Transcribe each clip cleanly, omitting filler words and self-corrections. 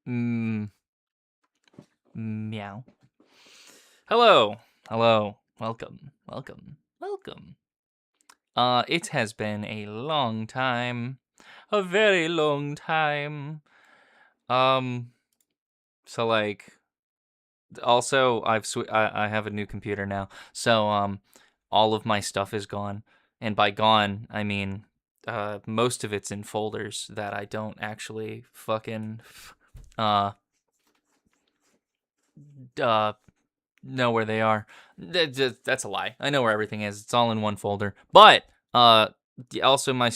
Mm, meow. Hello. Hello. Welcome. Welcome. Welcome. It has been a long time. A very long time. Um, so like also I have a new computer now. So all of my stuff is gone. And by gone, I mean most of it's in folders that I don't actually fucking uh uh know where they are. That's a lie. I know where everything is. It's all in one folder. But also my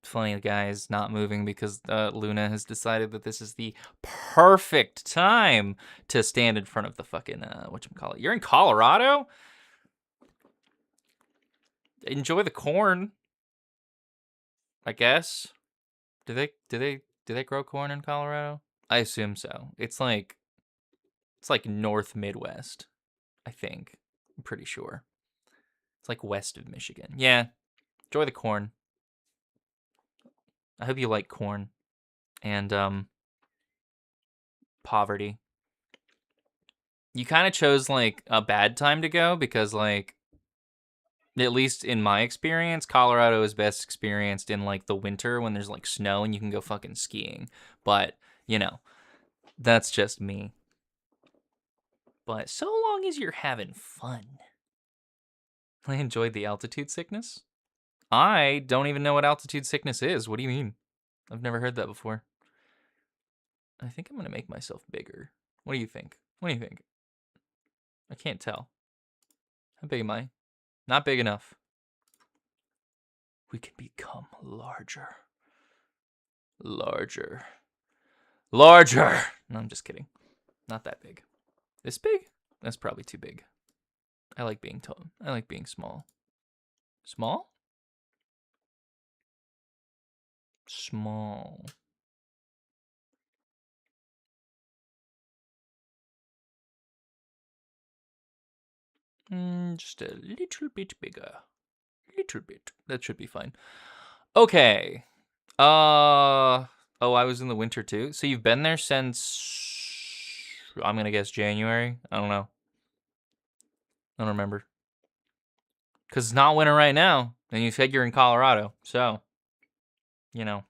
funny guy is not moving because Luna has decided that this is the perfect time to stand in front of the fucking whatchamacallit. You're in Colorado? Enjoy the corn, I guess. Do they grow corn in Colorado? I assume so. It's like North Midwest, I think. I'm pretty sure. It's like west of Michigan. Yeah. Enjoy the corn. I hope you like corn and poverty. You kind of chose like a bad time to go because like at least in my experience, Colorado is best experienced in like the winter when there's like snow and you can go fucking skiing. But, you know, that's just me. But so long as you're having fun. I enjoyed the altitude sickness. I don't even know what altitude sickness is. What do you mean? I've never heard that before. I think I'm going to make myself bigger. What do you think? What do you think? I can't tell. How big am I? Not big enough. We can become larger. Larger. Larger! No, I'm just kidding. Not that big. This big? That's probably too big. I like being tall. I like being small. Small? Small. Just a little bit bigger. Little bit. That should be fine. Okay. Oh, I was in the winter too. So you've been there since I'm gonna guess January. I don't know. I don't remember. Cause it's not winter right now, and you said you're in Colorado. So, you know,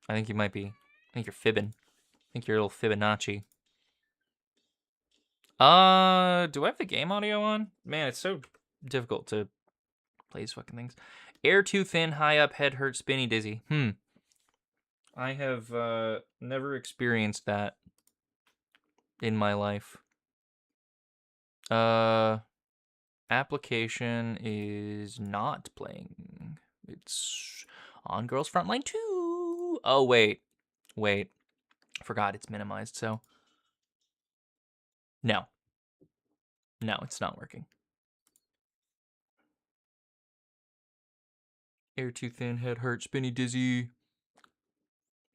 I think you might be. I think you're fibbing. I think you're a little Fibonacci. Do I have the game audio on? Man, it's so difficult to play these fucking things. Air too thin, high up, head hurt, spinny, dizzy. I have never experienced that in my life. Application is not playing. It's on Girls Frontline 2. Oh, wait. Forgot it's minimized, so. No. No, it's not working. Air too thin, head hurt, spinny, dizzy.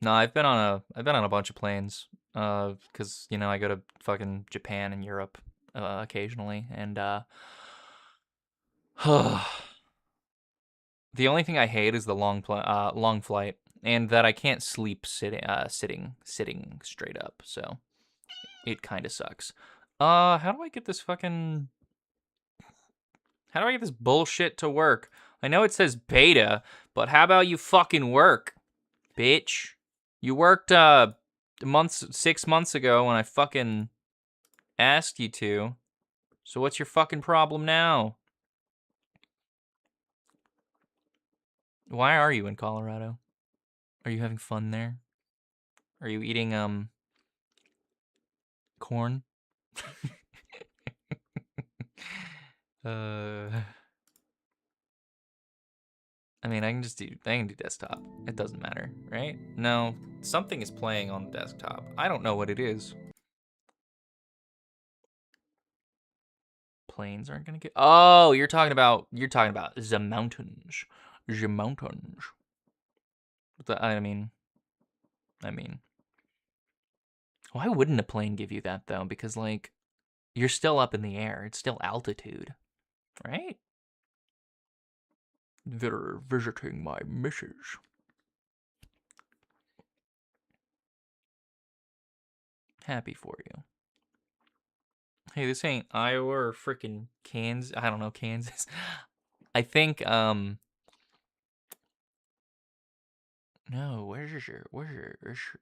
No, I've been on a bunch of planes. Cause I go to fucking Japan and Europe occasionally, and the only thing I hate is the long flight, and that I can't sleep sitting straight up. So it kind of sucks. How do I get this fucking? How do I get this bullshit to work? I know it says beta, but how about you fucking work, bitch? You worked 6 months ago when I fucking asked you to. So what's your fucking problem now? Why are you in Colorado? Are you having fun there? Are you eating corn? I mean, I can do desktop. It doesn't matter, right? No, something is playing on the desktop. I don't know what it is. Planes aren't gonna get. Oh, you're talking about the mountains, the mountains. I mean, why wouldn't a plane give you that though? Because like, you're still up in the air. It's still altitude, right? They're visiting my missus. Happy for you. Hey, this ain't Iowa or freaking Kansas. I don't know, Kansas. I think, no, where's your,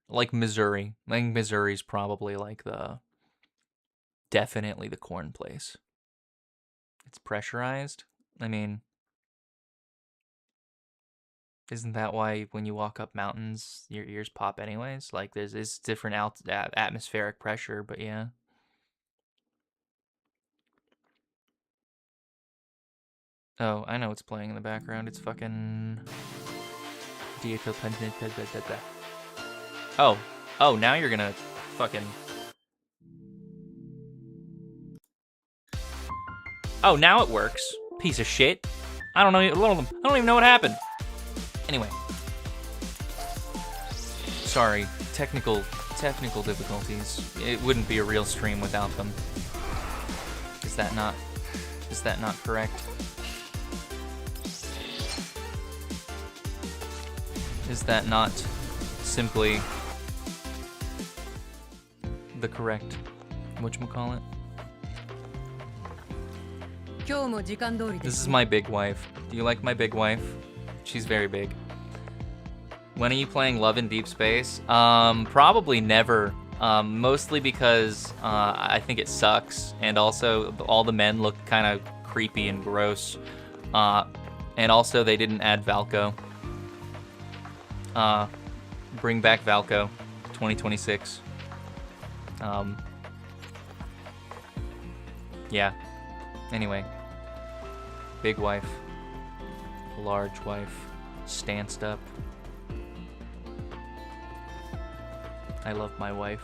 like Missouri. I think Missouri's probably like definitely the corn place. It's pressurized. I mean, isn't that why when you walk up mountains, your ears pop anyways? Like, there's different atmospheric pressure, but yeah. Oh, I know what's playing in the background. It's fucking... Oh. Oh, now you're gonna fucking... Oh, now it works. Piece of shit. I don't know. I don't even know what happened. Anyway. Sorry. Technical difficulties. It wouldn't be a real stream without them. Is that not correct? Is that not simply the correct whatchamacallit? This is my big wife. Do you like my big wife? She's very big. When are you playing Love in Deep Space? Probably never. Mostly because I think it sucks, and also all the men look kind of creepy and gross. And also they didn't add Valko. Bring back Valko, 2026. Yeah. Anyway. Big wife. Large wife. Stanced up. I love my wife.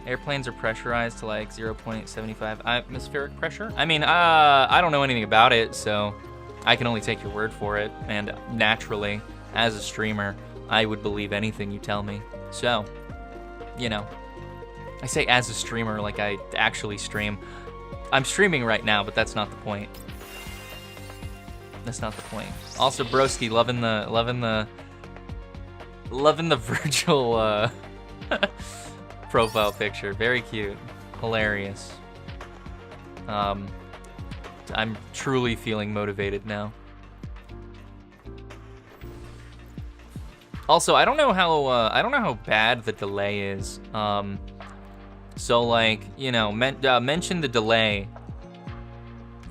Airplanes are pressurized to like 0.75 atmospheric pressure. I mean, I don't know anything about it, so I can only take your word for it. And naturally, as a streamer, I would believe anything you tell me. So, you know, I say as a streamer like I actually stream. I'm streaming right now, but that's not the point. That's not the point. Also, broski, loving the Virgil profile picture. Very cute. Hilarious. I'm truly feeling motivated now. Also, I don't know how bad the delay is. So like, you know, mention the delay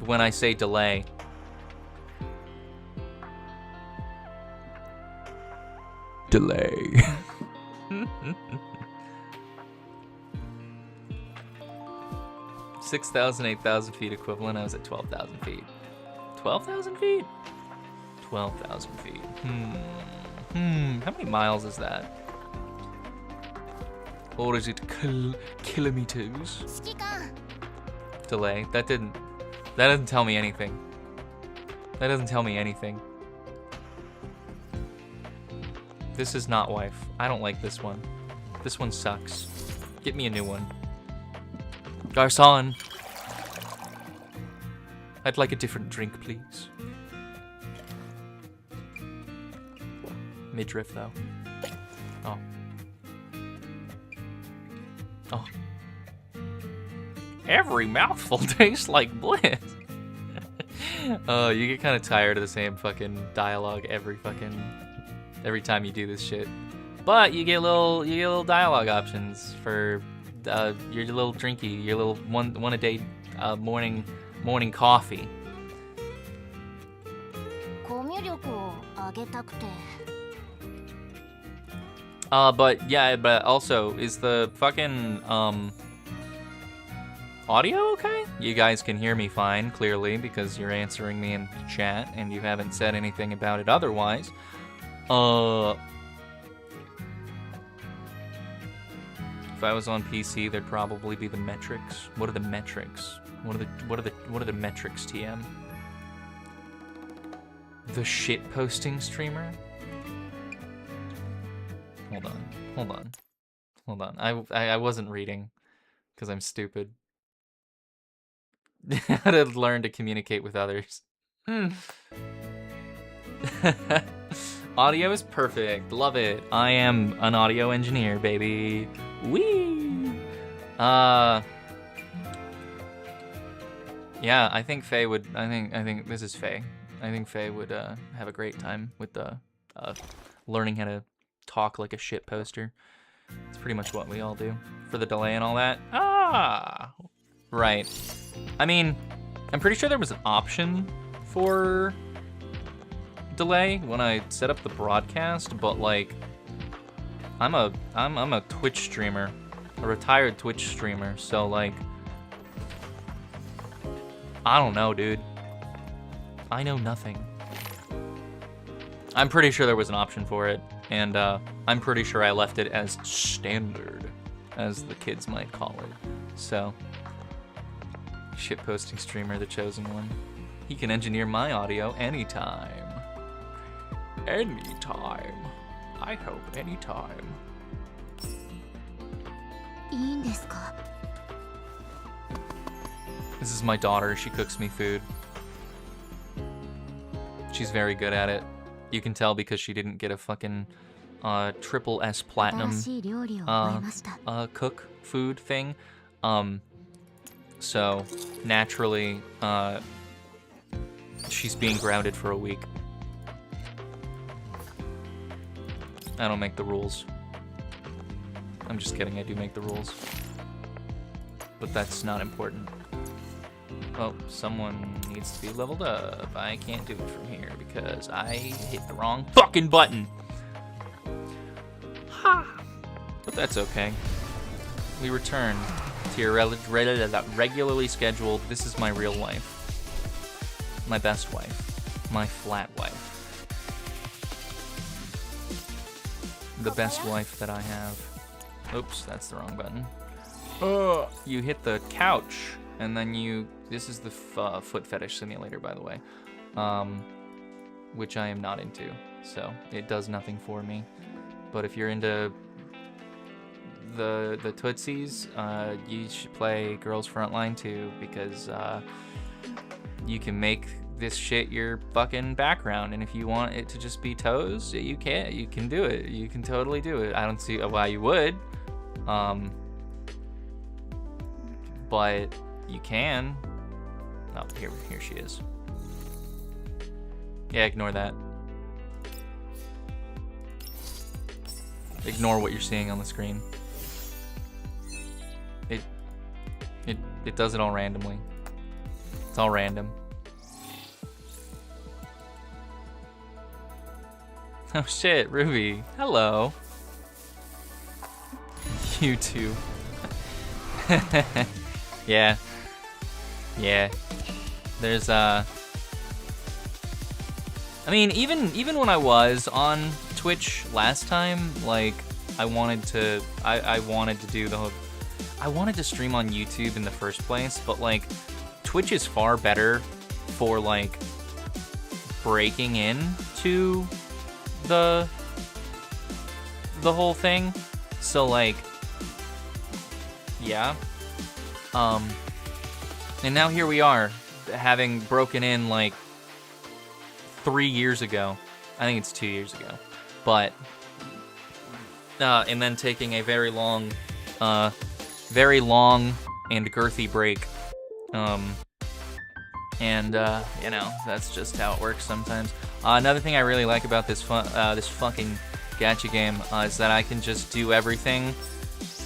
when I say delay. Delay. 6,000, 8,000 feet equivalent. I was at 12,000 feet. 12,000 feet? 12,000 feet. How many miles is that? Or is it kilometers? Delay. That doesn't tell me anything. That doesn't tell me anything. This is not wife. I don't like this one. This one sucks. Get me a new one. Garçon. I'd like a different drink, please. Midriff, though. Oh. Oh. Every mouthful tastes like bliss. Oh, you get kind of tired of the same fucking dialogue every time you do this shit. But you get little dialogue options for your little drinky, your little one a day morning coffee. But also, is the fucking audio okay? You guys can hear me fine, clearly, because you're answering me in chat and you haven't said anything about it otherwise. If I was on PC, there'd probably be the metrics. What are the metrics? What are the metrics, TM? The shit posting streamer? Hold on. I wasn't reading because I'm stupid. How to learn to communicate with others. Audio is perfect. Love it. I am an audio engineer, baby. Whee! Yeah, I think Faye would. I think this is Faye. I think Faye would have a great time with learning how to talk like a shit poster. It's pretty much what we all do for the delay and all that. Ah, right. I mean, I'm pretty sure there was an option for delay when I set up the broadcast, but like, I'm a Twitch streamer, a retired Twitch streamer, so like, I don't know, dude. I know nothing. I'm pretty sure there was an option for it, and I'm pretty sure I left it as standard, as the kids might call it. So, shitposting streamer, the chosen one. He can engineer my audio anytime. Anytime. I hope anytime. This is my daughter. She cooks me food. She's very good at it. You can tell because she didn't get a fucking triple S platinum cook food thing. So naturally, she's being grounded for a week. I don't make the rules. I'm just kidding, I do make the rules. But that's not important. Oh, someone needs to be leveled up. I can't do it from here because I hit the wrong fucking button. Ha! But that's okay. We return to your regularly scheduled, this is my real wife. My best wife. My flat wife. The best wife that I have. Oops, that's the wrong button. You hit the couch, and then this is the foot fetish simulator, by the way. Which I am not into, so it does nothing for me. But if you're into the Tootsies, you should play Girls Frontline too, because you can make this shit your fucking background, and if you want it to just be toes, you can do it. You can totally do it. I don't see why you would, but you can. Oh, here she is. Yeah, ignore that. Ignore what you're seeing on the screen. It does it all randomly. It's all random. Oh shit, Ruby. Hello. You too. Yeah. Yeah. There's I mean, even when I was on Twitch last time, like I wanted to do the whole, I wanted to stream on YouTube in the first place, but like Twitch is far better for like breaking into the whole thing. So like, yeah. And now here we are, having broken in like 3 years ago. I think it's 2 years ago. But and then taking a very long and girthy break. You know, that's just how it works sometimes. Another thing I really like about this this fucking gacha game is that I can just do everything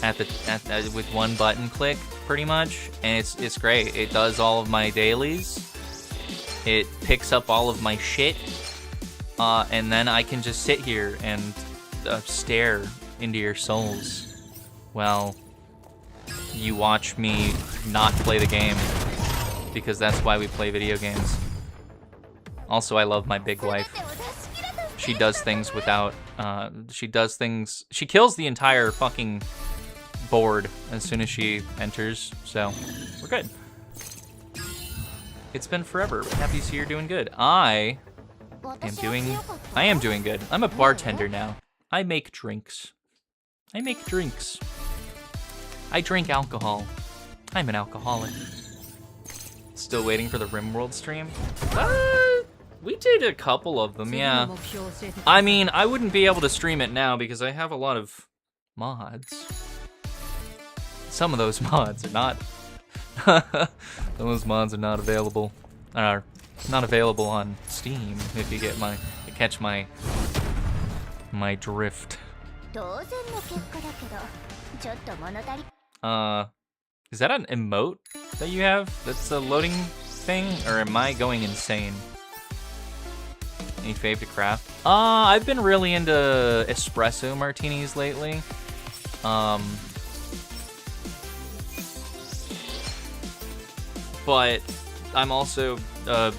with one button click, pretty much, and it's great. It does all of my dailies. It picks up all of my shit, and then I can just sit here and stare into your souls while you watch me not play the game, because that's why we play video games. Also, I love my big wife. She does things without, she kills the entire fucking board as soon as she enters, so we're good. It's been forever. Happy to see you're doing good. I am doing good. I'm a bartender now. I make drinks. I drink alcohol. I'm an alcoholic. Still waiting for the RimWorld stream? We did a couple of them, yeah. I mean, I wouldn't be able to stream it now because I have a lot of mods. Some of those mods are not. Those mods are not available. Are not available on Steam. If you get catch my drift. Is that an emote that you have? That's a loading thing, or am I going insane? Any fave to craft? I've been really into espresso martinis lately. But I'm also a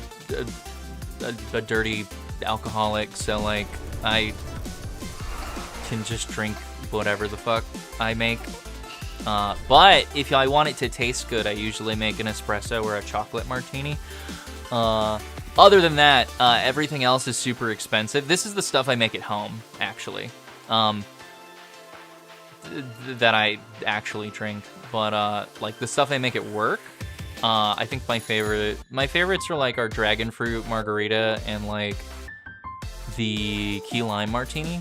dirty alcoholic, so like I can just drink whatever the fuck I make. But if I want it to taste good, I usually make an espresso or a chocolate martini. Other than that, everything else is super expensive. This is the stuff I make at home, actually. That I actually drink. But like the stuff I make at work, I think my favorites are like our dragon fruit margarita and like the key lime martini.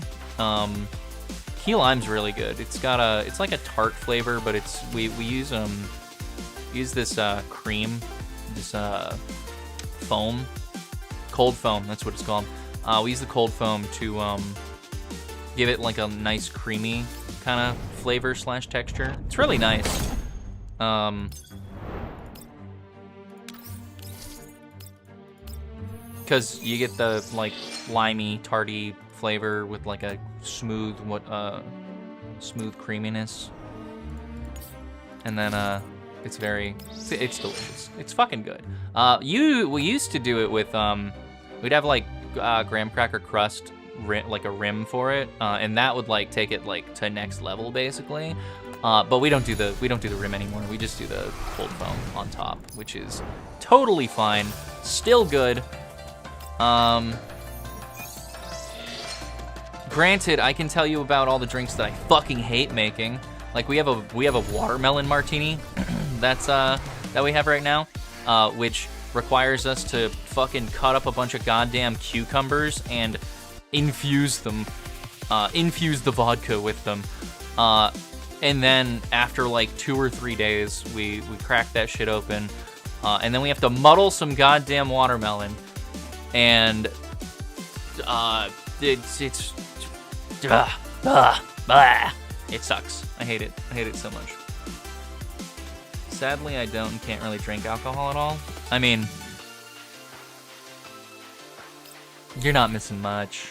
Key lime's really good. It's like a tart flavor, but we use this cream, this foam, cold foam. That's what it's called. We use the cold foam to give it like a nice creamy kind of flavor / texture. It's really nice. Because you get the like limey, tarty flavor with like a smooth creaminess, and then it's delicious. It's fucking good. We used to do it with we'd have like graham cracker crust, like a rim for it, and that would like take it like to next level basically. But we don't do the rim anymore. We just do the cold foam on top, which is totally fine. Still good. Granted, I can tell you about all the drinks that I fucking hate making. Like we have a watermelon martini that we have right now, which requires us to fucking cut up a bunch of goddamn cucumbers and infuse the vodka with them. And then after like 2 or 3 days, we crack that shit open, and then we have to muddle some goddamn watermelon, and it sucks. I hate it. I hate it so much. Sadly, I can't really drink alcohol at all. I mean, you're not missing much.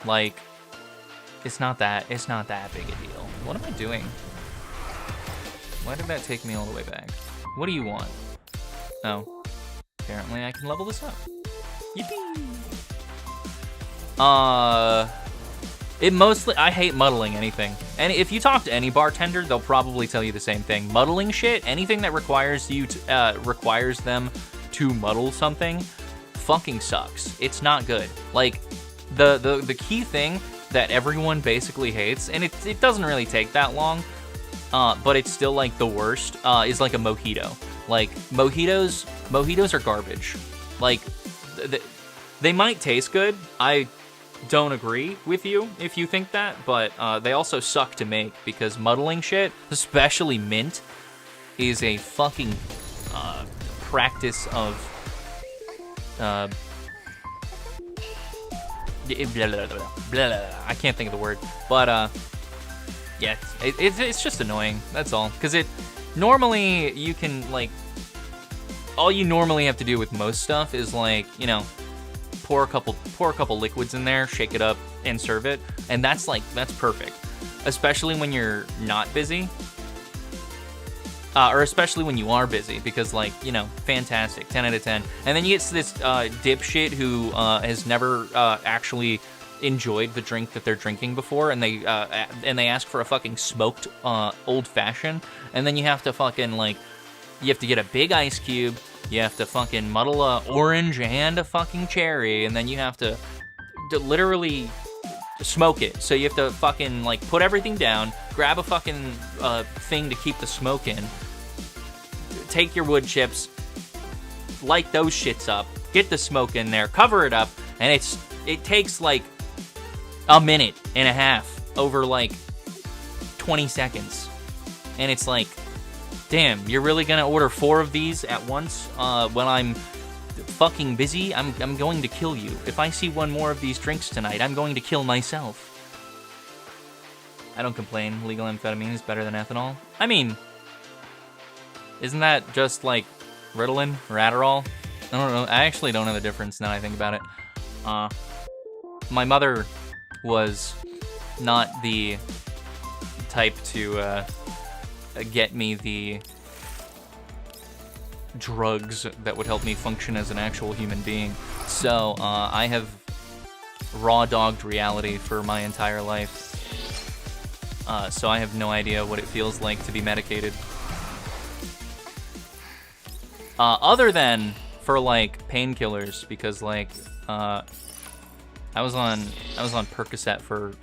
Like, it's not that big a deal. What am I doing? Why did that take me all the way back? What do you want? Oh, apparently I can level this up. Yippee! I hate muddling anything. And if you talk to any bartender, they'll probably tell you the same thing. Muddling shit, anything that requires them to muddle something, fucking sucks. It's not good. Like, the key thing that everyone basically hates, and it doesn't really take that long, but it's still like the worst, is like a mojito. Like, mojitos are garbage. Like, they might taste good. I don't agree with you if you think that, but they also suck to make because muddling shit, especially mint, is a fucking practice of blah, blah, blah, I can't think of the word, but yeah, it's just annoying. That's all. Because normally you can like, all you normally have to do with most stuff is like, you know, pour a couple liquids in there, shake it up, and serve it, and that's perfect. Especially when you're not busy, or especially when you are busy, because like, you know, fantastic, 10 out of 10. And then you get to this dipshit who has never actually enjoyed the drink that they're drinking before, and they ask for a fucking smoked old fashioned, and then you have to fucking like, you have to get a big ice cube. You have to fucking muddle a orange and a fucking cherry, and then you have to literally smoke it. So you have to fucking like put everything down, grab a fucking thing to keep the smoke in, take your wood chips, light those shits up, get the smoke in there, cover it up, and it takes like a minute and a half over like 20 seconds. And it's like, damn, you're really gonna order 4 of these at once when I'm fucking busy? I'm going to kill you. If I see one more of these drinks tonight, I'm going to kill myself. I don't complain. Legal amphetamine is better than ethanol. I mean, isn't that just like Ritalin or Adderall? I don't know. I actually don't know the difference now that I think about it. My mother was not the type to get me the drugs that would help me function as an actual human being. So I have raw-dogged reality for my entire life. So I have no idea what it feels like to be medicated. Other than for like painkillers, because like I was on Percocet for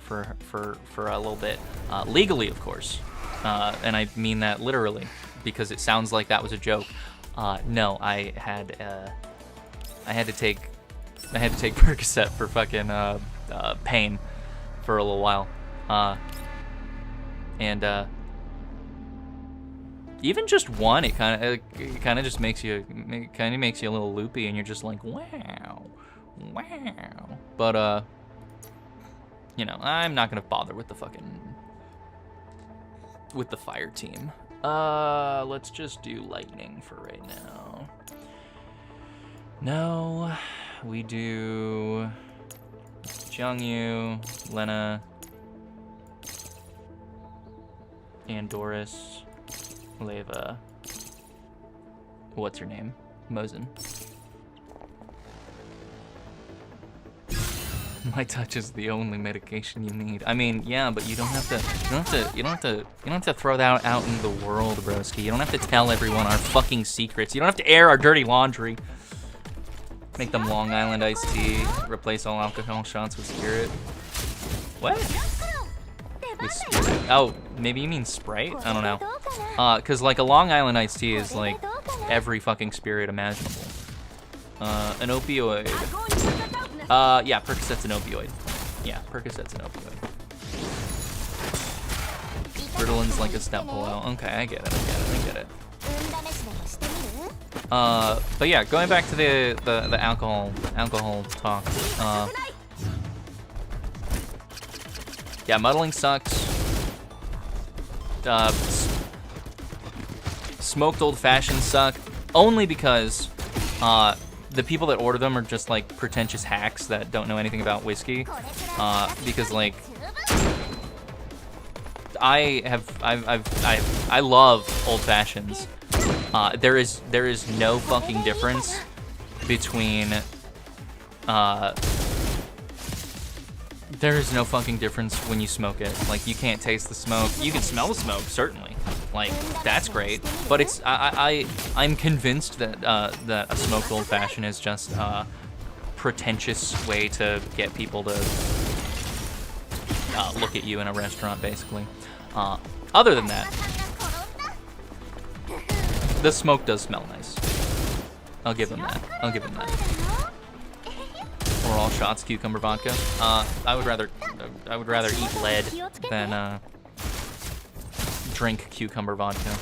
a little bit, legally of course, and I mean that literally because it sounds like that was a joke. No, I had to take Percocet for fucking pain for a little while, and even just one, it kind of just makes you a little loopy, and you're just like, wow. But you know, I'm not gonna bother with the fire team. Let's just do lightning for right now. No, we do Jungyu, Lena, and Doris, Leva. What's her name? Mosin. My touch is the only medication you need. I mean, yeah, but you don't have to throw that out into the world, broski. You don't have to tell everyone our fucking secrets. You don't have to air our dirty laundry. Make them Long Island iced tea. Replace all alcohol shots with spirit. What? With spirit? Oh, maybe you mean Sprite? I don't know. Cause like a Long Island iced tea is like every fucking spirit imaginable. An opioid. Yeah, Percocet's an opioid. Yeah, Percocet's an opioid. Ritalin's like a step below. Okay, I get it. But yeah, going back to the alcohol talk. Yeah, muddling sucks. Smoked old fashions suck. Only because the people that order them are just like pretentious hacks that don't know anything about whiskey. Because like I love old fashions. There is no fucking difference between there is no fucking difference when you smoke it. Like, you can't taste the smoke. You can smell the smoke, certainly. Like, that's great. But it's I'm convinced that that a smoked old fashioned is just a pretentious way to get people to look at you in a restaurant, basically. Other than that, the smoke does smell nice. I'll give them that. Or all shots cucumber vodka. I would rather eat lead than drink cucumber vodka.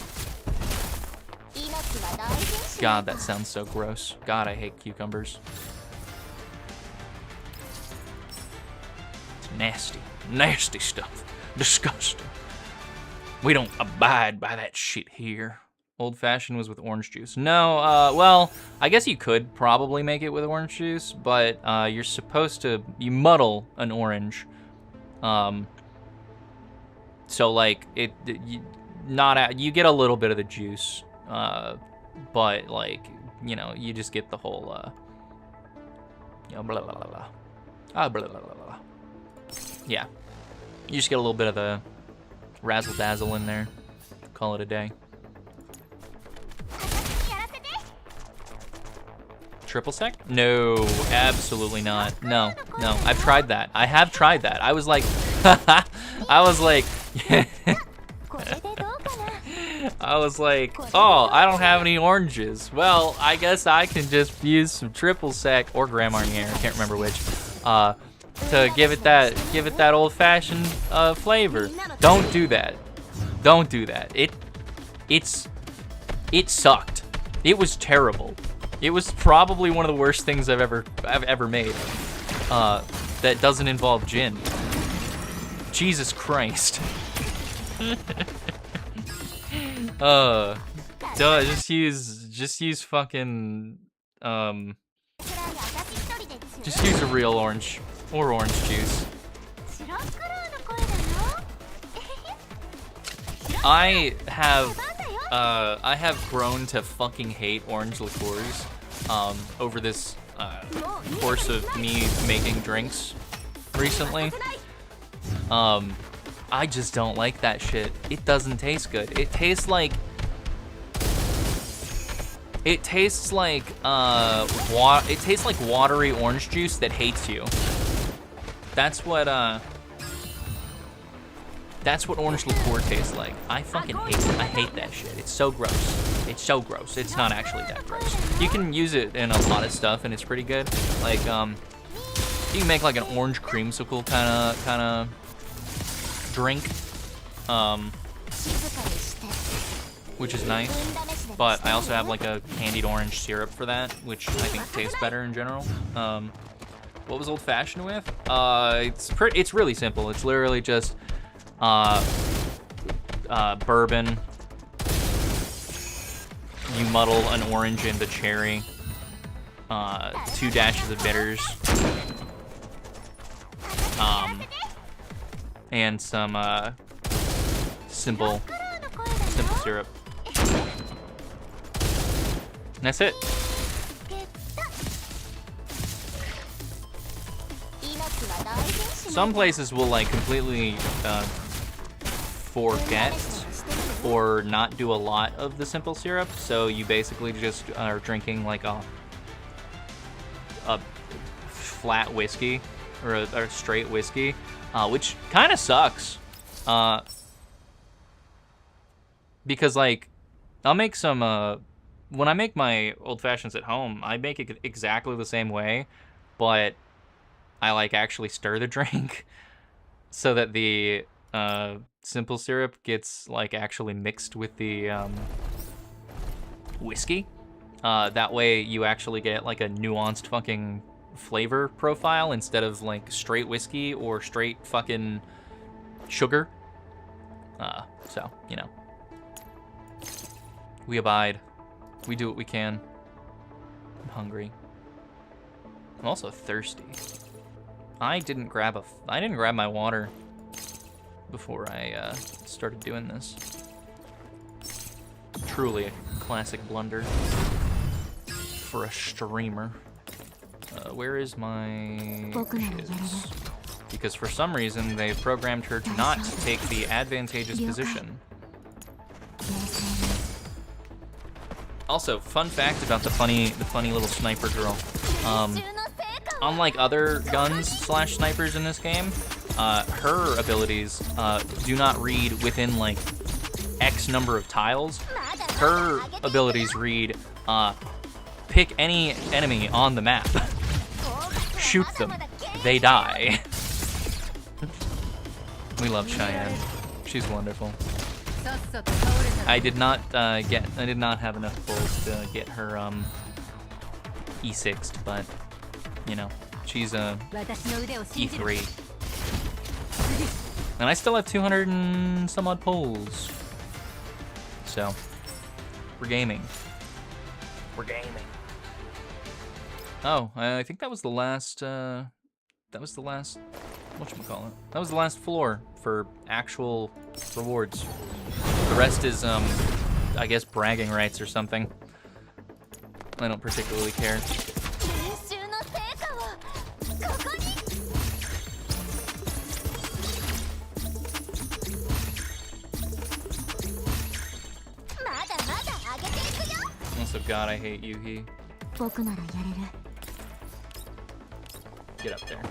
God, that sounds so gross. God, I hate cucumbers. It's nasty. Nasty stuff. Disgusting. We don't abide by that shit here. Old fashioned was with orange juice. No, well, I guess you could probably make it with orange juice, but you're supposed to, you muddle an orange. So like you get a little bit of the juice, but like, you know, you just get the whole, you know, blah blah blah blah. Blah blah blah blah. Yeah, you just get a little bit of the razzle dazzle in there. Call it a day. Triple sec? No, absolutely not. No, I've tried that. I have tried that. I was like, I was like, oh, I don't have any oranges. Well, I guess I can just use some triple sec or Grand Marnier, I can't remember which, to give it that old-fashioned flavor. Don't do that. Don't do that. It sucked. It was terrible. It was probably one of the worst things I've ever made. That doesn't involve gin. Jesus Christ. Just use fucking just use a real orange or orange juice. I have grown to fucking hate orange liqueurs over this course of me making drinks recently. I just don't like that shit. It doesn't taste good. It tastes like watery orange juice that hates you. That's what orange liqueur tastes like. I fucking hate it. I hate that shit. It's so gross. It's so gross. It's not actually that gross. You can use it in a lot of stuff and it's pretty good. Like you can make like an orange creamsicle kind of drink, which is nice. But I also have like a candied orange syrup for that, which I think tastes better in general. What was old fashioned with? It's really simple. It's literally just bourbon. You muddle an orange into cherry. 2 dashes of bitters. And some simple syrup. And that's it. Some places will like completely forget or not do a lot of the simple syrup, so you basically just are drinking like a flat whiskey or a straight whiskey, which kind of sucks. Because like I'll make some when I make my old fashions at home, I make it exactly the same way, but I like actually stir the drink so that the simple syrup gets like actually mixed with the whiskey. That way you actually get like a nuanced fucking flavor profile instead of like straight whiskey or straight fucking sugar. So, you know. We abide. We do what we can. I'm hungry. I'm also thirsty. I didn't grab my water before I started doing this. Truly a classic blunder for a streamer. Where is my shiz? Because for some reason they've programmed her to not take the advantageous position. Also, fun fact about the funny little sniper girl. Unlike other guns / snipers in this game, her abilities do not read within like X number of tiles. Her abilities read, pick any enemy on the map, shoot them, they die. We love Cheyenne. She's wonderful. I did not have enough bulls to get her E6'd, but you know, she's a E3. And I still have 200 and some odd pulls. So, we're gaming. We're gaming. Oh, I think that was the last, whatchamacallit? That was the last floor for actual rewards. The rest is, I guess bragging rights or something. I don't particularly care. Also, God, I hate Yuhi. Get up there.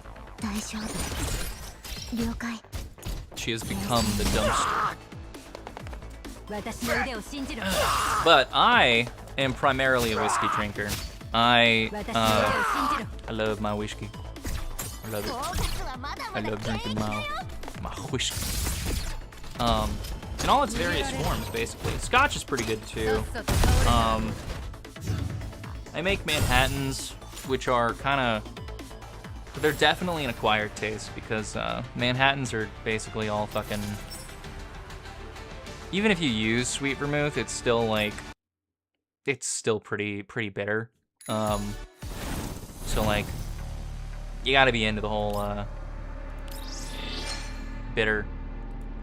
She has become the dumpster. But I am primarily a whiskey drinker. I love my whiskey. I love it. I love drinking my whiskey. In all its various forms, basically. Scotch is pretty good too. I make Manhattans, which are kind of, they're definitely an acquired taste because Manhattans are basically all fucking. Even if you use sweet vermouth, it's still like, it's still pretty bitter. So like, you gotta be into the whole bitter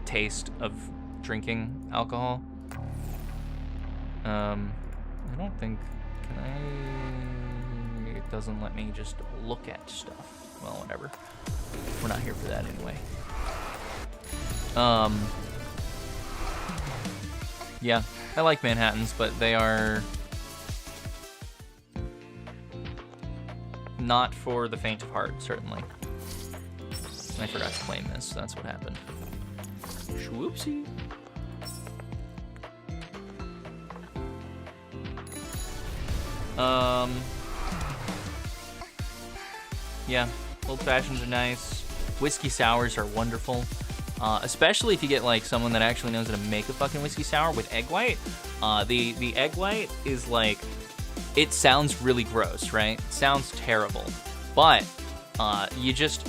taste of drinking alcohol. I don't think, can I? It doesn't let me just look at stuff. Well, whatever. We're not here for that anyway. Yeah, I like Manhattans, but they are not for the faint of heart, certainly. I forgot to claim this, that's what happened. Whoopsie. Yeah, old fashions are nice. Whiskey sours are wonderful. Especially if you get like someone that actually knows how to make a fucking whiskey sour with egg white. The egg white is like, it sounds really gross, right? It sounds terrible, but you just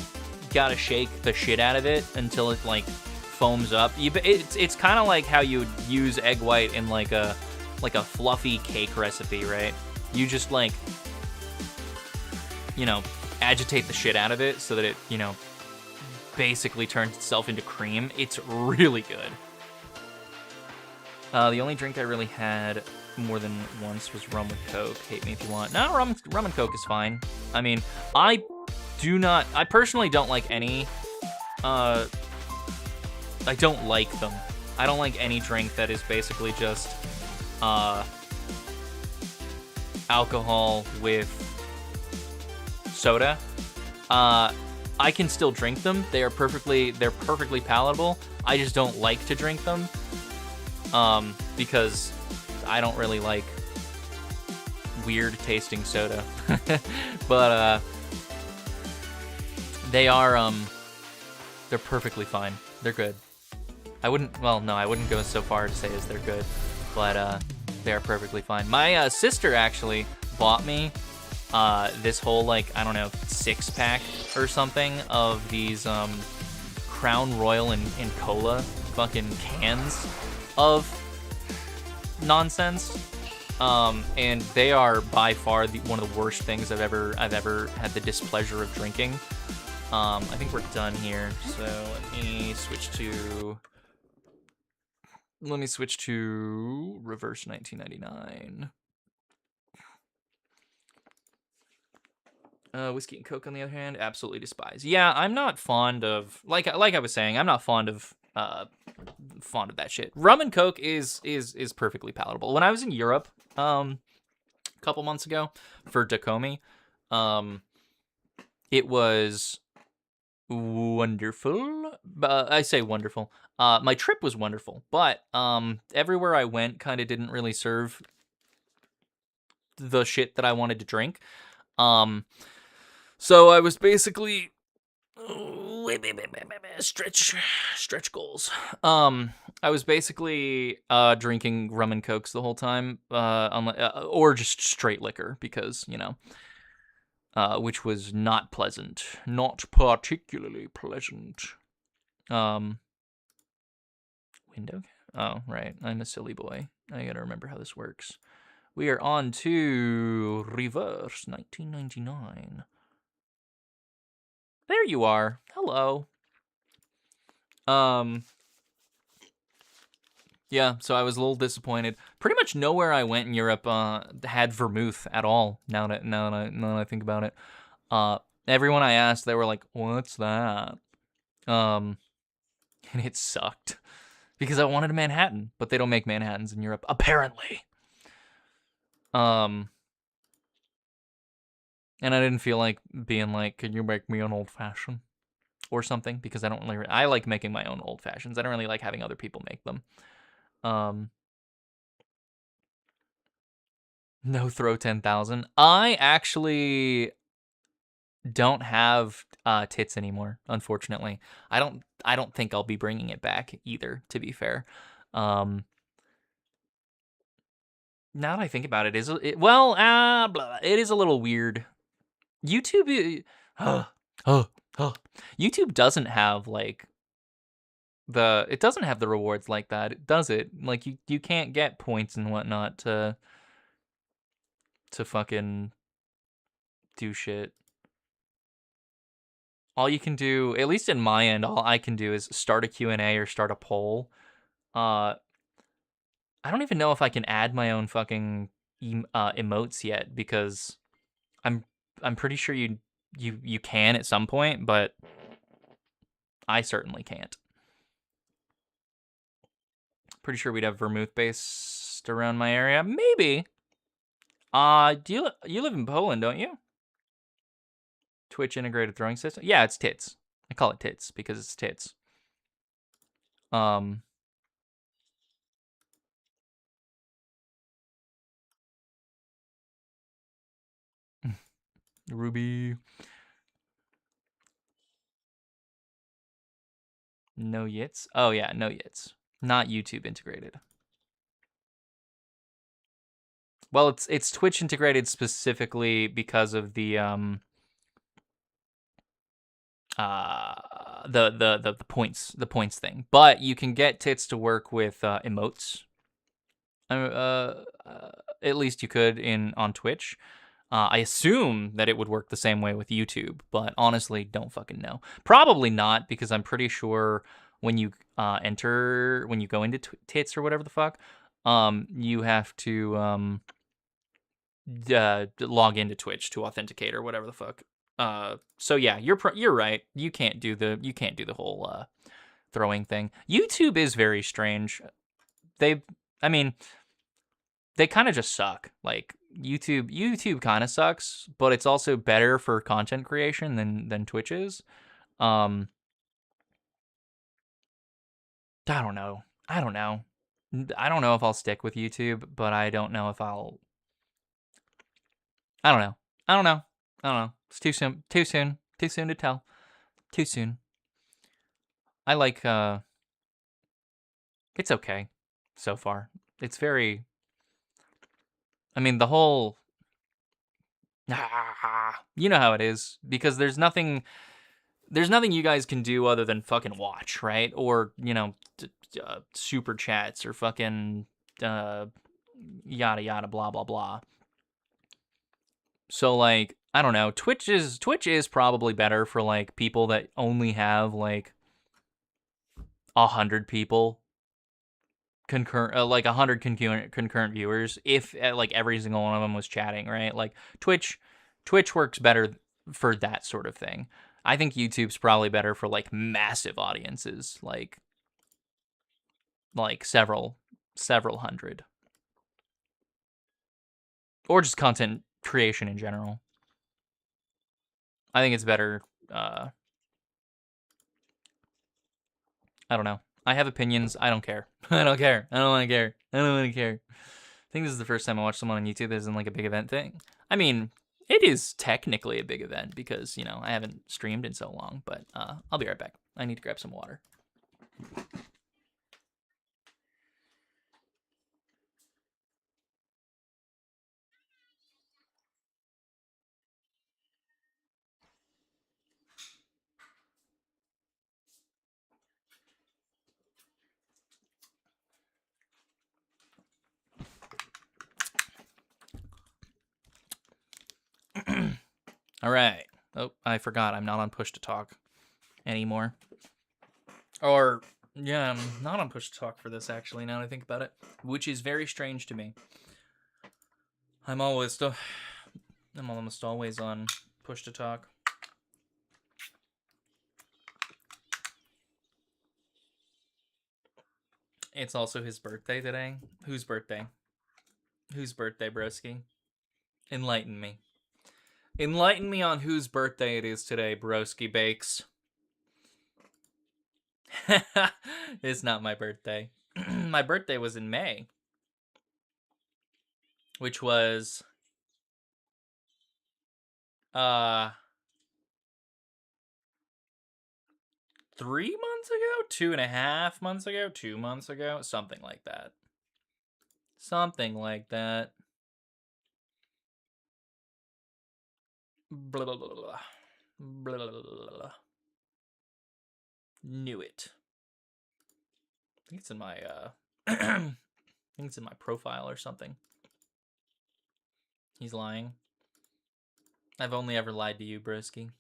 gotta shake the shit out of it until it like foams up. It's kind of like how you would use egg white in like a fluffy cake recipe, right? You just like, you know, agitate the shit out of it so that it, you know, basically turns itself into cream. It's really good. The only drink I really had more than once was rum with Coke. Hate me if you want. No, rum and Coke is fine. I mean, I personally don't like any, I don't like them. I don't like any drink that is basically just, alcohol with soda. I can still drink them. They're perfectly palatable. I just don't like to drink them, because I don't really like weird tasting soda. But they're perfectly fine. They're good. I wouldn't go so far to say as they're good, but they are perfectly fine. My sister actually bought me this whole, like, I don't know, 6-pack or something of these Crown Royal and Cola fucking cans of nonsense. And they are by far one of the worst things I've ever had the displeasure of drinking. I think we're done here, so let me switch to reverse 1999. Whiskey and Coke, on the other hand, absolutely despise. Yeah, I'm not fond of, like I was saying, I'm not fond of that shit. Rum and Coke is perfectly palatable. When I was in Europe, a couple months ago for Dakomi, it was wonderful. I say wonderful. My trip was wonderful, but everywhere I went kind of didn't really serve the shit that I wanted to drink. So I was basically stretch goals. I was basically drinking rum and Cokes the whole time, or just straight liquor because, you know, which was not pleasant, not particularly pleasant. Window? Oh, right. I'm a silly boy. I gotta remember how this works. We are on to reverse 1999. There you are. Hello. Yeah, so I was a little disappointed. Pretty much nowhere I went in Europe had vermouth at all. Now that I think about it, everyone I asked, they were like, "What's that?" And it sucked because I wanted a Manhattan, but they don't make Manhattans in Europe apparently. And I didn't feel like being like, "Can you make me an old fashioned?" or something, because I don't really. I like making my own old fashions. I don't really like having other people make them. No throw 10,000. I actually don't have tits anymore, unfortunately. I don't think I'll be bringing it back either, to be fair. Now that I think about it, it is a little weird. YouTube YouTube doesn't have like it doesn't have the rewards like that, does it? Like you can't get points and whatnot to fucking do shit. All you can do, at least in my end, all I can do is start a Q&A or start a poll. I don't even know if I can add my own fucking emotes yet, because I'm pretty sure you can at some point, but I certainly can't. Pretty sure we'd have vermouth based around my area. Maybe. Do you live in Poland, don't you? Twitch integrated throwing system? Yeah, it's tits. I call it tits because it's tits. Ruby. No yits? Oh yeah, no yits. Not YouTube integrated. Well, it's Twitch integrated specifically because of the the points thing. But you can get tits to work with emotes. At least you could on Twitch. I assume that it would work the same way with YouTube, but honestly, don't fucking know. Probably not, because I'm pretty sure when you when you go into tits or whatever the fuck, you have to log into Twitch to authenticate or whatever the fuck. So yeah, you're right. You can't do the whole throwing thing. YouTube is very strange. I mean, they kind of just suck. Like YouTube kind of sucks, but it's also better for content creation than Twitch is. I don't know. I don't know. I don't know if I'll stick with YouTube, but I don't know if I'll. I don't know. I don't know. I don't know. It's too soon. Too soon. Too soon to tell. Too soon. I like. It's okay, so far. It's very. I mean, the whole. You know how it is, because there's nothing you guys can do other than fucking watch, right? Or, super chats or fucking yada yada blah blah blah. So like, I don't know, Twitch is probably better for like people that only have like 100 people concurrent, like 100 concurrent viewers, if like every single one of them was chatting, right? Like Twitch works better for that sort of thing. I think YouTube's probably better for like massive audiences, like several hundred, or just content creation in general. I think it's better. I don't know. I have opinions. I don't care. I don't care. I don't want to care. I don't want to care. I think this is the first time I watched someone on YouTube that isn't like a big event thing. I mean, it is technically a big event because, I haven't streamed in so long, but I'll be right back. I need to grab some water. All right. Oh, I forgot. I'm not on push to talk anymore. Or, yeah, I'm not on push to talk for this, actually, now that I think about it, which is very strange to me. I'm almost always on push to talk. It's also his birthday today. Whose birthday? Whose birthday, broski? Enlighten me. Enlighten me on whose birthday it is today, broski bakes. It's not my birthday. my birthday was in May, which was 3 months ago, 2.5 months ago, 2 months ago, something like that. Something like that. Blah, blah, blah, blah. Blah, blah, blah, blah. Knew it. I think it's in my I think it's in my profile or something. He's lying. I've only ever lied to you, broski.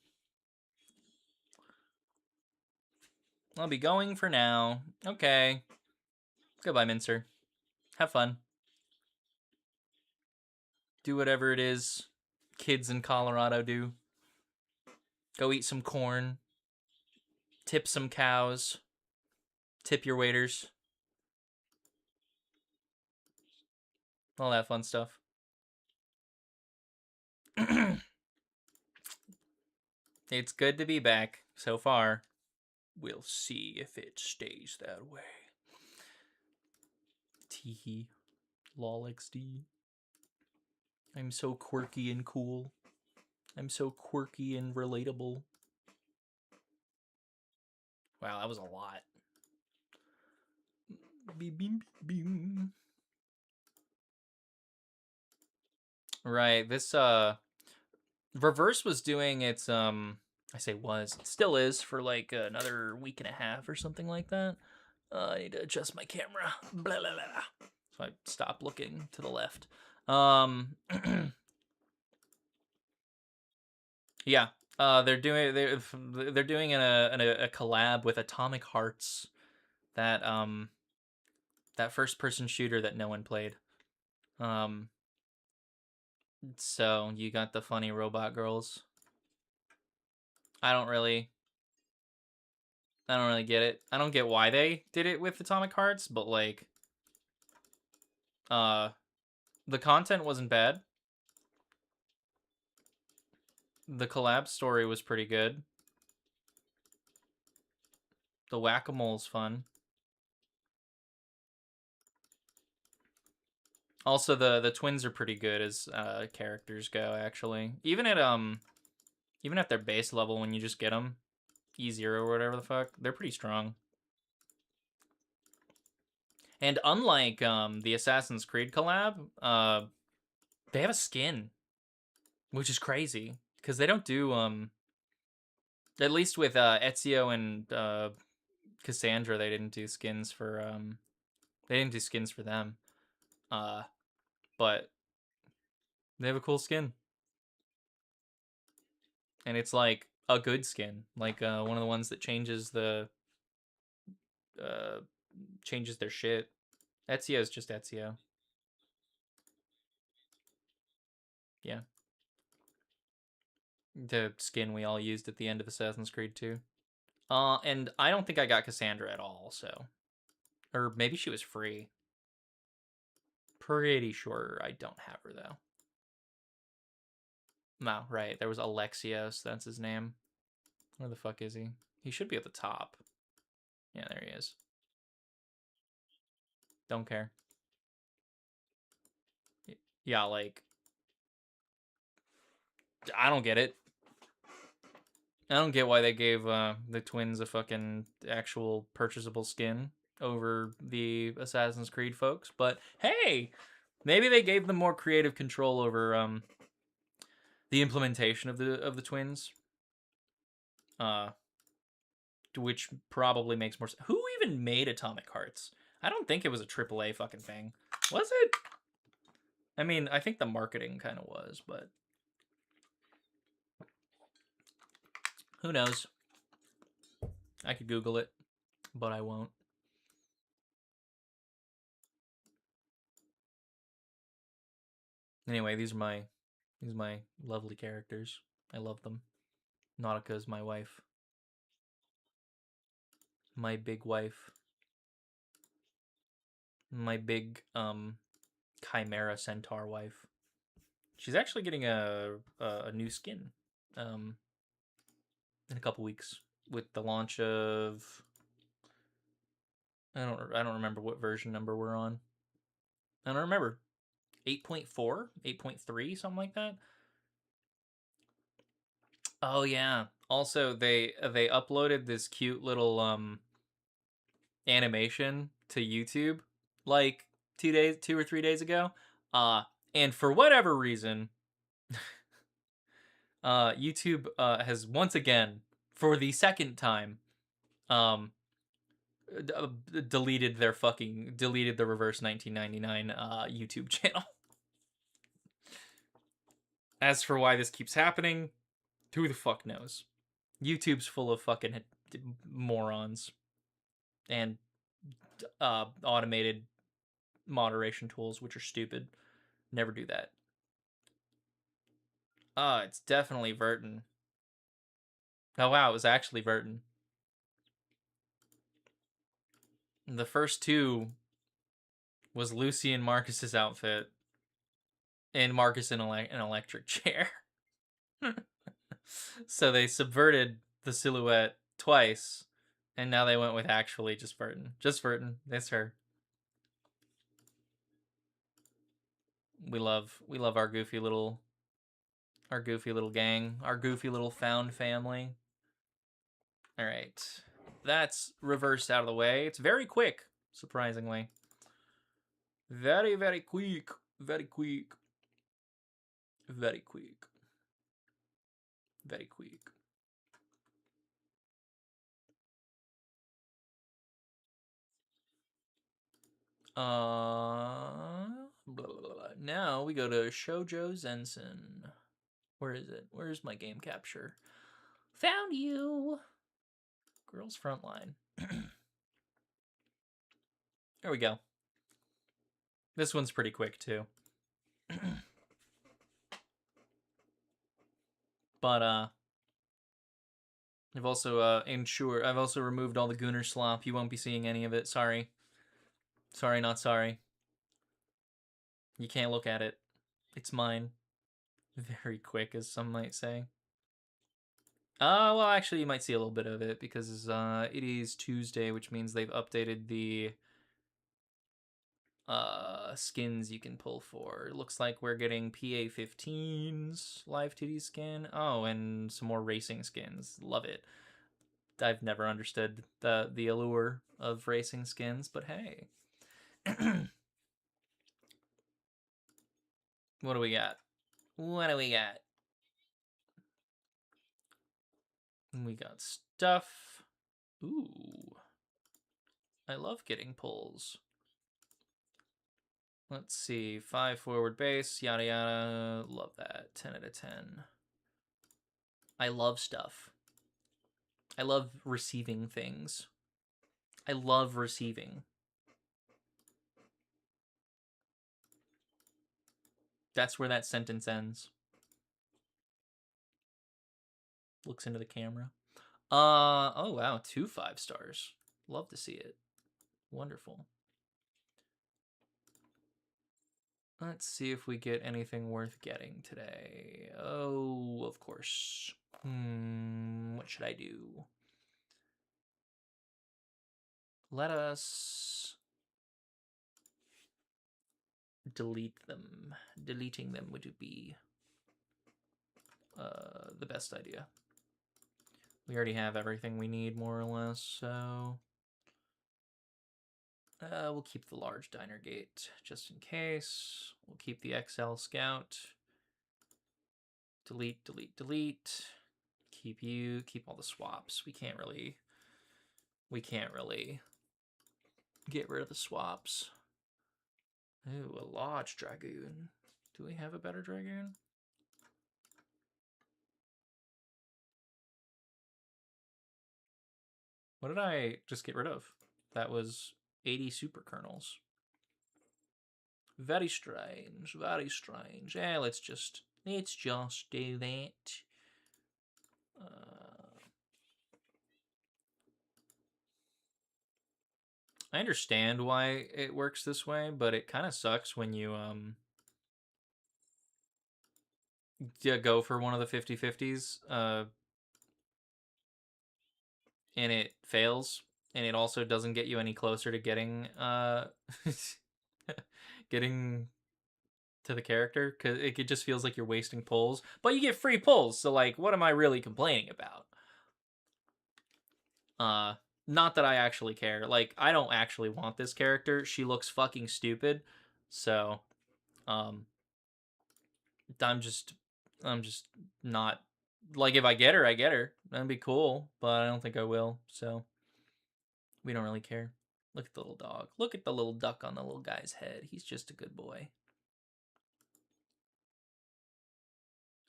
I'll be going for now. Okay. Goodbye, Mincer. Have fun. Do whatever it is kids in Colorado do. Go eat some corn. Tip some cows. Tip your waiters. All that fun stuff. It's good to be back so far. We'll see if it stays that way. Teehee. Lol XD. I'm so quirky and cool. I'm so quirky and relatable. Wow, that was a lot. Beep, beep, beep. Right, this Reverse was doing its I say was, it still is for like another week and a half or something like that. I need to adjust my camera. Blah, blah, blah. So I stop looking to the left. Yeah, they're doing a collab with Atomic Hearts, that that first person shooter that no one played. So you got the funny robot girls. I don't really get it. I don't get why they did it with Atomic Hearts, but like the content wasn't bad. The collab story was pretty good. The whack-a-mole's fun. Also, the twins are pretty good as characters go, actually. Even at their base level, when you just get them, E0 or whatever the fuck, they're pretty strong. And unlike the Assassin's Creed collab, they have a skin, which is crazy because they don't do at least with Ezio and Cassandra, they didn't do skins for them. But they have a cool skin, and it's like a good skin, like one of the ones that changes their shit. Ezio is just Ezio. Yeah. The skin we all used at the end of Assassin's Creed 2. And I don't think I got Cassandra at all, so. Or maybe she was free. Pretty sure I don't have her, though. No, right. There was Alexios, that's his name. Where the fuck is he? He should be at the top. Yeah, there he is. Don't care. Yeah, like, I don't get it. I don't get why they gave the twins a fucking actual purchasable skin over the Assassin's Creed folks, but hey, maybe they gave them more creative control over the implementation of the twins, which probably makes more sense. Who even made Atomic Hearts? I don't think it was a AAA fucking thing. Was it? I mean, I think the marketing kind of was, but who knows? I could Google it, but I won't. Anyway, these are my lovely characters. I love them. Nautica's my wife. My big wife. My big Chimera Centaur wife. She's actually getting a new skin in a couple weeks with the launch of I don't remember what version number we're on. I don't remember. 8.4, 8.3, something like that. Oh yeah. Also, they uploaded this cute little animation to YouTube like 2 or 3 days ago. And for whatever reason, YouTube has once again, for the second time, um, deleted the reverse 1999 YouTube channel. As for why this keeps happening, who the fuck knows? YouTube's full of fucking morons and automated moderation tools, which are stupid. Never do that. It's definitely Verton. Oh wow, it was actually Verton. The first two was Lucy and Marcus's outfit, and Marcus in an electric chair. So they subverted the silhouette twice, and now they went with actually just Verton. Just Verton. It's her. We love our goofy little gang, our goofy little found family. All right. That's reversed out of the way. It's very quick, surprisingly. Very, very quick. Very quick. Very quick. Very quick. Blah, blah, blah. Now we go to Shoujo Zensen. Where is it? Where's my game capture? Found you! Girls Frontline. There we go. This one's pretty quick, too. But, I've also, I've also removed all the Gooner slop. You won't be seeing any of it. Sorry. Sorry, not sorry. You can't look at it. It's mine. Very quick, as some might say. Well, actually, you might see a little bit of it because it is Tuesday, which means they've updated the skins you can pull for. It looks like we're getting PA15's live 2D skin. Oh, and some more racing skins. Love it. I've never understood the allure of racing skins, but hey. What do we got? What do we got? We got stuff. Ooh. I love getting pulls. Let's see. 5 forward base, yada yada. Love that. 10 out of 10. I love stuff. I love receiving things. I love receiving. That's where that sentence ends. Looks into the camera. Oh wow, 2 5 stars. Love to see it. Wonderful. Let's see if we get anything worth getting today. Oh, of course. What should I do? Let us delete them. Deleting them would be the best idea. We already have everything we need, more or less, so we'll keep the large diner gate just in case. We'll keep the XL scout. Delete, delete, delete. Keep you, keep all the swaps. We can't really get rid of the swaps. Ooh, a large dragoon. Do we have a better dragoon? What did I just get rid of? That was 80 super kernels. Very strange, very strange. Let's just do that. I understand why it works this way, but it kind of sucks when you go for one of the 50/50s and it fails. and it also doesn't get you any closer to getting getting to the character, because it just feels like you're wasting pulls. But you get free pulls, so like, what am I really complaining about? Not that I actually care. Like, I don't actually want this character. She looks fucking stupid. So, um, I'm just, I'm just not like, if I get her, I get her. That'd be cool, but I don't think I will. So, we don't really care. Look at the little dog. Look at the little duck on the little guy's head. He's just a good boy.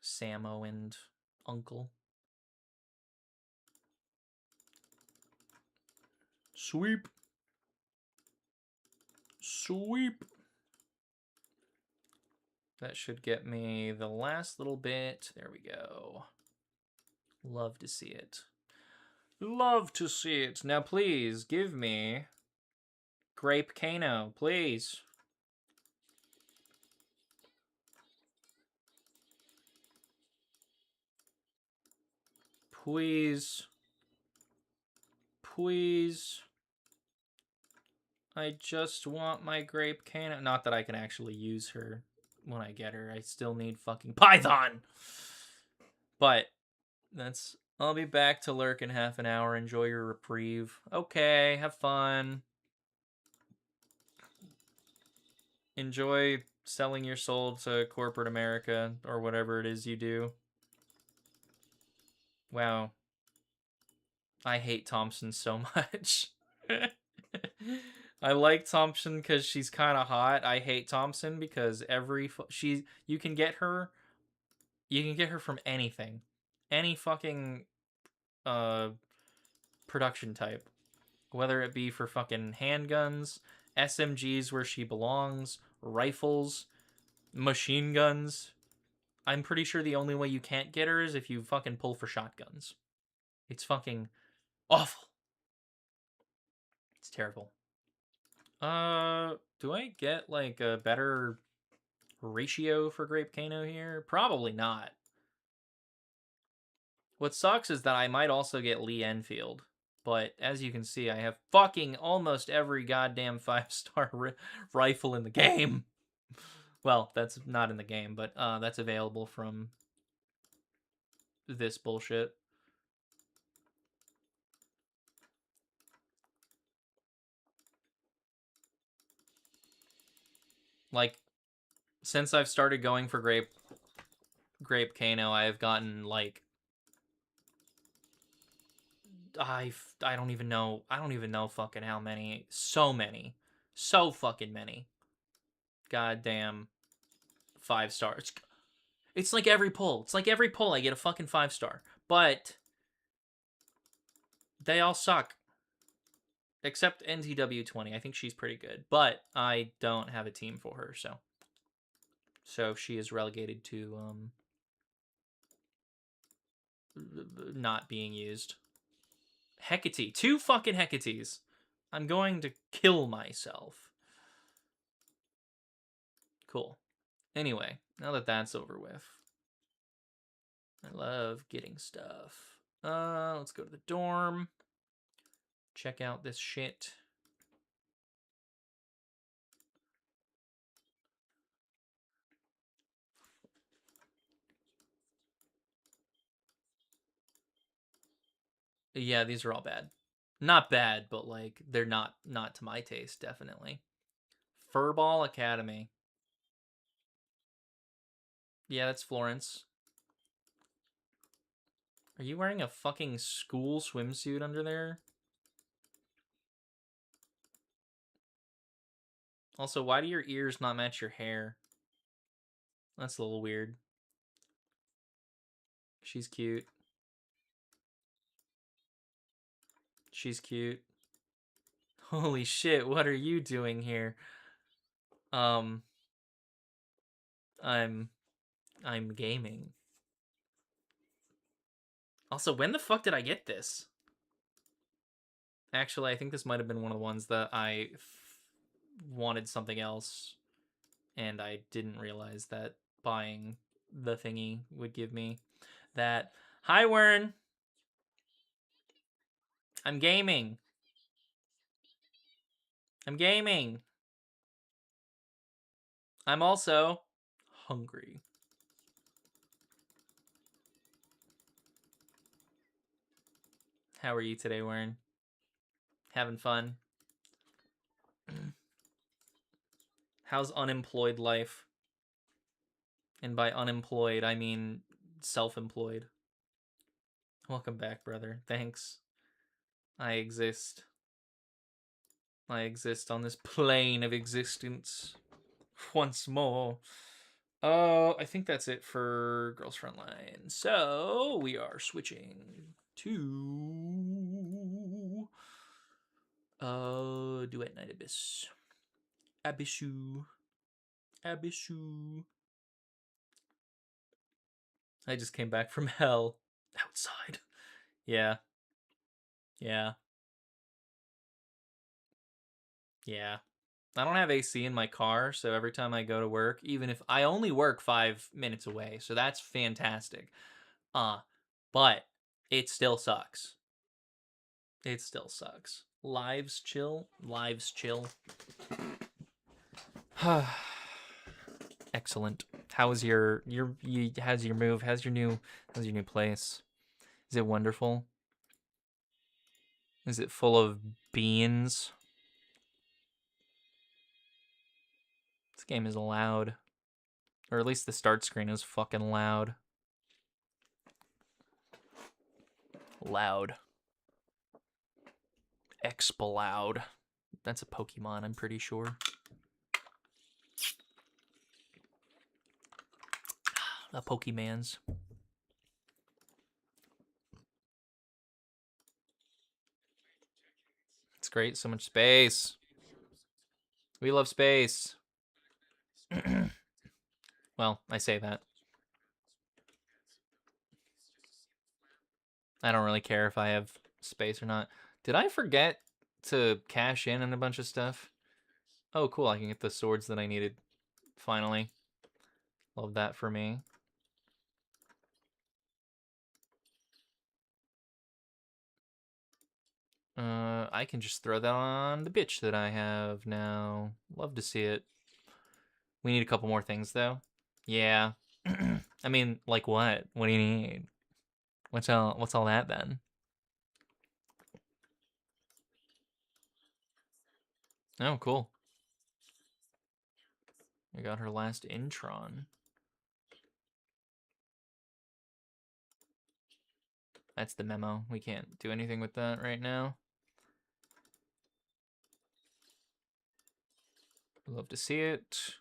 Samo and Uncle. Sweep. Sweep. That should get me the last little bit. There we go. Love to see it. Love to see it. Now please give me Grape Kano, please. Please. Please. I just want my Grape Kano. Not that I can actually use her when I get her. I still need fucking Python. But that's... I'll be back to lurk in half an hour. Enjoy your reprieve. Okay, have fun. Enjoy selling your soul to corporate America or whatever it is you do. Wow. I hate Thompson so much. I like Thompson because she's kind of hot. I hate Thompson because you can get her from anything. Any fucking production type. Whether it be for fucking handguns, SMGs where she belongs, rifles, machine guns. I'm pretty sure the only way you can't get her is if you fucking pull for shotguns. It's fucking awful. It's terrible. Do I get like a better ratio for Grape Kano here? Probably not. What sucks is that I might also get Lee Enfield. But as you can see, I have fucking almost every goddamn 5-star rifle in the game. Well, that's not in the game, but that's available from this bullshit. Like, since I've started going for Grape Kano, I have gotten like I don't even know fucking how many. So many. So fucking many. Goddamn 5-stars. It's like every pull. It's like every pull I get a fucking 5-star. But they all suck. Except NTW20. I think she's pretty good. But I don't have a team for her, so. So she is relegated to not being used. Hecate. 2 fucking Hecates. I'm going to kill myself. Cool. Anyway, now that that's over with. I love getting stuff. Let's go to the dorm. Check out this shit. Yeah, these are all bad. Not bad, but like they're not to my taste, definitely. Furball Academy. Yeah, that's Florence. Are you wearing a fucking school swimsuit under there? Also, why do your ears not match your hair? That's a little weird. She's cute. She's cute. Holy shit, what are you doing here? I'm gaming. Also, when the fuck did I get this? Actually, I think this might have been one of the ones that I wanted something else, and I didn't realize that buying the thingy would give me that. Hi, Wern. I'm gaming. I'm gaming. I'm also hungry. How are you today, Warren? Having fun? How's unemployed life? And by unemployed, I mean self-employed. Welcome back, brother. Thanks. I exist. I exist on this plane of existence once more. I think that's it for Girls Frontline. So we are switching to Duet Night Abyss. Abyssu. Abyssu. I just came back from hell. Outside. Yeah. Yeah. Yeah. I don't have AC in my car, so every time I go to work, even if I only work 5 minutes away, so that's fantastic. But it still sucks. It still sucks. Lives chill. Lives chill. Excellent. How's your how's your move? How's your new place? Is it wonderful? Is it full of beans? This game is loud. Or at least the start screen is fucking loud. Loud. Exploud. That's a Pokemon, I'm pretty sure. A Pokemans. It's great, so much space. We love space. Well, I say that. I don't really care if I have space or not. Did I forget to cash in on a bunch of stuff? Oh, cool. I can get the swords that I needed. Finally. Love that for me. I can just throw that on the bitch that I have now. Love to see it. We need a couple more things, though. Yeah. I mean, like what? What do you need? What's all that, then? Oh, cool. I got her last Intron. That's the memo. We can't do anything with that right now. Love to see it.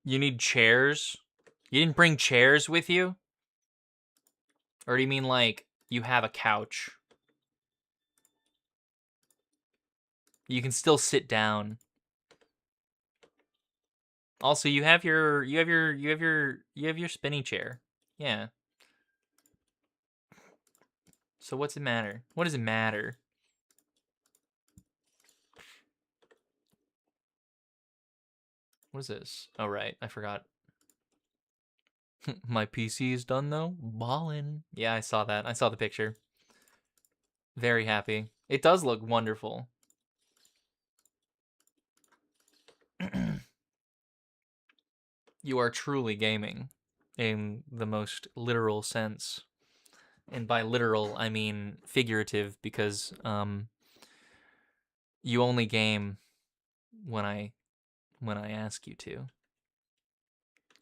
You need chairs? You didn't bring chairs with you? Or do you mean like you have a couch? You can still sit down. Also, you have your spinny chair. Yeah. So what's it matter? What does it matter? What is this? Oh right, I forgot. My PC is done though. Ballin'. Yeah, I saw that. I saw the picture. Very happy. It does look wonderful. You are truly gaming in the most literal sense. And by literal, I mean figurative, because you only game when I ask you to.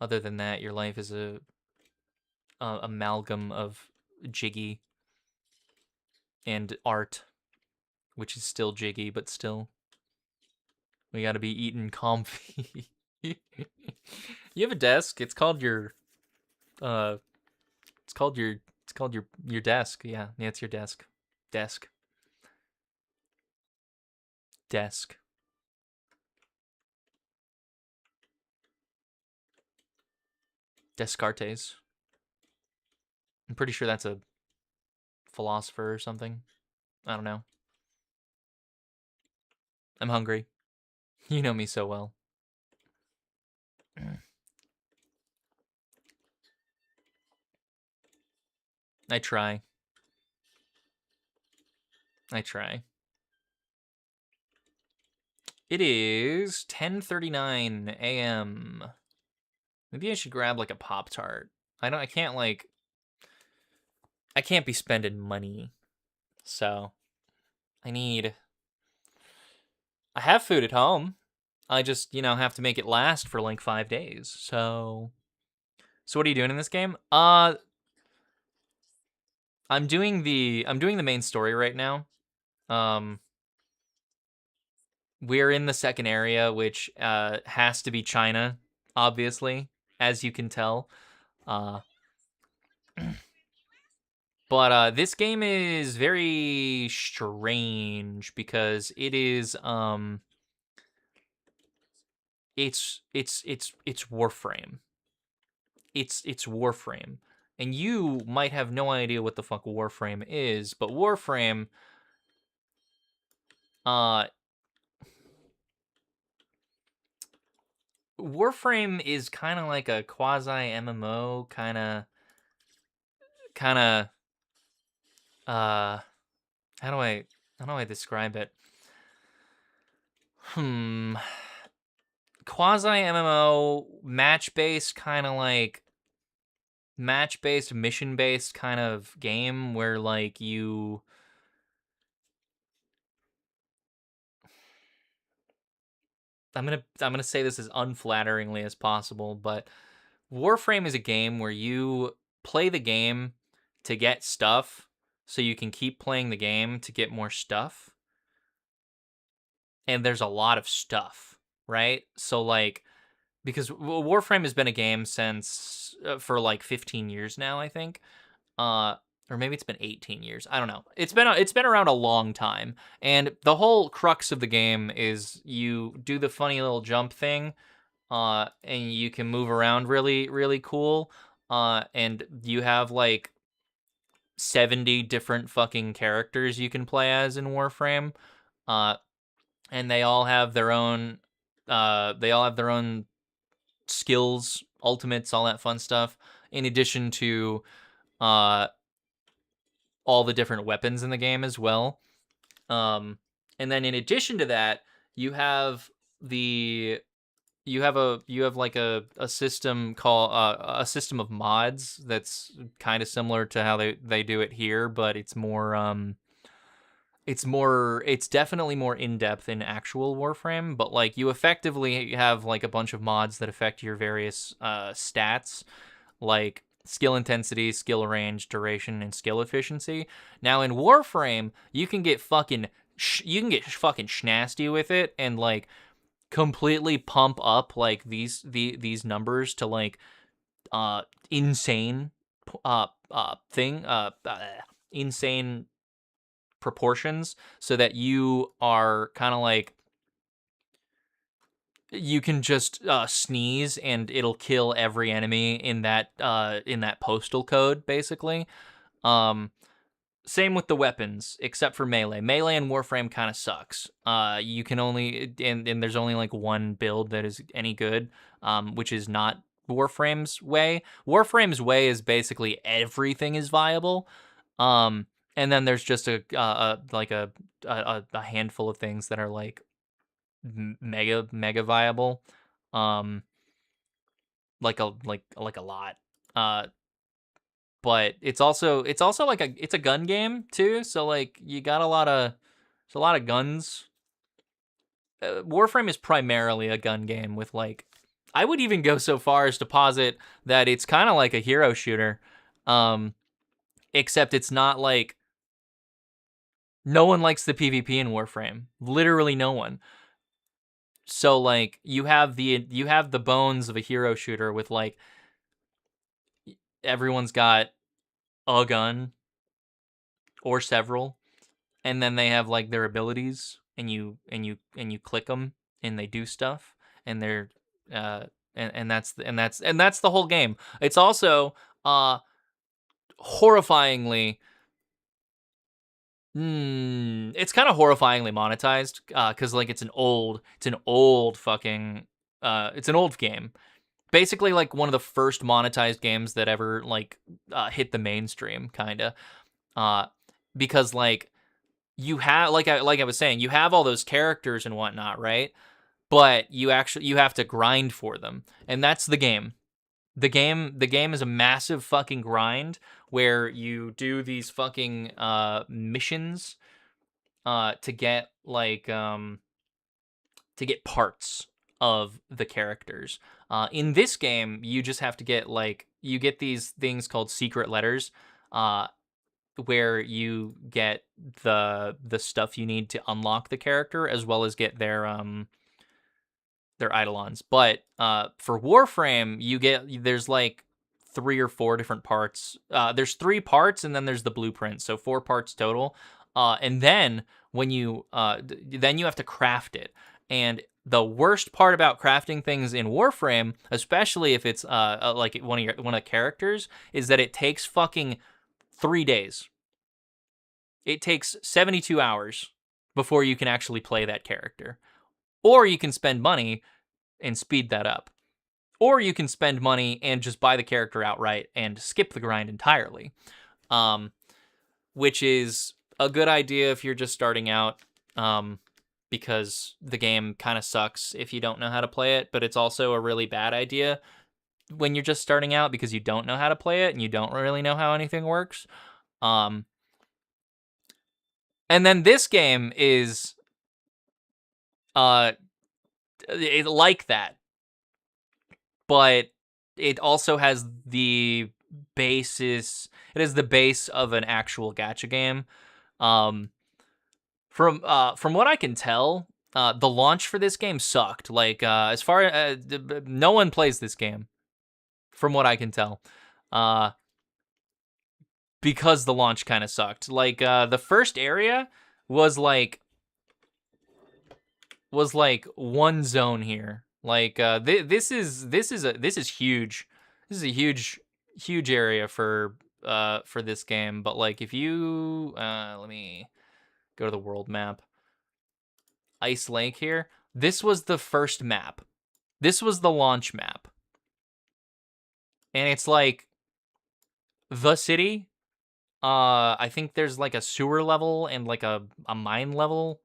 Other than that, your life is a amalgam of jiggy and art, which is still jiggy, but still. We gotta be eating comfy. You have a desk. It's called your it's called your desk. Yeah, it's your desk. Desk. Desk. Descartes. I'm pretty sure that's a philosopher or something. I don't know. I'm hungry. You know me so well. I try. I try. It is 10:39 a.m. Maybe I should grab like a Pop-Tart. I can't be spending money. So, I have food at home. I just, have to make it last for like 5 days. So what are you doing in this game? I'm doing the main story right now. Um we're in the second area, which has to be China, obviously, as you can tell. Uh but this game is very strange because it's Warframe. It's Warframe. And you might have no idea what the fuck Warframe is, but uh Warframe is kind of like a quasi MMO kind of uh how do I describe it? Hmm. Quasi MMO match based mission based kind of game where like I'm gonna say this as unflatteringly as possible, but Warframe is a game where you play the game to get stuff, so you can keep playing the game to get more stuff. And there's a lot of stuff, right? So like, because Warframe has been a game since for like 15 years now, I think. Uh or maybe it's been 18 years. I don't know. It's been around a long time. And the whole crux of the game is you do the funny little jump thing, and you can move around really really cool. And you have like 70 different fucking characters you can play as in Warframe. Uh and they all have their own skills, ultimates, all that fun stuff, in addition to uh all the different weapons in the game as well. And then in addition to that, you have the you have like a system called a system of mods that's kind of similar to how they do it here, but it's definitely more in depth in actual Warframe. But like you effectively have like a bunch of mods that affect your various stats, like skill intensity, skill range, duration, and skill efficiency. Now in Warframe, you can get fucking schnasty with it and like completely pump up like these numbers to like insane thing insane proportions, so that you are kind of like you can just sneeze and it'll kill every enemy in that postal code, basically. Um, Same with the weapons, except for melee. Melee in Warframe kind of sucks. You can only and there's only like one build that is any good, which is not Warframe's way. Warframe's way is basically everything is viable. Um, and then there's just a handful of things that are like mega viable. Um, like a lot. Uh, but it's also like it's a gun game too. So like you got a lot of guns. Warframe is primarily a gun game with like I would even go so far as to posit that it's kind of like a hero shooter, um, except it's not like no one likes the PvP in Warframe. Literally no one. So like you have the bones of a hero shooter with like everyone's got a gun or several, and then they have like their abilities, and you click them and they do stuff, and they're uh and that's the whole game. It's also horrifyingly It's kind of horrifyingly monetized because like it's an old fucking it's an old game. Basically, like one of the first monetized games that ever like hit the mainstream, kind of. Uh, because like you have like I was saying, you have all those characters and whatnot, right? But you have to grind for them, and that's the game. The game is a massive fucking grind where you do these fucking missions to get to get parts of the characters. In this game, you just have to get you get these things called secret letters, uh, where you get the stuff you need to unlock the character as well as get their eidolons. But for Warframe, there's like 3 or 4 different parts. There's 3 parts, and then there's the blueprint, so 4 parts total. And then when then you have to craft it. And the worst part about crafting things in Warframe, especially if it's like one of the characters, is that it takes fucking 3 days. It takes 72 hours before you can actually play that character. Or you can spend money and speed that up. Or you can spend money and just buy the character outright and skip the grind entirely. Which is a good idea if you're just starting out, because the game kind of sucks if you don't know how to play it, but it's also a really bad idea when you're just starting out because you don't know how to play it and you don't really know how anything works. And then this game is like that, but it also has the basis. It is the base of an actual gacha game. From what I can tell, the launch for this game sucked. Like as far as no one plays this game, from what I can tell, because the launch kind of sucked. Like the first area was like one zone here. Like this is huge. This is a huge area for this game. But like if you let me go to the world map. Ice Lake here. This was the first map. This was the launch map. And it's like the city. I think there's like a sewer level and like a mine level.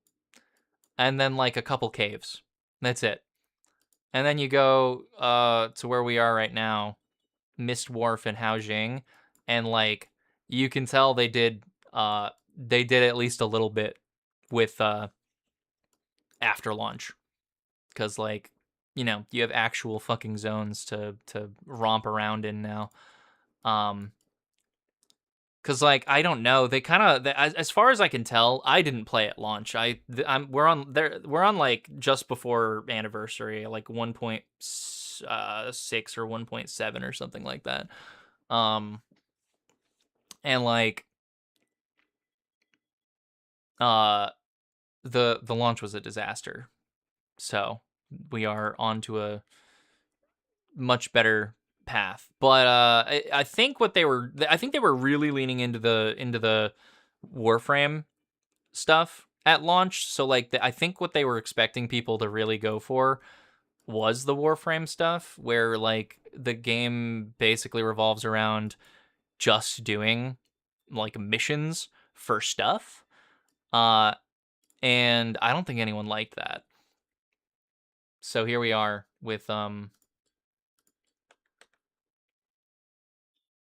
And then like a couple caves. That's it. And then you go to where we are right now, Mist Wharf and Haojing, and like you can tell they did at least a little bit with after launch, because like you have actual fucking zones to romp around in now. Because like I don't know, they kind of as far as I can tell, I didn't play at launch. We're on there. We're on like just before anniversary, like 1.6 or 1.7 or something like that. And like the launch was a disaster. So we are on to a much better path. But I think they were really leaning into the Warframe stuff at launch. So like I think what they were expecting people to really go for was the Warframe stuff, where like the game basically revolves around just doing like missions for stuff. And I don't think anyone liked that. So here we are with an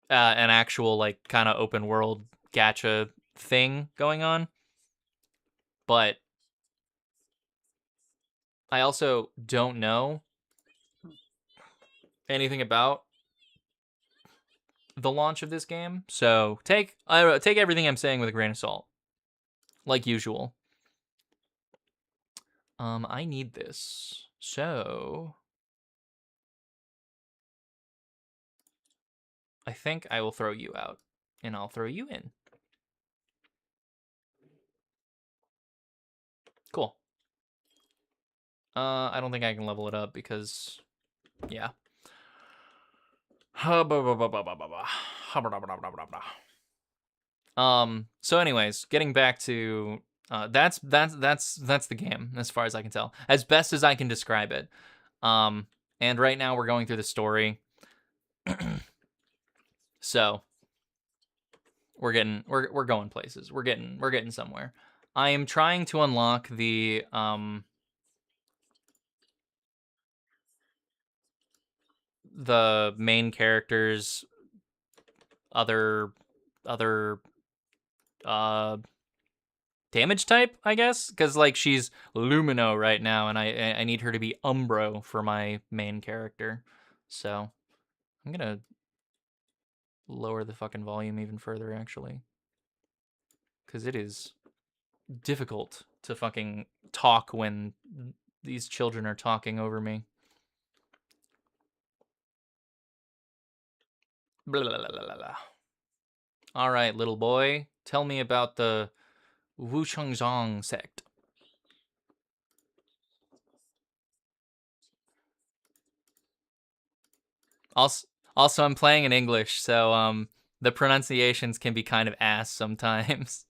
actual like kind of open world gacha thing going on. But I also don't know anything about the launch of this game, so take everything I'm saying with a grain of salt, like usual. I need this, so I think I will throw you out, and I'll throw you in. Cool. I don't think I can level it up because, yeah. So anyways, getting back to that's the game as far as I can tell, as best as I can describe it. And right now we're going through the story. So we're going places. We're getting somewhere. I am trying to unlock the main character's other damage type, I guess, because like she's Lumino right now, and I need her to be Umbro for my main character. So I'm gonna lower the fucking volume even further, actually, because it is difficult to fucking talk when these children are talking over me. Blah, blah, blah, blah, blah. All right, little boy, tell me about the Wuchangzhong sect. Also, I'm playing in English, so the pronunciations can be kind of ass sometimes.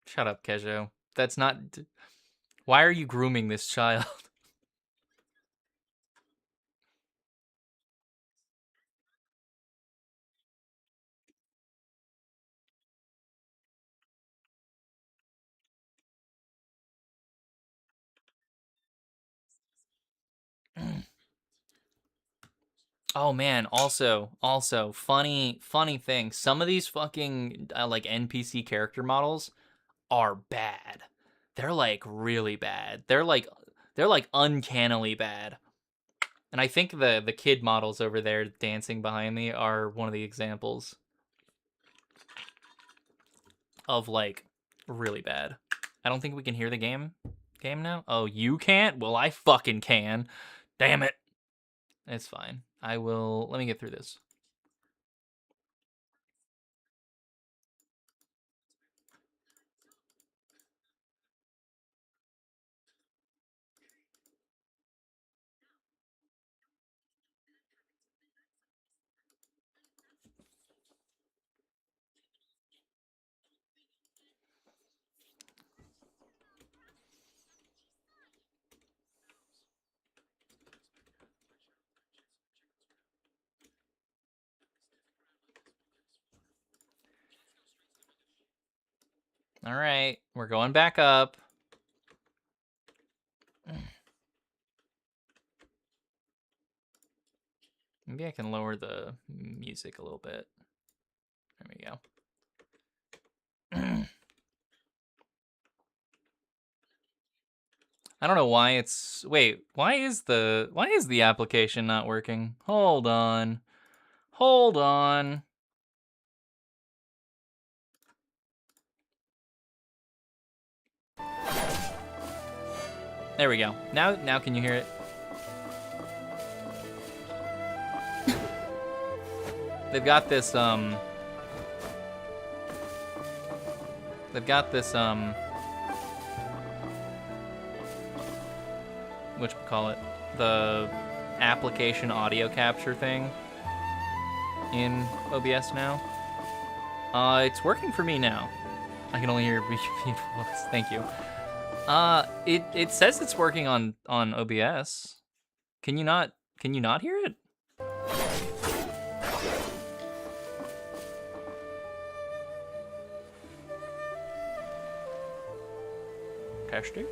Shut up, Kejo. That's not. Why are you grooming this child? Oh man, also funny thing. Some of these fucking like NPC character models are bad. They're like really bad. They're like uncannily bad. And I think the kid models over there dancing behind me are one of the examples of like really bad. I don't think we can hear the game now. Oh, you can't? Well, I fucking can. Damn it. It's fine. I will. Let me get through this. All right, we're going back up. Maybe I can lower the music a little bit. There we go. I don't know why it's. Wait, why is the application not working? Hold on. Hold on. There we go. Now can you hear it? They've got this whatchamacallit, the application audio capture thing in OBS now. It's working for me now. I can only hear your beautiful voice. Thank you. It says it's working on OBS. Can you not hear it? Testing.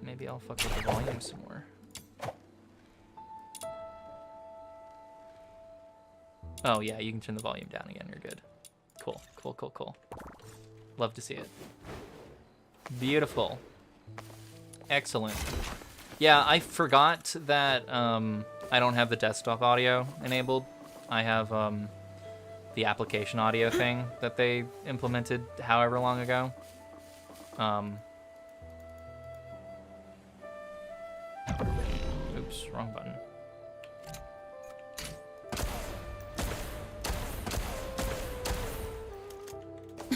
Maybe I'll fuck with the volume some more. Oh yeah, you can turn the volume down again. You're good. Cool. Love to see it. Beautiful. Excellent. Yeah, I forgot that I don't have the desktop audio enabled. I have the application audio thing that they implemented however long ago. Oops, wrong button.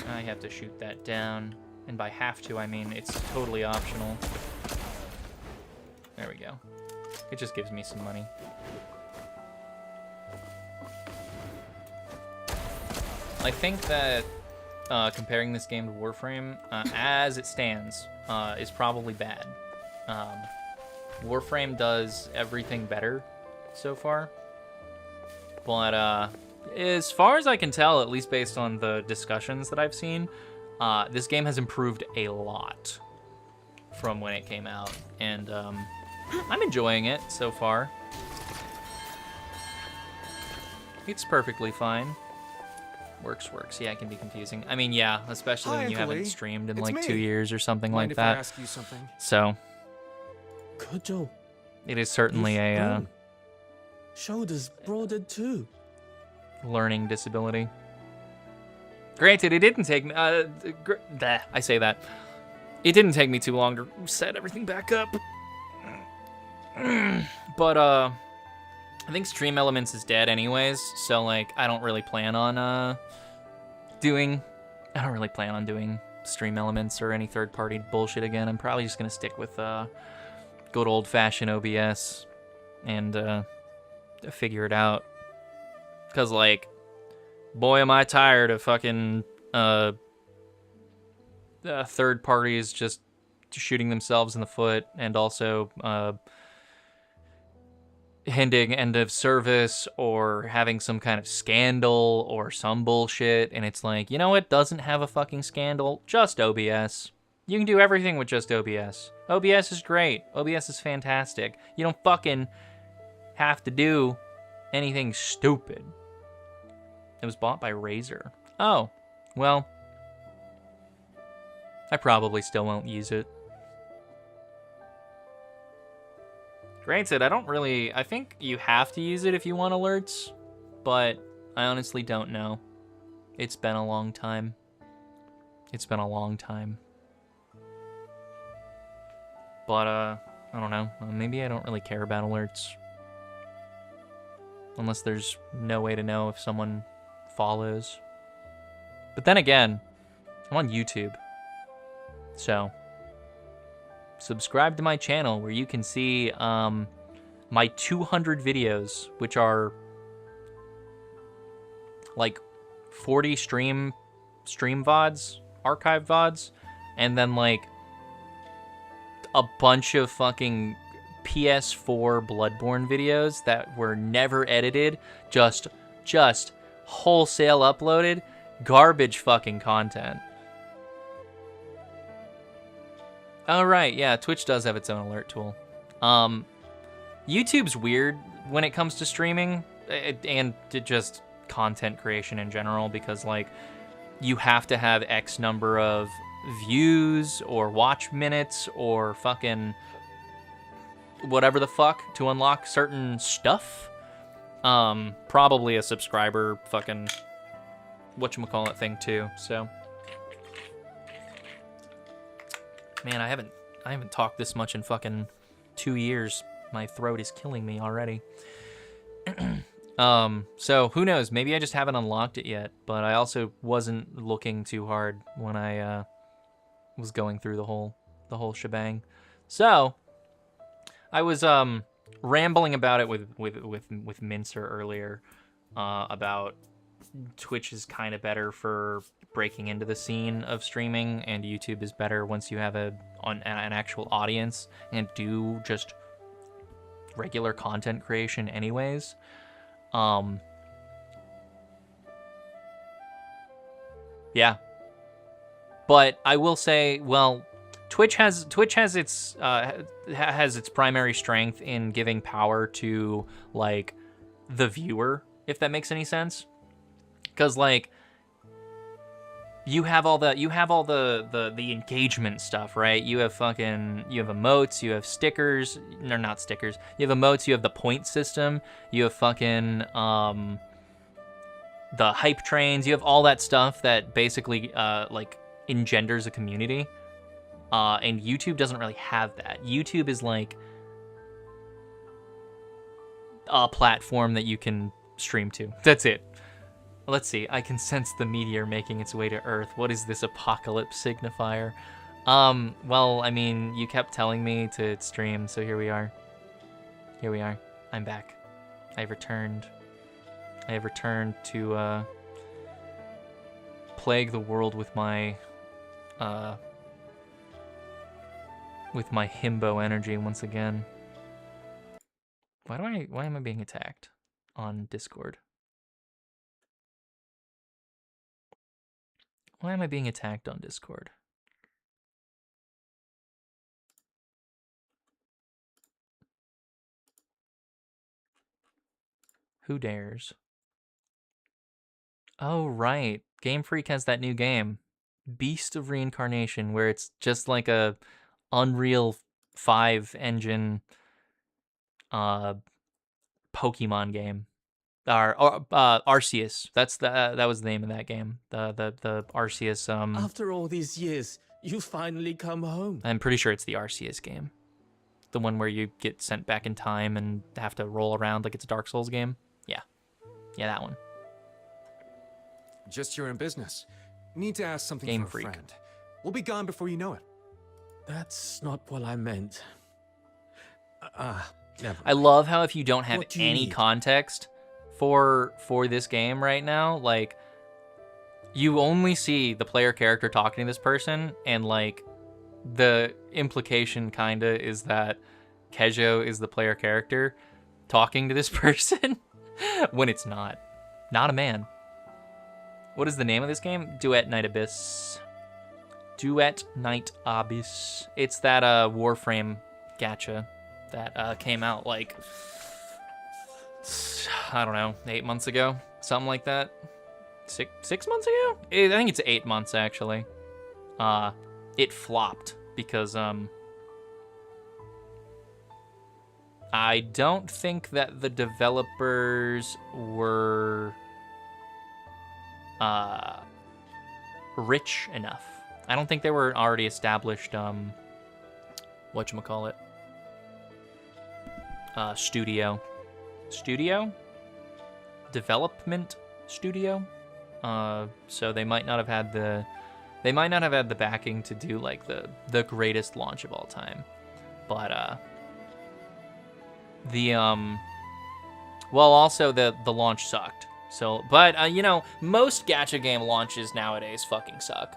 I have to shoot that down. And by have to, I mean it's totally optional. There we go. It just gives me some money. I think that comparing this game to Warframe, as it stands, is probably bad. Warframe does everything better so far. But as far as I can tell, at least based on the discussions that I've seen, this game has improved a lot from when it came out. And I'm enjoying it so far. It's perfectly fine. Works. Yeah, it can be confusing. I mean, yeah, especially when you haven't streamed in like 2 years or something like that. Mind if I ask you something? So, Kojo, it is certainly a shoulders broadened too. Learning disability. Granted, it didn't take me. I say that. It didn't take me too long to set everything back up. But I think Stream Elements is dead anyways, so like I don't really plan on doing Stream Elements or any third-party bullshit again. I'm probably just gonna stick with good old-fashioned OBS and figure it out. Cause like, boy, am I tired of fucking third parties just shooting themselves in the foot and also hinting end of service or having some kind of scandal or some bullshit. And it's like, you know what doesn't have a fucking scandal? Just OBS. You can do everything with just OBS. OBS is great. OBS is fantastic. You don't fucking have to do anything stupid. It was bought by Razer. Oh, well, I probably still won't use it. Granted, I think you have to use it if you want alerts, but I honestly don't know. It's been a long time. But, I don't know. Maybe I don't really care about alerts. Unless there's no way to know if someone follows. But then again, I'm on YouTube. So, subscribe to my channel where you can see my 200 videos, which are like 40 stream VODs, archive VODs, and then like a bunch of fucking PS4 Bloodborne videos that were never edited, just wholesale uploaded, garbage fucking content. Oh, right, yeah, Twitch does have its own alert tool. YouTube's weird when it comes to streaming and to just content creation in general, because, like, you have to have X number of views or watch minutes or fucking whatever the fuck to unlock certain stuff. Probably a subscriber fucking whatchamacallit thing too, so... Man, I haven't talked this much in fucking 2 years. My throat is killing me already. So who knows? Maybe I just haven't unlocked it yet, but I also wasn't looking too hard when I was going through the whole shebang. So I was rambling about it with Mincer earlier about Twitch is kind of better for breaking into the scene of streaming, and YouTube is better once you have an actual audience and do just regular content creation anyways. Yeah. But I will say, well, Twitch has its primary strength in giving power to like the viewer, if that makes any sense. Because like you have all the engagement stuff, right? You have emotes, you have stickers, they're not stickers. You have emotes, you have the point system, you have fucking the hype trains, you have all that stuff that basically like engenders a community. And YouTube doesn't really have that. YouTube is like a platform that you can stream to. That's it. Let's see. I can sense the meteor making its way to Earth. What is this apocalypse signifier? Well, I mean, you kept telling me to stream, so here we are. Here we are. I'm back. I have returned. I have returned to plague the world with my himbo energy once again. Why am I being attacked on Discord? Why am I being attacked on Discord? Who dares? Oh, right. Game Freak has that new game, Beast of Reincarnation, where it's just like a Unreal 5 engine Pokemon game. Arceus. That was the name of that game. The Arceus. After all these years, you finally come home. I'm pretty sure it's the Arceus game, the one where you get sent back in time and have to roll around like it's a Dark Souls game. Yeah, that one. Just here in business. Need to ask something Game for Freak. a friend. We'll be gone before you know it. That's not what I meant. Never. I love how if you don't have What do you any need? context for this game right now, like you only see the player character talking to this person, and like the implication kinda is that Keijo is the player character talking to this person when it's not. Not a man. What is the name of this game? Duet Night Abyss. Duet Night Abyss. It's that Warframe gacha that came out like, I don't know, 8 months ago, something like that. Six months ago? I think it's 8 months actually. It flopped because I don't think that the developers were rich enough. I don't think they were already established whatchamacallit? Studio development studio, so they might not have had the backing to do like the greatest launch of all time, but also the launch sucked. So, but you know, most gacha game launches nowadays fucking suck.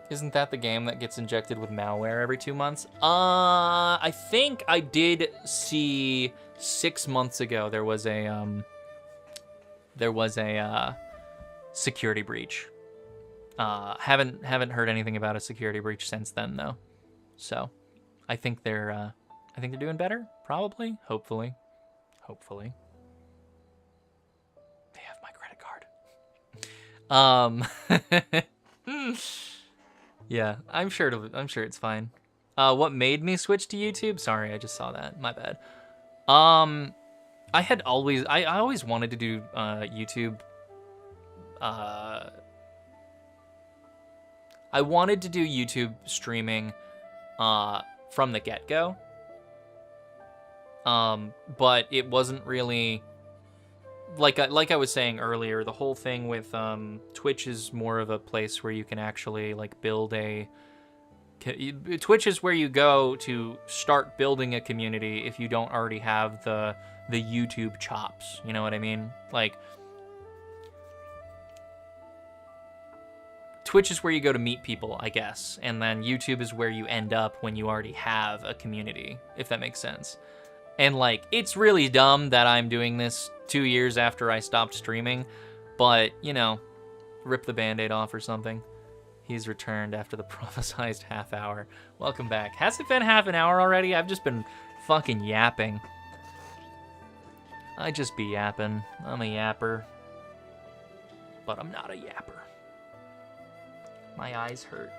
Isn't that the game that gets injected with malware every 2 months? I think I did see 6 months ago there was a security breach. Haven't heard anything about a security breach since then though. So, I think they're doing better, probably, hopefully. They have my credit card. Yeah, I'm sure it's fine. What made me switch to YouTube? Sorry, I just saw that. My bad. I always wanted to do YouTube. I wanted to do YouTube streaming from the get-go. But it wasn't really like I was saying earlier, the whole thing with Twitch is more of a place where you can actually like build Twitch is where you go to start building a community if you don't already have the YouTube chops, you know what I mean? Like Twitch is where you go to meet people, I guess, and then YouTube is where you end up when you already have a community, if that makes sense. And like, it's really dumb that I'm doing this 2 years after I stopped streaming, but, you know, rip the Band-Aid off or something. He's returned after the prophesized half hour. Welcome back. Has it been half an hour already? I've just been fucking yapping. I just be yapping. I'm a yapper. But I'm not a yapper. My eyes hurt.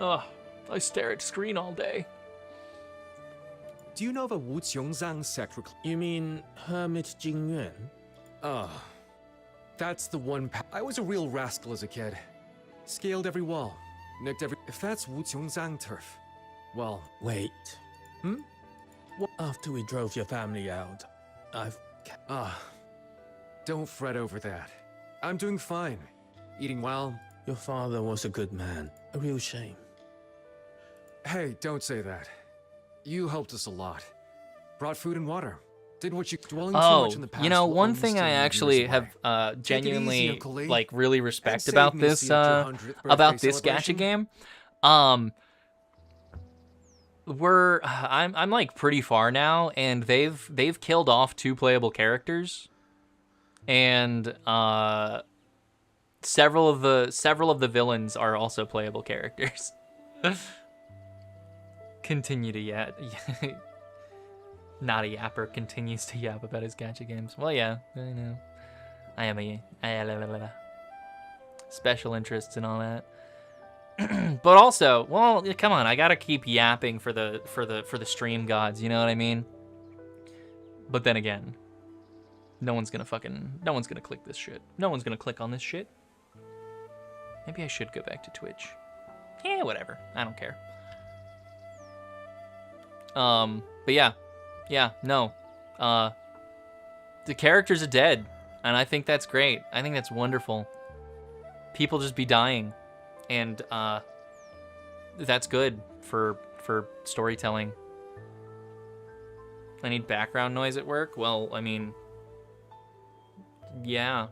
Ugh, I stare at screen all day. Do you know of a Wu Qiongzang sect? You mean Hermit Jingyuan? That's the one. I was a real rascal as a kid. Scaled every wall, nicked every. If that's Wu Qiongzang turf, well. Wait. After we drove your family out, Don't fret over that. I'm doing fine. Eating well. Your father was a good man. A real shame. Hey, don't say that. You helped us a lot. Brought food and water. Did what you dwelling too much Oh, in the past. you know, will one only thing steer I you actually years have away. Take it easy, genuinely Uncle Lee. like really And respect save about me a this seat at your 100th birthday gacha celebration. game. I'm like pretty far now, and they've killed off 2 playable characters, and several of the villains are also playable characters. Continue to yap. Not a yapper continues to yap about his gacha games. Well, yeah, I know. I am a special interests and all that. But also, well, come on, I gotta keep yapping for the stream gods. You know what I mean? But then again, no one's gonna click this shit. No one's gonna click on this shit. Maybe I should go back to Twitch. Yeah, whatever. I don't care. But yeah, no. The characters are dead, and I think that's great. I think that's wonderful. People just be dying, and that's good for storytelling. I need background noise at work. Well, I mean, yeah.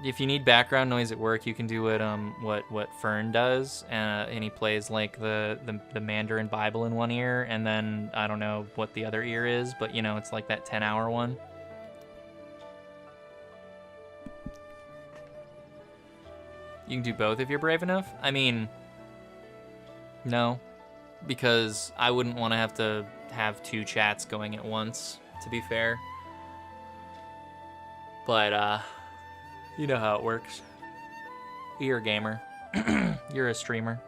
If you need background noise at work, you can do what Fern does, and he plays like the Mandarin Bible in one ear, and then I don't know what the other ear is, but you know, it's like that 10-hour one. You can do both if you're brave enough. I mean, no, because I wouldn't want to have 2 chats going at once, to be fair. But you know how it works. You're a gamer. You're a streamer.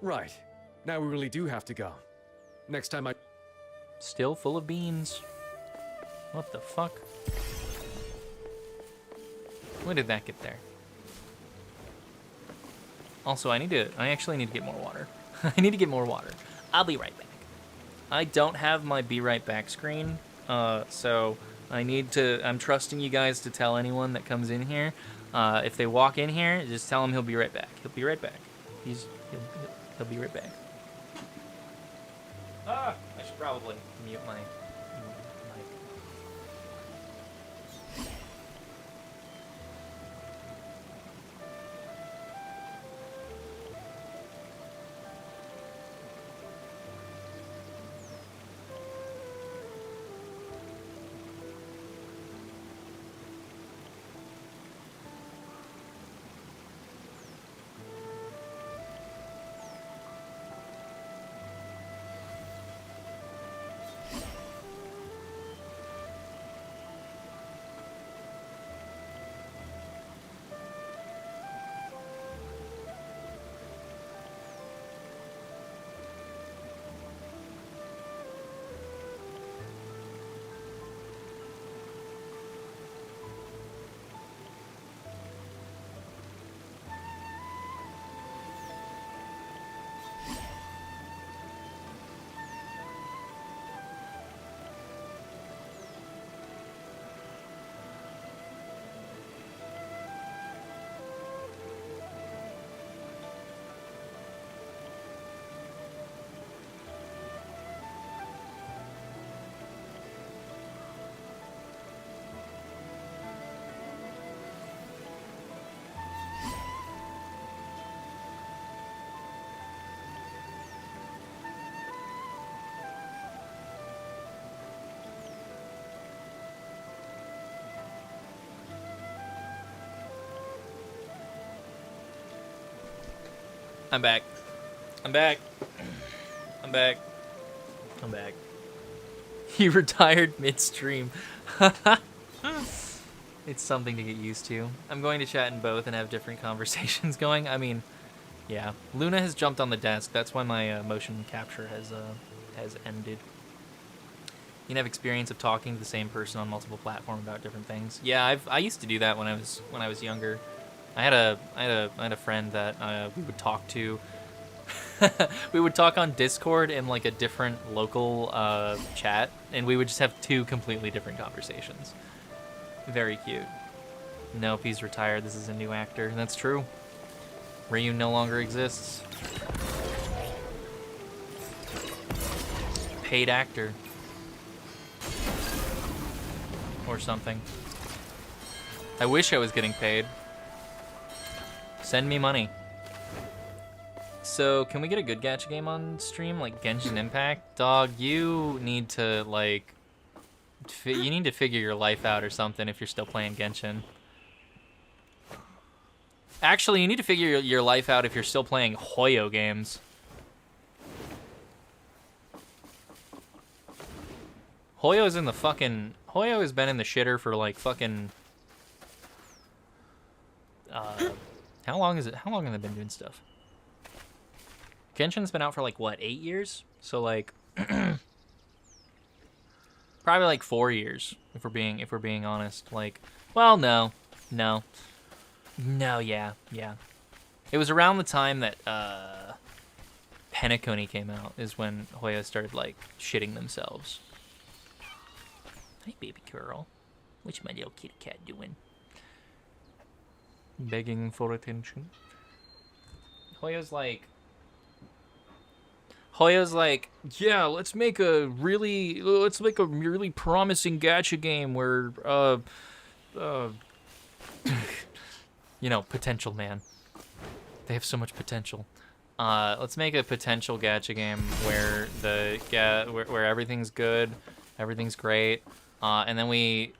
Right. Now we really do have to go. Next time I... Still full of beans. What the fuck? When did that get there? Also, I actually need to get more water. I need to get more water. I'll be right back. I don't have my be right back screen, so I'm trusting you guys to tell anyone that comes in here. If they walk in here, just tell him he'll be right back. He'll be right back. He'll be right back. I should probably mute my mic. I'm back. I'm back. I'm back. I'm back. He retired midstream. It's something to get used to. I'm going to chat in both and have different conversations going. I mean, yeah. Luna has jumped on the desk. That's why my motion capture has ended. You have experience of talking to the same person on multiple platforms about different things. Yeah, I used to do that when I was younger. I had a friend that we would talk to We would talk on Discord in like a different local chat, and we would just have two completely different conversations. Very cute. Nope, he's retired. This is a new actor. That's true. Ryu no longer exists. Paid actor. Or something. I wish I was getting paid. Send me money. So, can we get a good gacha game on stream? Like Genshin Impact? Dog, you need to, like... you need to figure your life out or something if you're still playing Genshin. Actually, you need to figure your life out if you're still playing Hoyo games. Hoyo's in the fucking... Hoyo has been in the shitter for, like, fucking... how long is it? How long have they been doing stuff? Genshin's been out for, like, what, 8 years? So, like... probably, like, 4 years, if we're being honest. Like, well, no. No, yeah. It was around the time that, Penacony came out, is when Hoyo started, like, shitting themselves. Hey, baby girl. What's my little kitty cat doing? Begging for attention. Hoyo's like, yeah, let's make a really promising gacha game where, you know, potential, man. They have so much potential. Let's make a potential gacha game where where everything's good, everything's great, and then we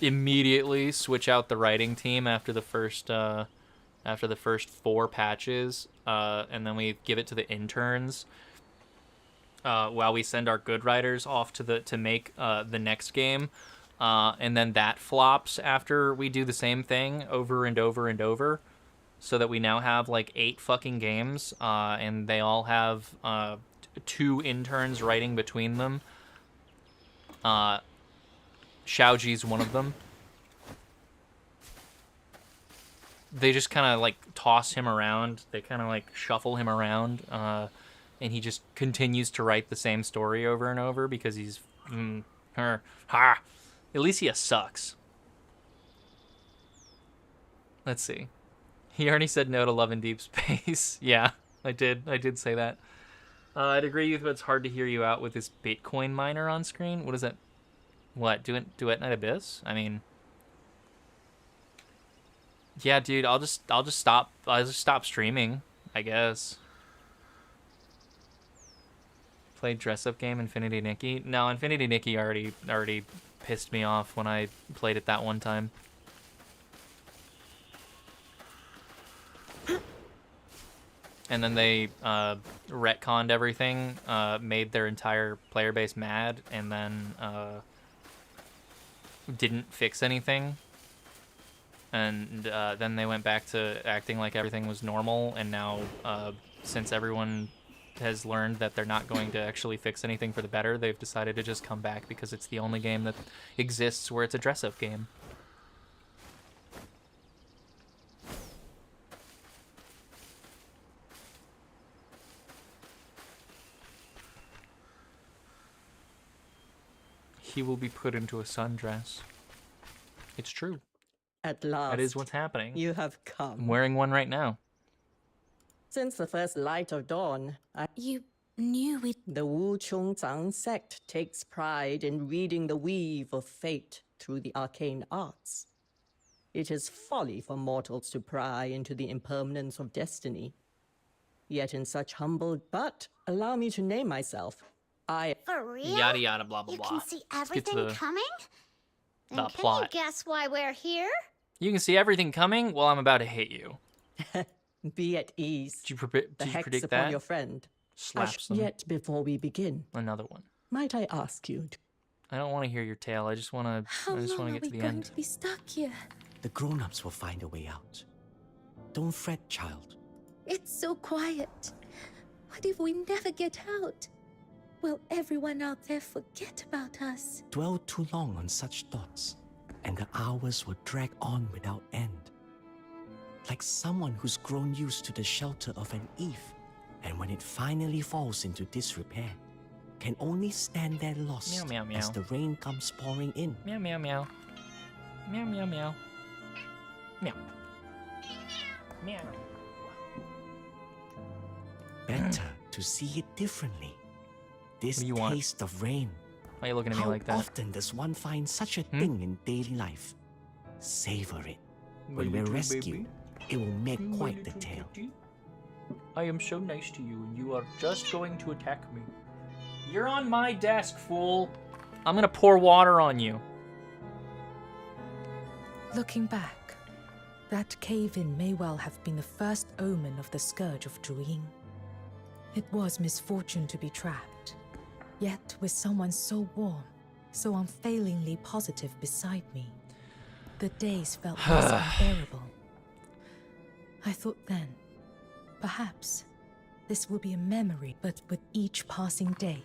immediately switch out the writing team after the first 4 patches, and then we give it to the interns while we send our good writers off to make the next game, and then that flops after we do the same thing over and over and over, so that we now have like 8 fucking games, and they all have 2 interns writing between them. Xiaoji's one of them. They just kind of like toss him around. They kind of like shuffle him around, and he just continues to write the same story over and over because he's Elysia sucks. Let's see. He already said no to Love in Deep Space. Yeah, I did say that. I'd agree with you, but it's hard to hear you out with this Bitcoin miner on screen. What is that? What, Duet Night Abyss? I mean, yeah, dude, I'll just stop streaming, I guess. Played dress up game Infinity Nikki? No, Infinity Nikki already pissed me off when I played it that one time. And then they retconned everything, made their entire player base mad, and then didn't fix anything. And then they went back to acting like everything was normal, and now since everyone has learned that they're not going to actually fix anything for the better, they've decided to just come back because it's the only game that exists where it's a dress-up game. He will be put into a sundress. It's true. At last, That is what's happening. you have come. I'm wearing one right now. Since the first light of dawn, You knew it. the Wu Chongzang sect takes pride in reading the weave of fate through the arcane arts. It is folly for mortals to pry into the impermanence of destiny. Yet in such humble, but allow me to name myself, I... For real? Yada yada blah blah You blah. can see Let's get to everything coming? the And can plot. you guess why we're here? You can see everything coming? Well, I'm about to hit you. Be at ease. Did you The hex predict upon that? your friend. Slaps them. Yet before we begin, Another one. might I ask you I don't want to hear your tale. I just want How to long are get we to the going end. to be stuck here? The grown-ups will find a way out. Don't fret, child. It's so quiet. What if we never get out? Will everyone out there forget about us? Dwell too long on such thoughts, and the hours will drag on without end. like someone who's grown used to the shelter of an eave, and when it finally falls into disrepair, can only stand there lost Meow, meow, meow. as the rain comes pouring in. Meow, meow, meow. Meow, meow, meow. Meow. Meow. Better to see it differently. This What do you want? taste of rain. Why are you looking at me How like that? often does one find such a thing in daily life? Savor it. When we're rescued, it will make quite the tale. I am so nice to you, and you are just going to attack me. You're on my desk, fool. I'm gonna pour water on you. Looking back, that cave-in may well have been the first omen of the scourge of Zhuyin. It was misfortune to be trapped, yet with someone so warm, so unfailingly positive beside me, the days felt less unbearable. I thought then, perhaps this will be a memory, but with each passing day,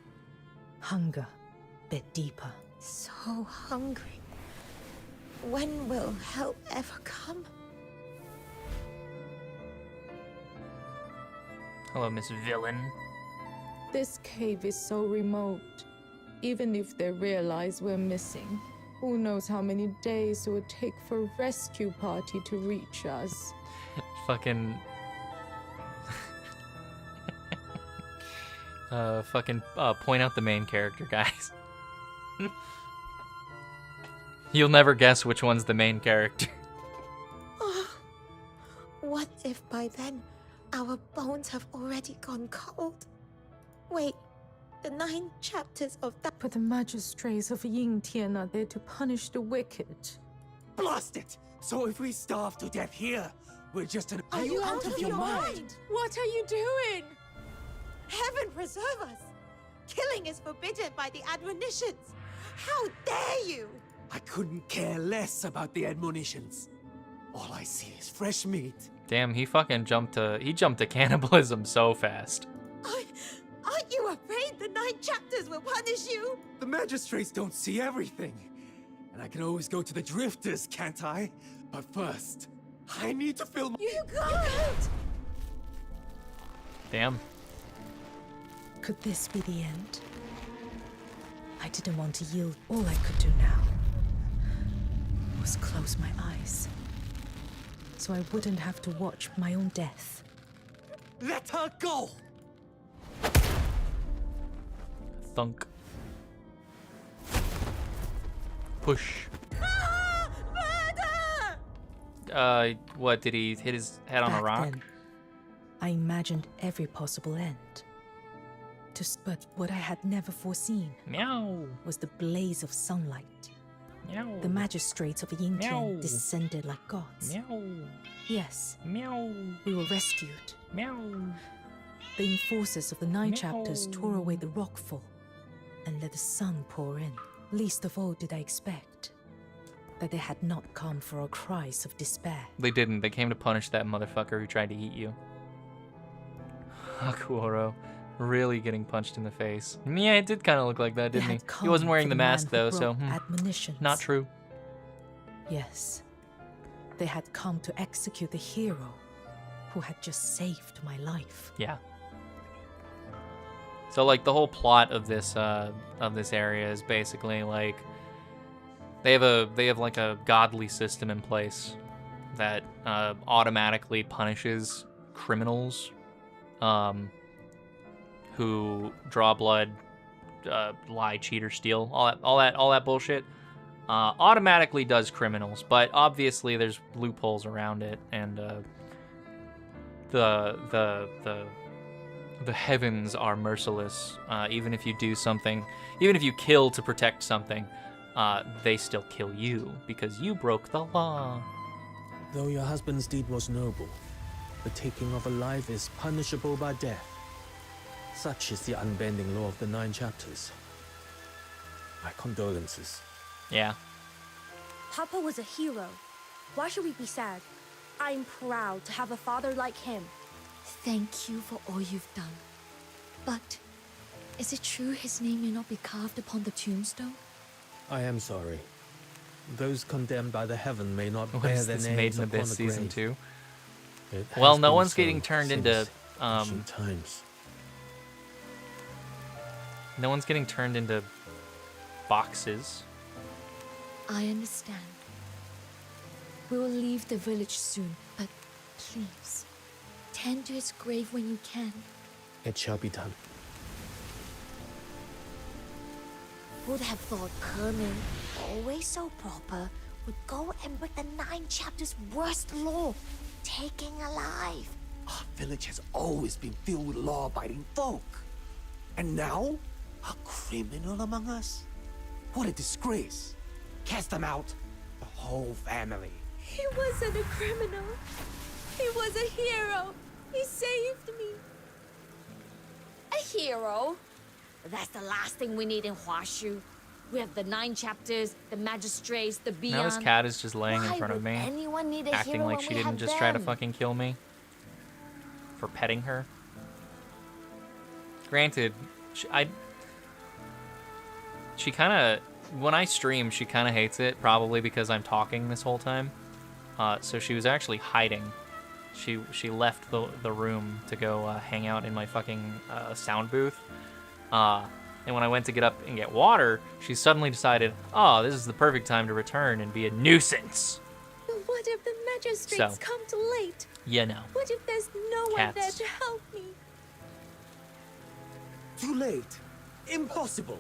hunger bit deeper. So hungry. When will help ever come? Hello, Miss Villain. This cave is so remote. Even if they realize we're missing, who knows how many days it would take for a rescue party to reach us. Fucking... point out the main character, guys. You'll never guess which one's the main character. Oh, what if by then our bones have already gone cold? Wait, the 9 chapters of that. But the magistrates of Yingtian are there to punish the wicked. Blast it! So if we starve to death here, we're just an... Are you out of your mind? What are you doing? Heaven preserve us! Killing is forbidden by the admonitions. How dare you! I couldn't care less about the admonitions. All I see is fresh meat. Damn, he fucking jumped to cannibalism so fast. Aren't you afraid the 9 chapters will punish you? The magistrates don't see everything. And I can always go to the drifters, can't I? But first, I need to fill my... You can't! Damn. Could this be the end? I didn't want to yield. All I could do now was close my eyes, so I wouldn't have to watch my own death. Let her go! Thunk. Push. What, did he hit his head on a Back rock? then, I imagined every possible end. But what I had never foreseen Meow. was the blaze of sunlight. Meow. The magistrates of Meow. Yingtian descended like gods. Meow. Yes, Meow. we were rescued. Meow. The enforcers of the 9 Meow. chapters tore away the rockfall and let the sun pour in. Least of all did I expect that they had not come for our cries of despair. They didn't. They came to punish that motherfucker who tried to eat you. Hakuoro. Really getting punched in the face. Yeah, it did kind of look like that, They didn't he? had He come wasn't wearing for the man mask, who though, so... broke admonitions. Not true. Yes, they had come to execute the hero who had just saved my life. Yeah. So, like, the whole plot of this area is basically, like... They have like a godly system in place that automatically punishes criminals who draw blood, lie, cheat, or steal, all that bullshit. Automatically does criminals, but obviously there's loopholes around it, and the heavens are merciless. Even if you do something, even if you kill to protect something, they still kill you because you broke the law. Though your husband's deed was noble, the taking of a life is punishable by death. Such is the unbending law of the 9 chapters. My condolences. Yeah. Papa was a hero. Why should we be sad? I'm proud to have a father like him. Thank you for all you've done. But is it true his name may not be carved upon the tombstone? I am sorry. Those condemned by the heaven may not What bear is their this names Maiden upon Abyss the season grave. 2? It Well, has no been one's so getting turned into since ancient times. no one's getting turned into boxes. I understand. We will leave the village soon, but please, tend to his grave when you can. It shall be done. Who'd have thought Kermit, always so proper, would go and break the 9 chapters' worst law, taking alive? Our village has always been filled with law-abiding folk. And now, a criminal among us? What a disgrace. Cast them out. The whole family. He wasn't a criminal. He was a hero. He saved me. A hero? That's the last thing we need in Huashu. We have the 9 chapters, the magistrates, the beyond. Now this cat is just laying in Why front of would me, anyone need a acting hero like when she we didn't have just try to them? fucking kill me for petting her. Granted, she kind of, when I stream, she kind of hates it, probably because I'm talking this whole time. So she was actually hiding. She left the room to go hang out in my fucking sound booth. And when I went to get up and get water, she suddenly decided, oh, this is the perfect time to return and be a nuisance. But what if the magistrates So. come too late? You know. What if there's no one there Cats. to help me? Too late. Impossible.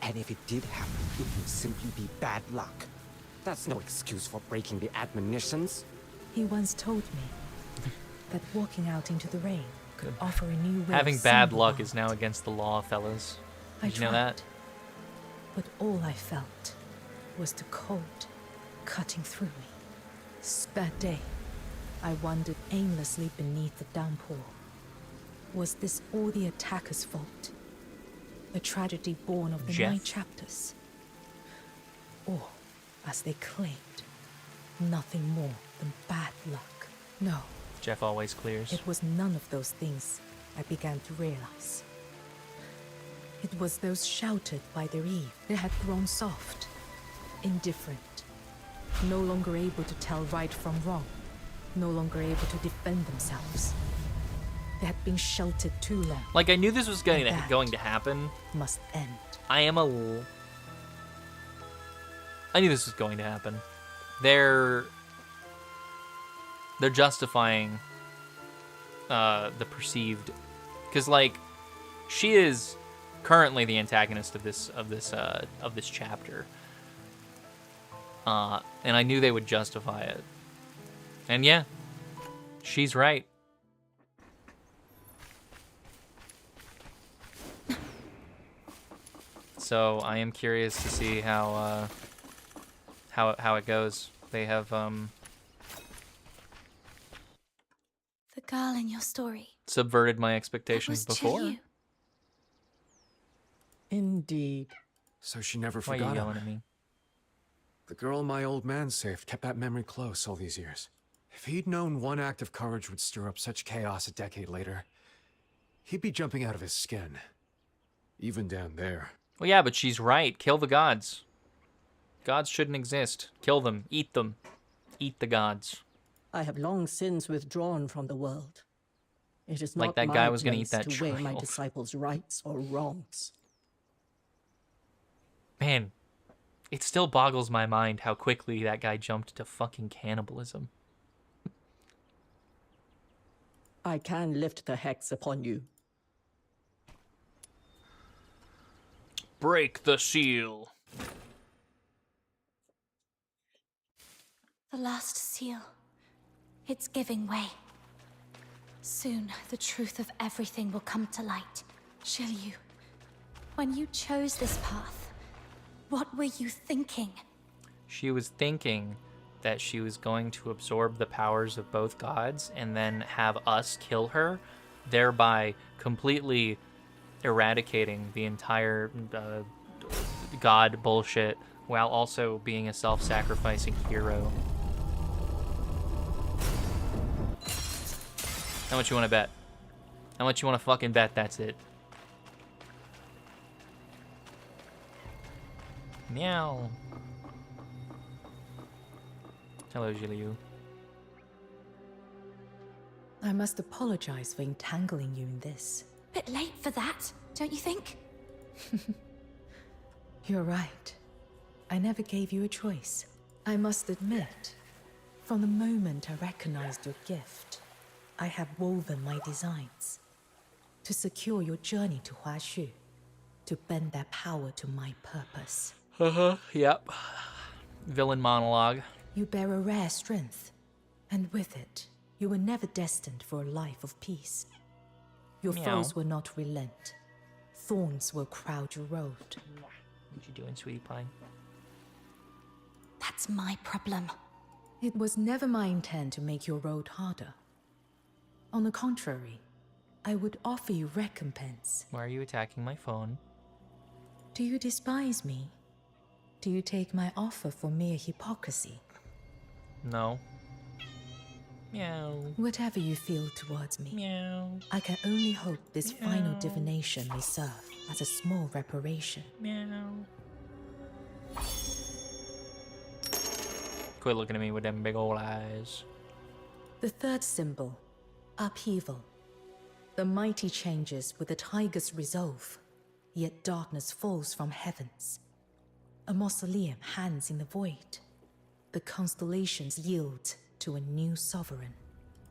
And if it did happen, it would simply be bad luck. That's no excuse for breaking the admonitions. He once told me that walking out into the rain could offer a new way Having of bad seeing the luck world. is now against the law, fellas. I Did you know that? tried, but all I felt was the cold cutting through me. That day, I wandered aimlessly beneath the downpour. Was this all the attacker's fault? A tragedy born of the Jeff? 9 chapters? Or, as they claimed, nothing more than bad luck? No, Jeff always clears. it was none of those things I began to realize. It was those sheltered by their eve. They had grown soft, indifferent, no longer able to tell right from wrong, no longer able to defend themselves. They had been sheltered too long. Like, I knew this was going And that to happen. must end. I knew this was going to happen. They're justifying the perceived, because like she is currently the antagonist of this chapter, and I knew they would justify it. And yeah, she's right. So I am curious to see how it goes. They have The girl in your story. subverted my That expectations was before. Chiryu. Indeed. So she never Why are you forgot yelling him. at me? The girl my old man saved kept that memory close all these years. If he'd known one act of courage would stir up such chaos a decade later, he'd be jumping out of his skin. Even down there. Well, yeah, but she's right. Kill the gods. Gods shouldn't exist. Kill them. Eat them. Eat the gods. I have long since withdrawn from the world. It is not Like that my guy was gonna eat place that to weigh my child. disciples' rights or wrongs. Man, it still boggles my mind how quickly that guy jumped to fucking cannibalism. I can lift the hex upon you. Break the seal. The last seal. It's giving way. Soon, the truth of everything will come to light. Shiryu, when you chose this path, what were you thinking? She was thinking that she was going to absorb the powers of both gods and then have us kill her, thereby completely eradicating the entire god bullshit while also being a self-sacrificing hero. How much you want to bet? How much you want to fucking bet that's it? Meow. Hello, Jiliu. I must apologize for entangling you in this. Bit late for that, don't you think? You're right. I never gave you a choice. I must admit, from the moment I recognized your gift, I have woven my designs to secure your journey to Huaxu, to bend their power to my purpose. Yep. Villain monologue. You bear a rare strength, and with it, you were never destined for a life of peace. Your Meow. foes will not relent. Thorns will crowd your road. What you doing, sweetie pie? That's my problem. It was never my intent to make your road harder. On the contrary, I would offer you recompense. Why are you attacking my phone? Do you despise me? Do you take my offer for mere hypocrisy? No. Meow. Whatever you feel towards me, Meow. I can only hope this final divination may serve as a small reparation. Meow. Quit looking at me with them big old eyes. The third symbol, upheaval. The mighty changes with the tiger's resolve, yet darkness falls from heavens. A mausoleum hangs in the void. The constellations yield to a new sovereign.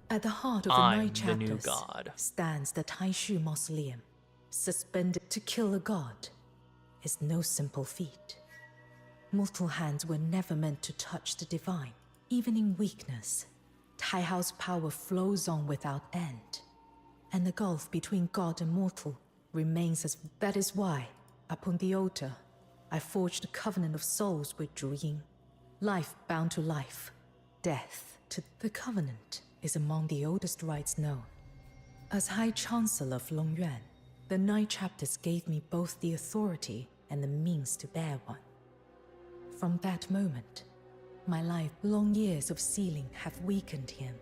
At the heart of the I'm Night the new Chapters god. stands the Taishu Mausoleum. Suspended to kill a god is no simple feat. Mortal hands were never meant to touch the divine. Even in weakness, Taihao's power flows on without end. And the gulf between god and mortal remains as... That is why, upon the altar, I forged a covenant of souls with Zhu Ying. Life bound to life, death to... The covenant is among the oldest rites known. As High Chancellor of Longyuan, the Night Chapters gave me both the authority and the means to bear one. From that moment, my life-long years of sealing have weakened him.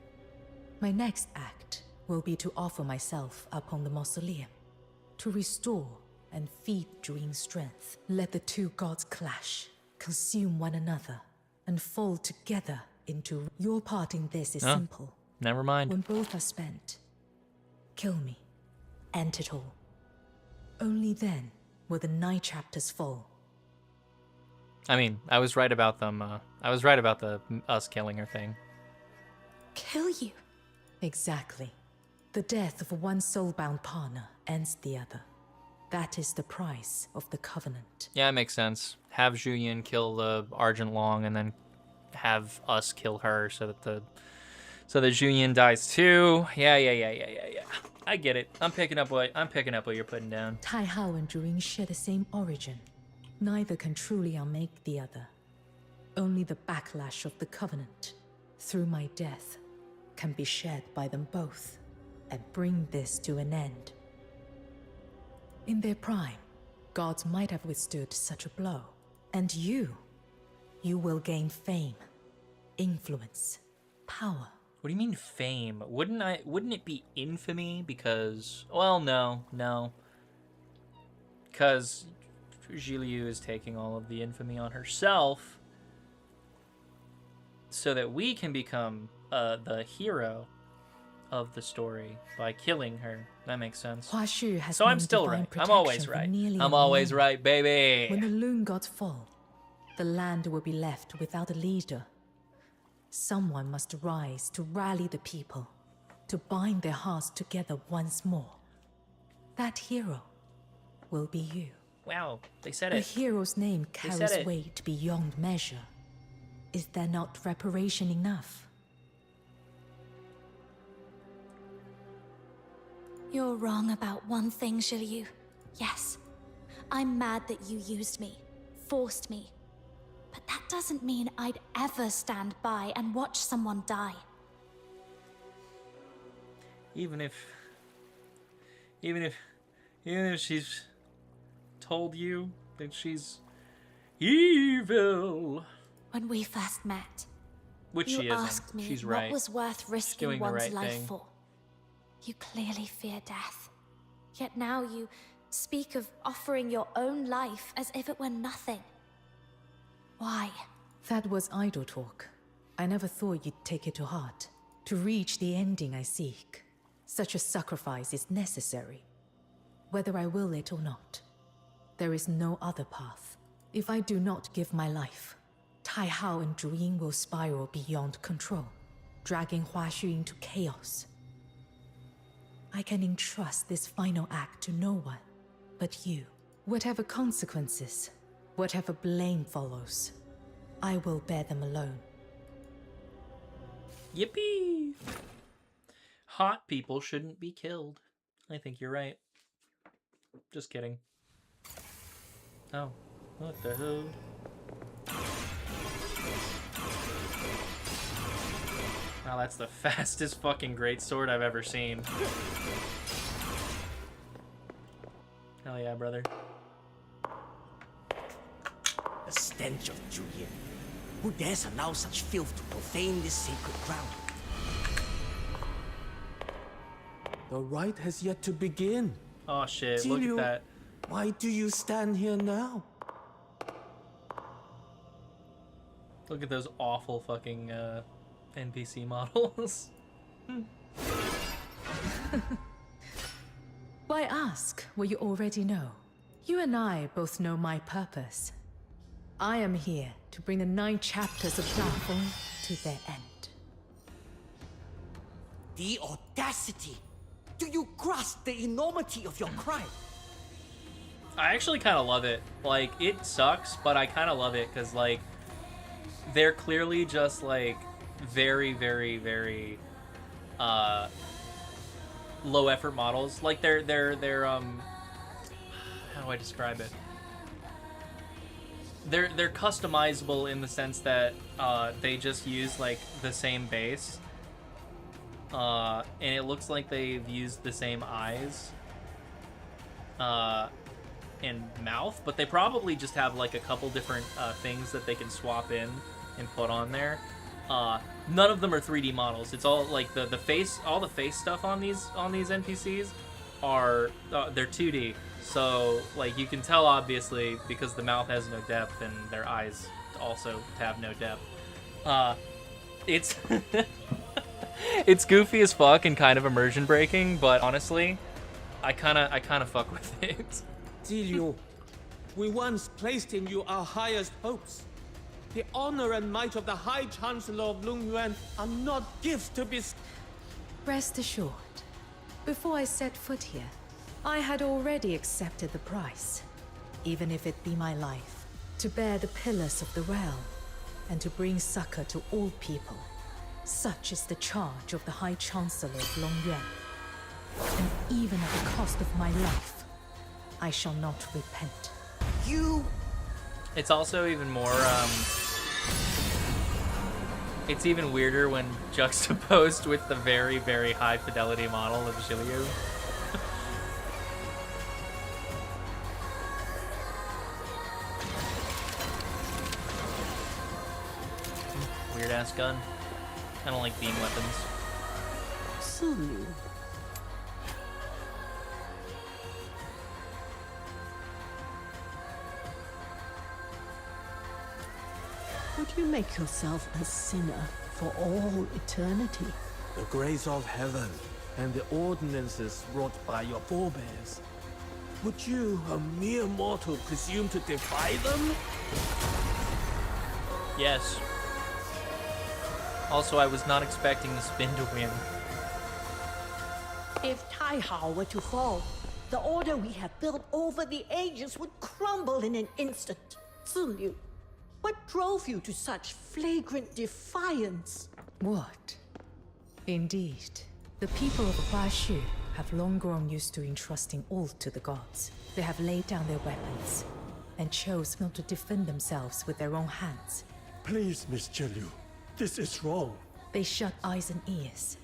My next act will be to offer myself upon the mausoleum, to restore and feed Zhu strength. Let the two gods clash, consume one another, and fall together into... Your part in this is simple. Never mind. When both are spent, kill me, end it all. Only then will the Night Chapters fall. I mean, I was right about them. I was right about the us killing her thing. Kill you? Exactly. The death of one soul-bound partner ends the other. That is the price of the covenant. Yeah, it makes sense. Have Zhu Yin kill the Argent Long, and then have us kill her, so that Zhu Yin dies too. Yeah. I get it. I'm picking up what you're putting down. Taihao and Zhu Ying share the same origin. Neither can truly unmake the other. Only the backlash of the covenant, through my death, can be shared by them both and bring this to an end. In their prime, gods might have withstood such a blow. And you will gain fame, influence, power. What do you mean fame? Wouldn't it be infamy? Because, well, no. Because Zhiliu is taking all of the infamy on herself so that we can become the hero of the story by killing her. That makes sense. Huaxu has So I'm known still divine right. I'm always protection for right. nearly I'm a always millennia. right, baby. When the Loon gods fall, the land will be left without a leader. Someone must rise to rally the people, to bind their hearts together once more. That hero will be you. Wow, they said The it. hero's name They said carries it. weight beyond measure. Is there not reparation enough? You're wrong about one thing, Zhiliu. Yes, I'm mad that you used me, forced me. But that doesn't mean I'd ever stand by and watch someone die. Even if she's told you that she's evil, When we first met, which you she isn't. asked me She's what right. was worth risking doing the one's right life thing. for. You clearly fear death. Yet now you speak of offering your own life as if it were nothing. Why? That was idle talk. I never thought you'd take it to heart. To reach the ending I seek, such a sacrifice is necessary. Whether I will it or not, there is no other path. If I do not give my life, Tai Hao and Zhu Ying will spiral beyond control, dragging Hua Xu into chaos. I can entrust this final act to no one but you. Whatever consequences, whatever blame follows, I will bear them alone. Yippee! Hot people shouldn't be killed. I think you're right. Just kidding. Oh, what the hell? Wow, that's the fastest fucking greatsword I've ever seen. Hell yeah, brother. The stench of Julian. Who dares allow such filth to profane this sacred ground? The rite has yet to begin. Oh shit, look at that. Why do you stand here now? Look at those awful fucking NPC models. Why ask what you already know? You and I both know my purpose. I am here to bring the 9 chapters of Dafeng to their end. The audacity! Do you grasp the enormity of your crime? I actually kind of love it. Like, it sucks, but I kind of love it because, like, they're clearly just, like, very, very, very, low effort models. Like, they're, how do I describe it? They're customizable in the sense that, they just use, like, the same base. And it looks like they've used the same eyes. And mouth, but they probably just have like a couple different things that they can swap in and put on there. None of them are 3D models. It's all like the face, all the face stuff on these NPCs are they're 2D. So like you can tell obviously because the mouth has no depth and their eyes also have no depth. It's it's goofy as fuck and kind of immersion breaking, but honestly, I kind of fuck with it. Ziliu, we once placed in you our highest hopes. The honor and might of the High Chancellor of Lungyuan are not gifts to be... Rest assured, before I set foot here, I had already accepted the price, even if it be my life, to bear the pillars of the realm and to bring succor to all people. Such is the charge of the High Chancellor of Longyuan. And even at the cost of my life, I shall not repent. You... It's also even more, it's even weirder when juxtaposed with the very, very high fidelity model of Zhiliu. Weird ass gun. I don't like beam weapons. Ziliu. Would you make yourself a sinner for all eternity? The grace of heaven and the ordinances wrought by your forebears. Would you, a mere mortal, presume to defy them? Yes. Also, I was not expecting the spin to win. If Tai Hao were to fall, the order we have built over the ages would crumble in an instant. Ziliu, what drove you to such flagrant defiance? What? Indeed, the people of Hua Xu have long grown used to entrusting all to the gods. They have laid down their weapons and chose not to defend themselves with their own hands. Please, Miss Ziliu, this is wrong. They shut eyes and ears,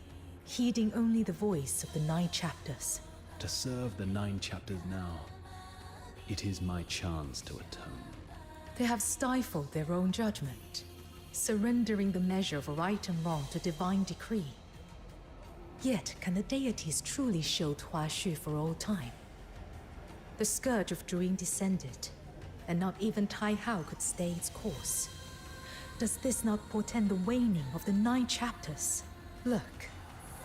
heeding only the voice of the 9 chapters. To serve the 9 chapters now, it is my chance to atone. They have stifled their own judgment, surrendering the measure of right and wrong to divine decree. Yet, can the deities truly shield Hua Xu for all time? The scourge of Zhu Ying descended, and not even Tai Hao could stay its course. Does this not portend the waning of the 9 chapters? Look,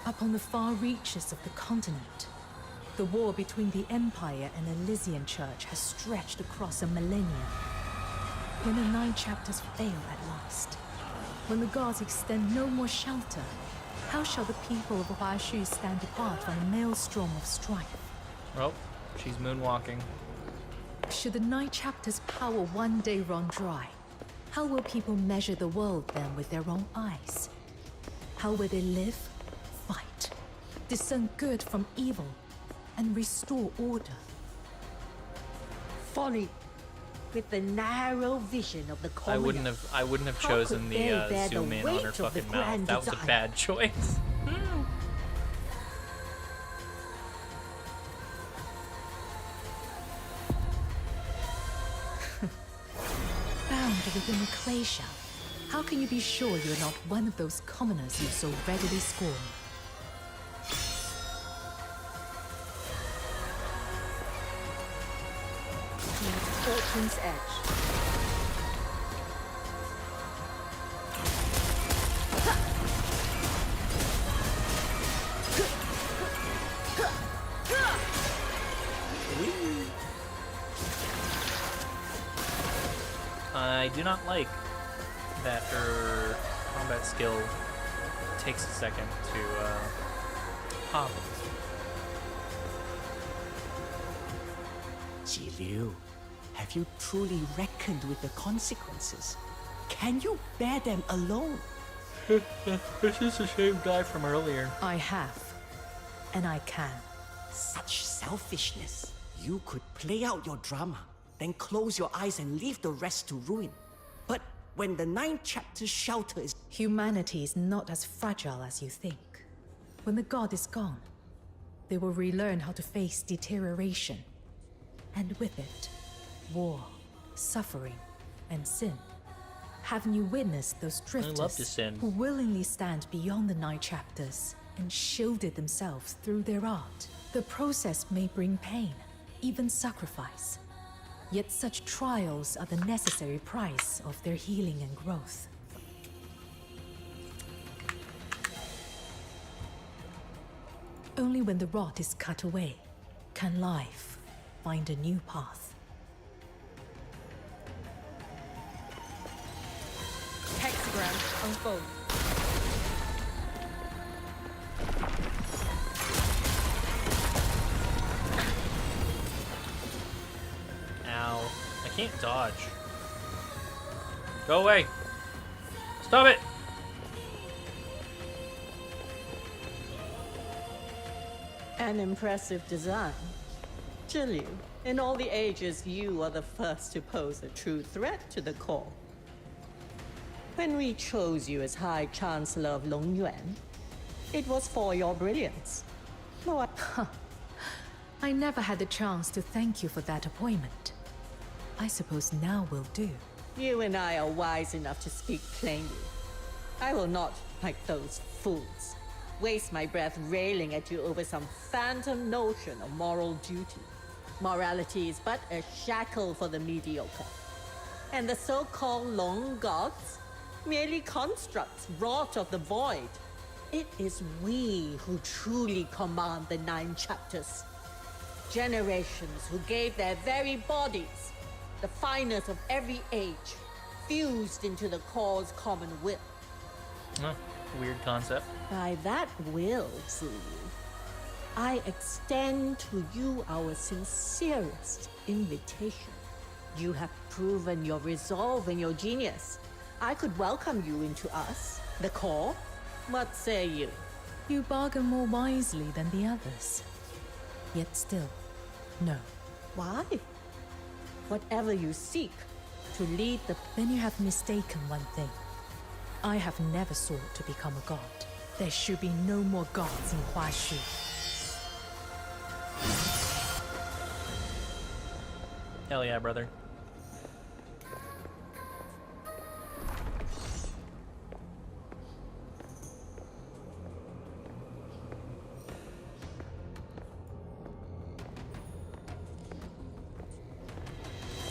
up on the far reaches of the continent. The war between the Empire and Elysian Church has stretched across a millennia. When the 9 chapters fail at last, when the gods extend no more shelter, how shall the people of Huaxu stand apart from the maelstrom of strife? Well, she's moonwalking. Should the 9 chapters' power one day run dry, how will people measure the world then with their own eyes? How will they live, fight, discern good from evil, and restore order? Folly. With the narrow vision of the commoner. I wouldn't have How chosen could the they bear zoom the in on her weight of the fucking mouth. grand That was a design? bad choice. Bound within a clay shell, how can you be sure you're not one of those commoners you so readily scorn? Fortune's edge. I do not like that her combat skill takes a second to pop. Liu, have you truly reckoned with the consequences? Can you bear them alone? This is the same guy from earlier. I have, and I can. Such selfishness. You could play out your drama, then close your eyes and leave the rest to ruin. But when the 9 chapters shelter is... Humanity is not as fragile as you think. When the god is gone, they will relearn how to face deterioration. And with it, war, suffering, and sin. Haven't you witnessed those drifters love to sin. who willingly stand beyond the 9 chapters and shielded themselves through their art? The process may bring pain, even sacrifice. Yet such trials are the necessary price of their healing and growth. Only when the rot is cut away can life find a new path. Hexagram unfold. Ow. I can't dodge. Go away. Stop it. An impressive design. Zhiliu, in all the ages, you are the first to pose a true threat to the core. When we chose you as High Chancellor of Longyuan, it was for your brilliance. No, I never had the chance to thank you for that appointment. I suppose now will do. You and I are wise enough to speak plainly. I will not, like those fools, waste my breath railing at you over some phantom notion of moral duty. Morality is but a shackle for the mediocre. And the so-called Long Gods, merely constructs wrought of the void. It is we who truly command the 9 chapters. Generations who gave their very bodies, the finest of every age, fused into the core's common will. Weird concept. By that will, Ziyu, I extend to you our sincerest invitation. You have proven your resolve and your genius. I could welcome you into us, the core. What say you? You bargain more wisely than the others. Yet still, no. Why? Whatever you seek, to lead the... Then you have mistaken one thing. I have never sought to become a god. There should be no more gods in Huaxu. Hell yeah, brother.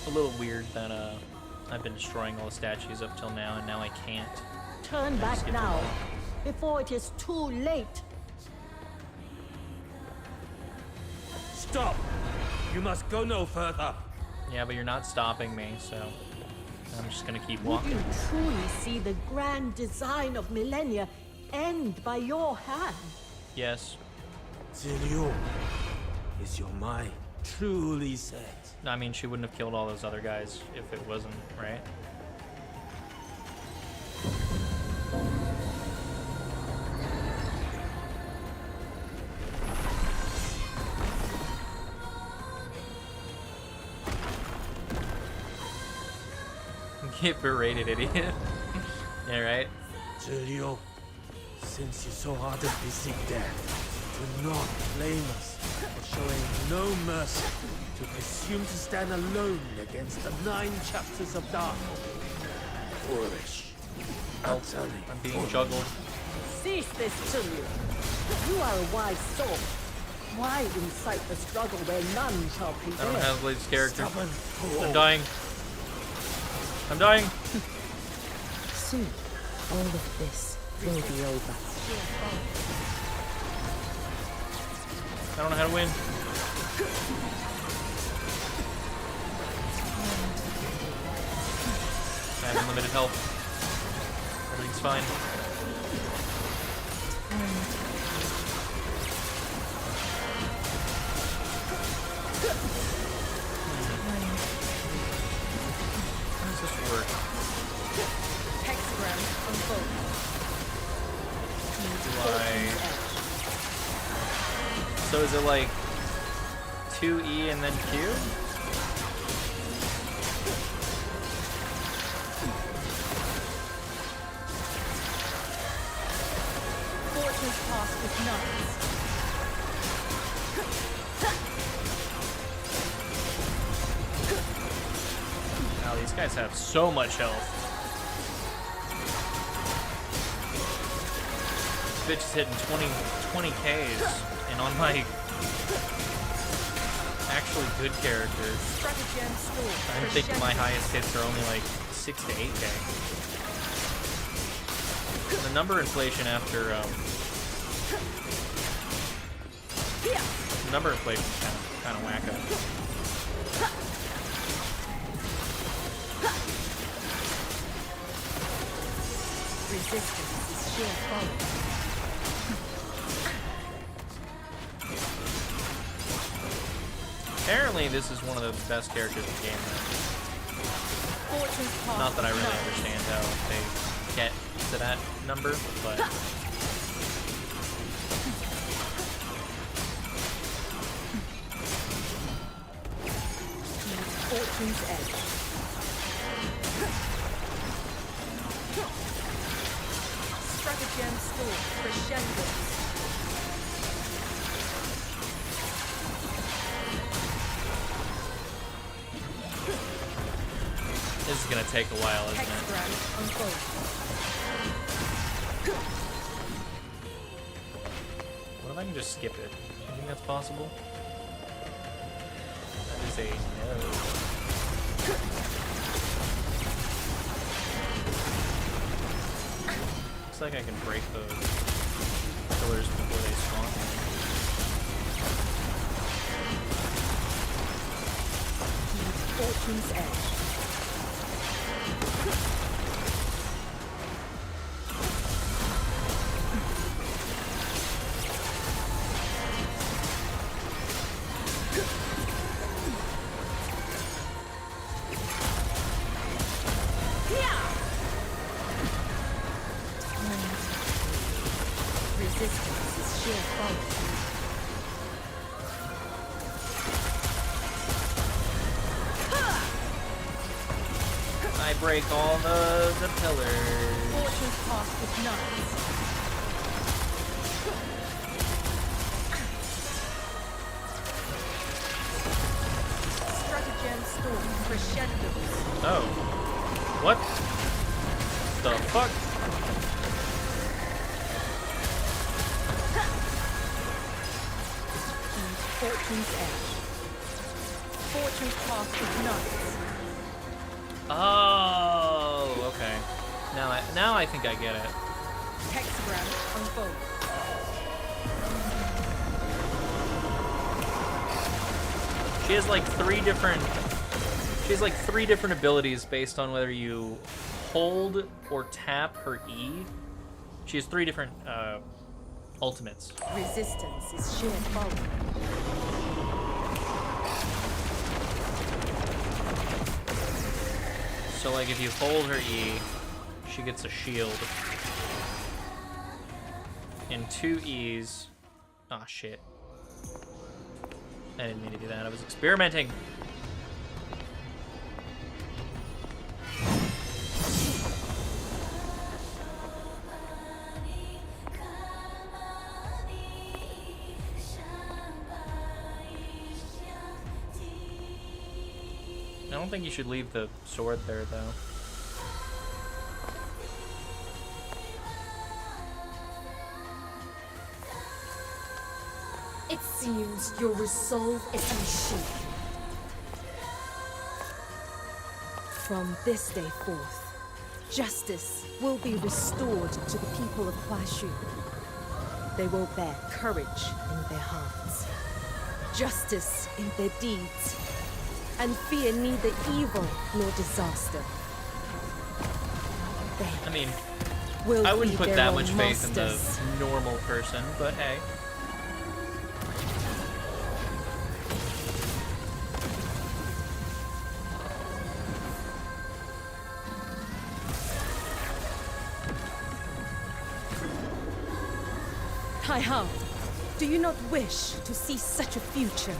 A little weird that I've been destroying all the statues up till now, and now I can't. Turn back Skip now. them before it is too late. Stop! You must go no further. Yeah, but you're not stopping me, so I'm just gonna keep Would walking. you truly see the grand design of millennia end by your hand? Yes. Zillion, is your mind truly set? I mean, she wouldn't have killed all those other guys if it wasn't, right? Get berated, idiot. Yeah, right? Zillion, since you so ardently seek death, do not blame us for showing no mercy to presume to stand alone against the 9 chapters of darkness. Foolish. Utterly I'm being juggled. Cease this, Zillion. You are a wise soul. Why incite the struggle where none shall prevail? I don't have Blade's character. Stubborn fool. I'm dying. I'm dying. Soon, all of this will be over. I don't know how to win. I have unlimited health. Everything's fine. How does this work? Hexagram unfold. So is it like 2E and then Q? Fortune's tossed with nuts. Wow, these guys have so much health. This bitch is hitting 20 Ks, and on my actually good characters, I think my highest hits are only like 6 to 8K. The number inflation after number inflation is kind of wacko. Resistance is sheer folly. Apparently, this is one of the best characters in the game. Not that I really understand how they get to that number, but Fortune's edge. Stratagem storm crescendo. this is gonna take a while, isn't it? What if I can just skip it? You think that's possible? That is a no. Looks like I can break those pillars before they spawn. Fortune's edge. Resistance is sheer folly. I break all the pillars. Fortune's tossed with nuts. Stratagem storm crescendo. Oh. What? The fuck? Fortune's edge. Fortune's tossed with nuts. Oh, okay. Now I think I get it. Hexagram unfold. She has like three different abilities based on whether you hold or tap her E. She has 3 different ultimates. Resistance is sheer folly. So like if you hold her E, she gets a shield. And 2 E's. Ah, shit. I didn't mean to do that. I was experimenting. I don't think you should leave the sword there, though. It seems your resolve is unshaken. From this day forth, justice will be restored to the people of Huashu. They will bear courage in their hearts, justice in their deeds, and fear neither evil nor disaster. I mean, Will I wouldn't be put their that own much faith in the masters. normal person, but hey. Tai Hao, do you not wish to see such a future?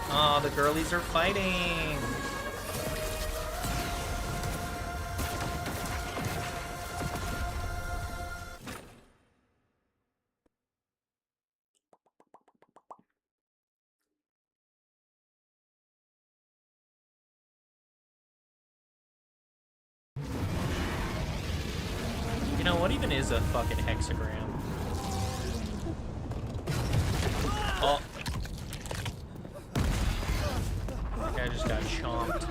Aw, the girlies are fighting. You know, what even is a fucking hexagram? Oh. I just got chomped.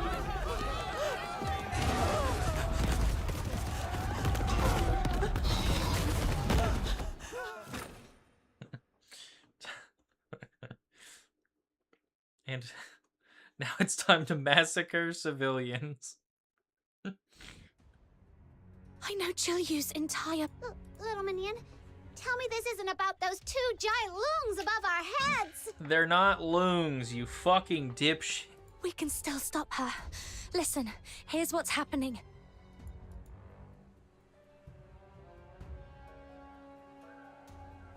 And now it's time to massacre civilians. I know Jilyu's entire... Little minion, tell me this isn't about those 2 giant loons above our heads! They're not loons, you fucking dipshit. We can still stop her. Listen, here's what's happening.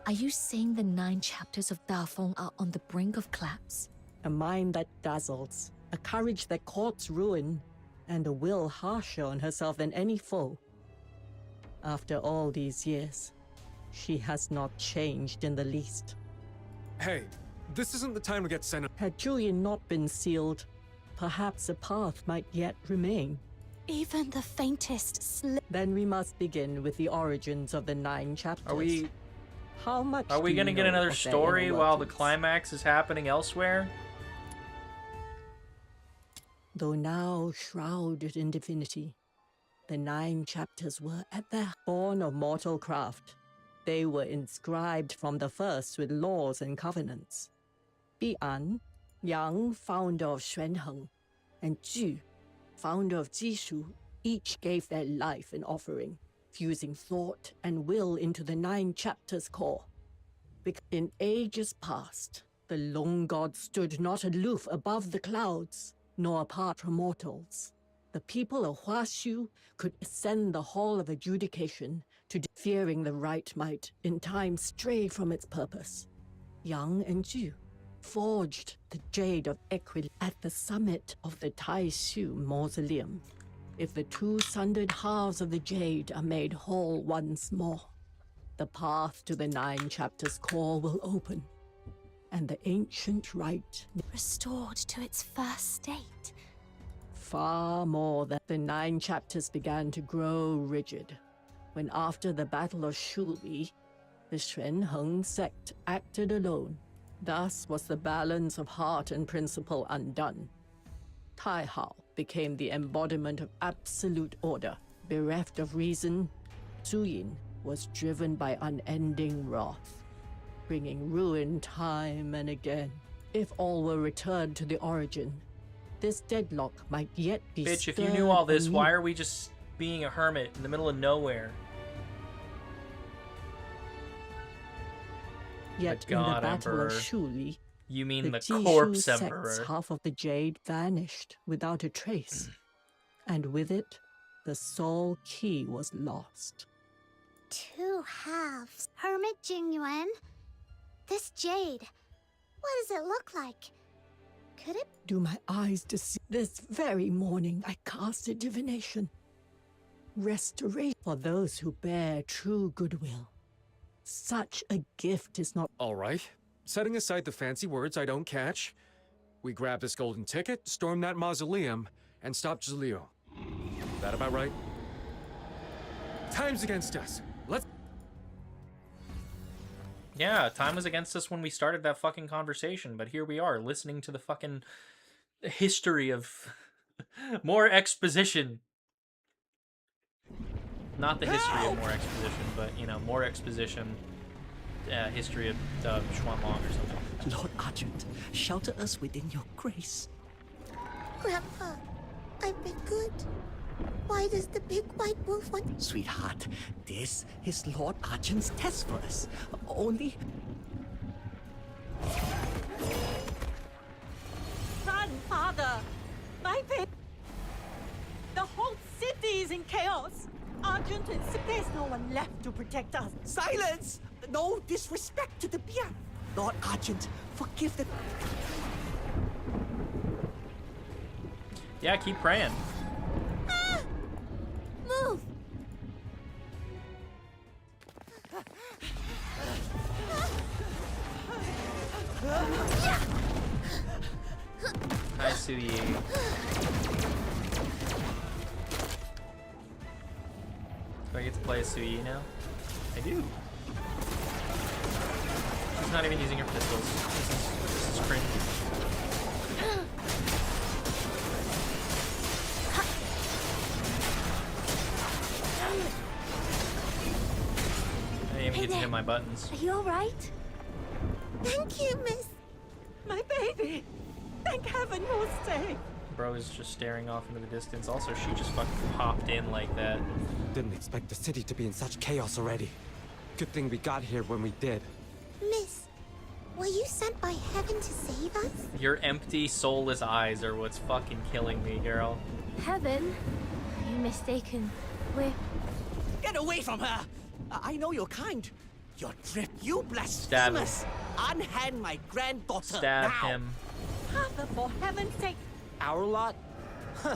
Are you saying the 9 chapters of Dafeng are on the brink of collapse? A mind that dazzles, a courage that courts ruin, and a will harsher on herself than any foe. After all these years, she has not changed in the least. Hey, this isn't the time to get sent. Had Julian not been sealed, perhaps a path might yet remain. Even the faintest Then we must begin with the origins of the 9 chapters. Are we gonna get another story while the climax is happening elsewhere? Though now shrouded in divinity, the 9 chapters were at their born of mortal craft. They were inscribed from the first with laws and covenants. Bi'an, Yang, founder of Xuanheng, and Zhu, founder of Jishu, each gave their life in offering, fusing thought and will into the 9 chapters core. In ages past, the Long God stood not aloof above the clouds, nor apart from mortals. The people of Huashu could ascend the Hall of Adjudication to fearing the right might in time stray from its purpose. Yang and Zhu forged the Jade of Equity at the summit of the Taishu Mausoleum. If the 2 sundered halves of the Jade are made whole once more, the path to the 9 chapters core will open, and the ancient rite restored to its first state. Far more than the 9 chapters began to grow rigid, when after the Battle of Shubi, the Xuanheng sect acted alone. Thus was the balance of heart and principle undone. Tai Hao became the embodiment of absolute order. Bereft of reason, Zuyin was driven by unending wrath, bringing ruin time and again. If all were returned to the origin, this deadlock might yet be Bitch, if you knew all this, why are we just being a hermit in the middle of nowhere? Yet The in the God Battle Emperor. of Shuli, You mean the Jishu corpse sect's emperor? half of the jade vanished without a trace, and with it, the soul key was lost. 2 halves. Hermit Jingyuan. This jade. What does it look like? Could it? Do my eyes deceive? This very morning I cast a divination. Restoration for those who bear true goodwill. Such a gift is not. All right. Setting aside the fancy words I don't catch, we grab this golden ticket, storm that mausoleum, and stop Zilio. That about right? Time's against us. Let's. Yeah, time was against us when we started that fucking conversation, but here we are, listening to the fucking history of more exposition. Not the history of more exposition, but, you know, more exposition, history of Xuanlong or something. Lord Argent, shelter us within your grace. Grandpa, I've been good. Why does the big white wolf want... Sweetheart, this is Lord Argent's test for us. Only... Son, father, my baby. The whole city is in chaos. Argent and there's no one left to protect us. Silence! No disrespect to the beer. Lord Argent, forgive the... Yeah, keep praying. Move! Hi, Suyi. Do I get to play as Suyi now? I do. She's not even using her pistols. This is cringe. I didn't even get to hit my buttons. Are you alright? Thank you, miss. My baby. Thank heaven you're safe. Bro is just staring off into the distance. Also, she just fucking popped in like that. Didn't expect the city to be in such chaos already. Good thing we got here when we did. Miss, were you sent by heaven to save us? Your empty, soulless eyes are what's fucking killing me, girl. Heaven? You're mistaken. We're... Get away from her! I know you're kind. You're drip, you Stab him. blasphemous! Unhand my granddaughter Stab now! him. Father, for heaven's sake. Our lot? Huh.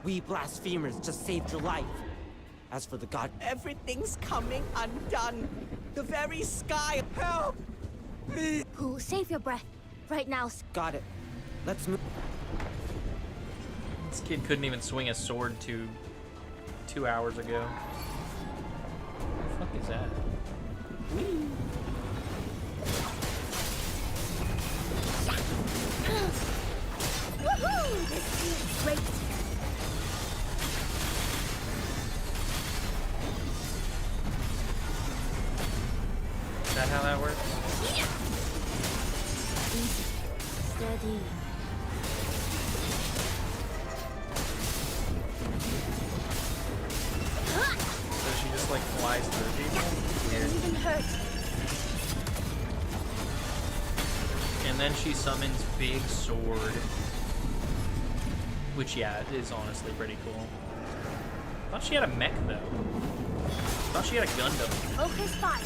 We blasphemers just saved your life. As for the god, everything's coming undone. The very sky, help! Please! Who? Save your breath. Right now. Got it. Let's move. This kid couldn't even swing a sword 2 hours ago. What the fuck is that? Woohoo! This feels great. Is that how that works? Easy. Steady. So she just like flies through people? Doesn't even hurt. And then she summons Big Sword. Which, yeah, is honestly pretty cool. Thought she had a mech, though. Thought she had a Gundam. Focus fire.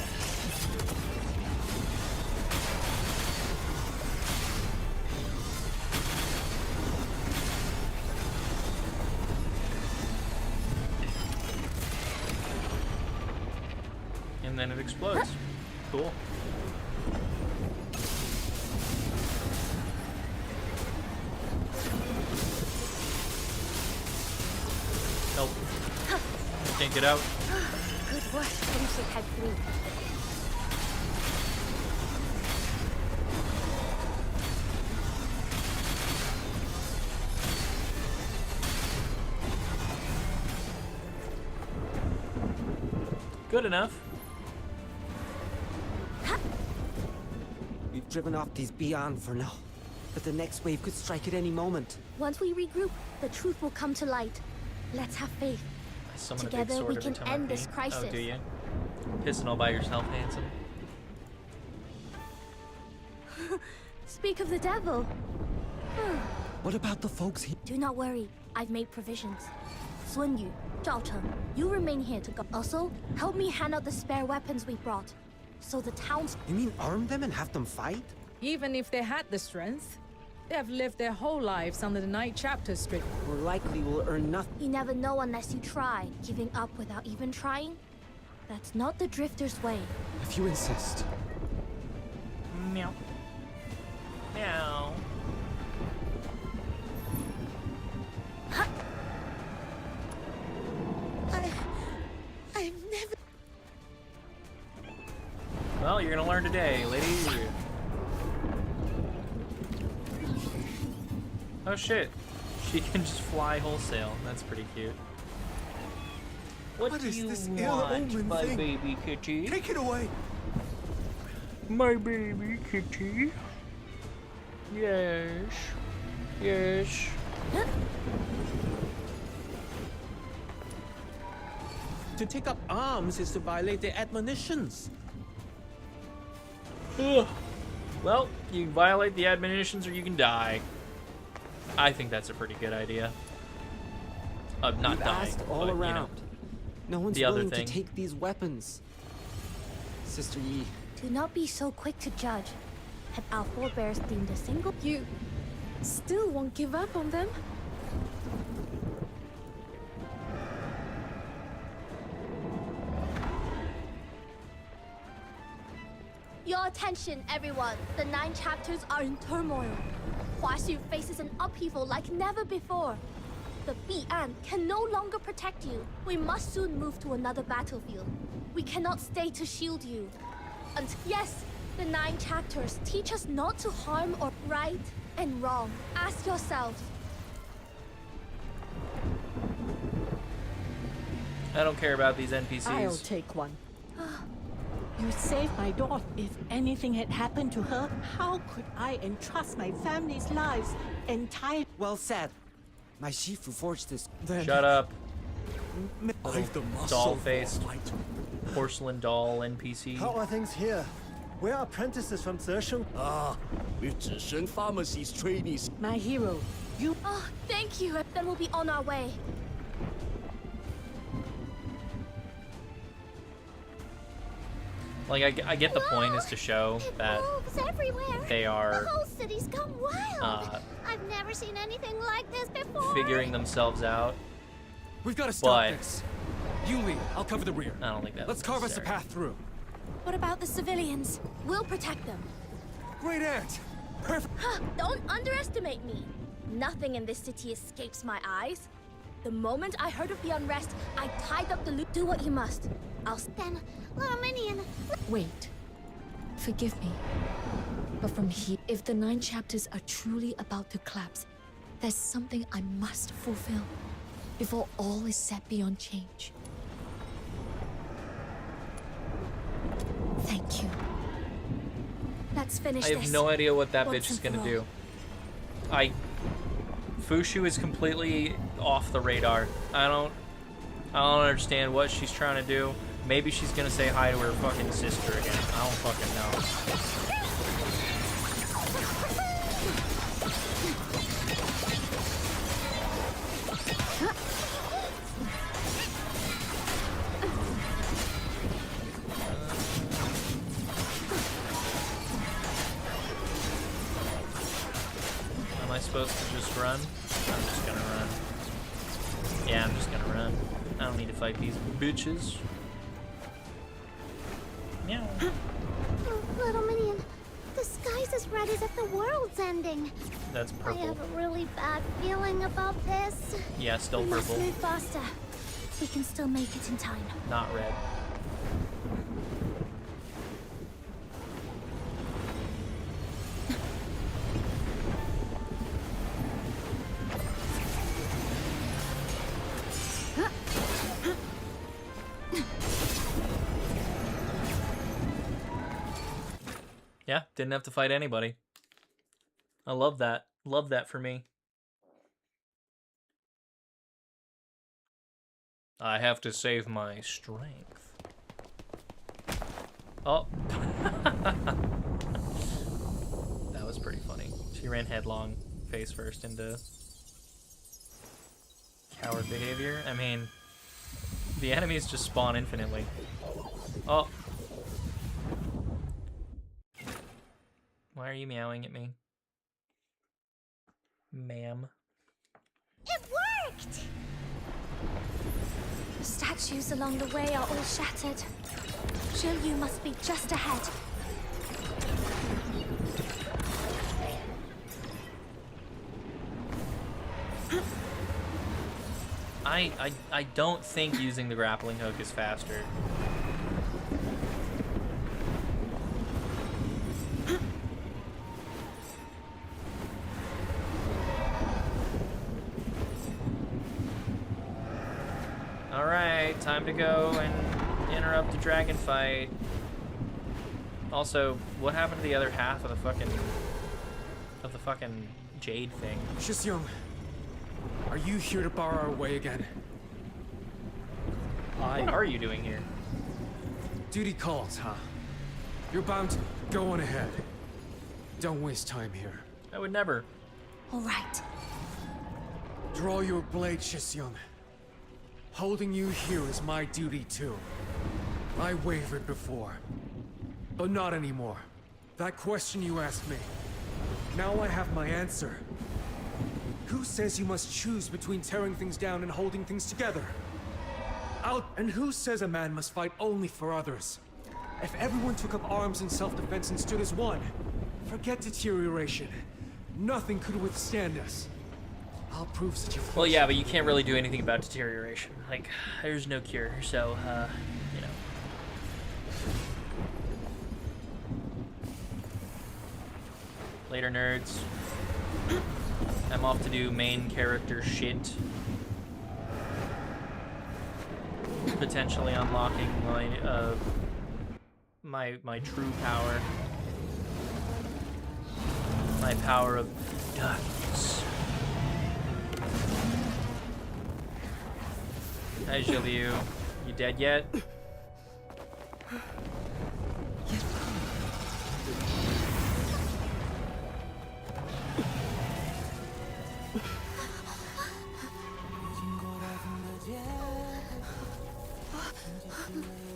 And then it explodes. Cool. Help. Can't get out. Good work. Finishing type 3. Good enough. We've driven off these beyond for now, but the next wave could strike at any moment. Once we regroup, the truth will come to light. Let's have faith. I summon a big Together sword we every can time I end this pee. crisis. Oh, do you? Pissing all by yourself, handsome. Speak of the devil. What about the folks here? Do not worry, I've made provisions. Sun Yu, Zhao Cheng, you remain here to go. Also, help me hand out the spare weapons we brought, so the towns. You mean arm them and have them fight? Even if they had the strength, they have lived their whole lives under the Night Chapter strict. More likely we'll earn nothing. You never know unless you try. Giving up without even trying? That's not the Drifter's way. If you insist. Meow. Meow. I've never. Well, you're gonna learn today, lady. Oh shit. She can just fly wholesale. That's pretty cute. What do is you this want, ill-omened my thing? baby kitty? Take it away! My baby kitty. Yes. Yes. To take up arms is to violate their admonitions. Ugh. Well, you violate the admonitions or you can die. I think that's a pretty good idea. Not We've dying, asked all but, around. you know, No one's the other willing thing. to take these weapons. Sister Yi, Do not be so quick to judge. Had our forebears deemed a single. You still won't give up on them? Your attention, everyone. The 9 chapters are in turmoil. Huaxu faces an upheaval like never before. The Bi'an can no longer protect you. We must soon move to another battlefield. We cannot stay to shield you. And yes, the 9 chapters teach us not to harm or right and wrong. Ask yourselves. I don't care about these NPCs. I'll take one. You saved my daughter. If anything had happened to her, how could I entrust my family's lives entirely? well said. My Shifu forged this. Then Shut up. I've the muscle Doll-faced for fight. porcelain doll NPC. How are things here? We're apprentices from Zesheng. Ah, with Zhishen Pharmacy's trainees. My hero, you. Oh, thank you. Then we'll be on our way. Like, I get the point is to show that Wolves everywhere. they are The whole city's gone wild. uh, I've never seen anything like this before. figuring themselves out. We've got to stop But- this. You lead. I'll cover the rear. I don't think that. Let's carve us a path through. What about the civilians? We'll protect them. Great aunt. Perfect. Don't underestimate me. Nothing in this city escapes my eyes. The moment I heard of the unrest, I tied up the loop. Do what you must. I'll Then, little minion. Wait. Forgive me. But from here, if the 9 chapters are truly about to collapse, there's something I must fulfill before all is set beyond change. Thank you. Let's finish I this. have no idea what that Once bitch is and gonna for do. Fushu is completely off the radar. I don't understand what she's trying to do. Maybe she's gonna say hi to her fucking sister again. I don't fucking know. Am I supposed to just run? I'm just gonna run. Yeah, I'm just gonna run. I don't need to fight these bitches. Meow. Little minion, the sky's as red as if the world's ending. That's I purple. have a really bad feeling about this. Yeah, still We must purple. move faster. We can still make it in time. Not red. Yeah, didn't have to fight anybody. I love that. Love that for me. I have to save my strength. Oh. That was pretty funny. She ran headlong, face first, into coward behavior. I mean, the enemies just spawn infinitely. Oh. Why are you meowing at me? Ma'am. It worked! The statues along the way are all shattered. Shiryu must be just ahead. I don't think using the grappling hook is faster. Alright, time to go and interrupt the dragon fight. Also, what happened to the other half of the fucking jade thing? Shisyung, are you here to bar our way again? What are you doing here? Duty calls, huh? You're bound to go on ahead. Don't waste time here. I would never. All right. Draw your blade, Shisyung. Holding you here is my duty too. I wavered before, but not anymore. That question you asked me, now I have my answer. Who says you must choose between tearing things down and holding things together? And who says a man must fight only for others? If everyone took up arms in self-defense and stood as one, forget deterioration. Nothing could withstand us. I'll prove such a fool. Well, yeah, but you can't really do anything about deterioration. Like, there's no cure, so, you know. Later, nerds. I'm off to do main character shit. Potentially unlocking my true power. My power of darkness. Hi, Shiryu. You dead yet?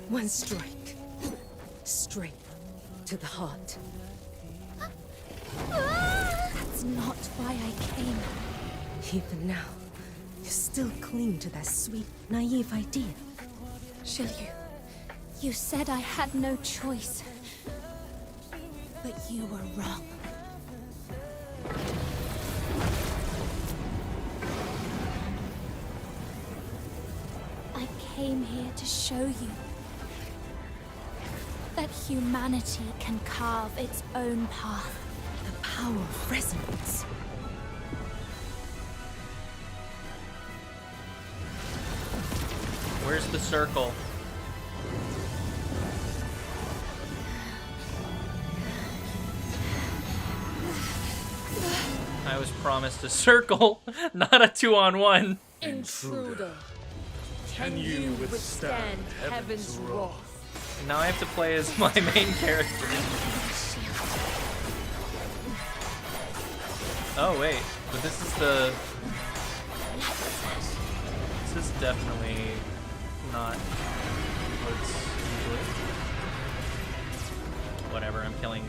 One strike. Straight to the heart. That's not why I came. Even now, you still cling to that sweet, naive idea. Shiryu, you said I had no choice. But you were wrong. I came here to show you that humanity can carve its own path. The power of resonance. Where's the circle? I was promised a circle, not a 2-on-1. Intruder, can you withstand heaven's wrath? And now I have to play as my main character. Oh wait, but this is the... This is definitely not what it's usually. Whatever, I'm killing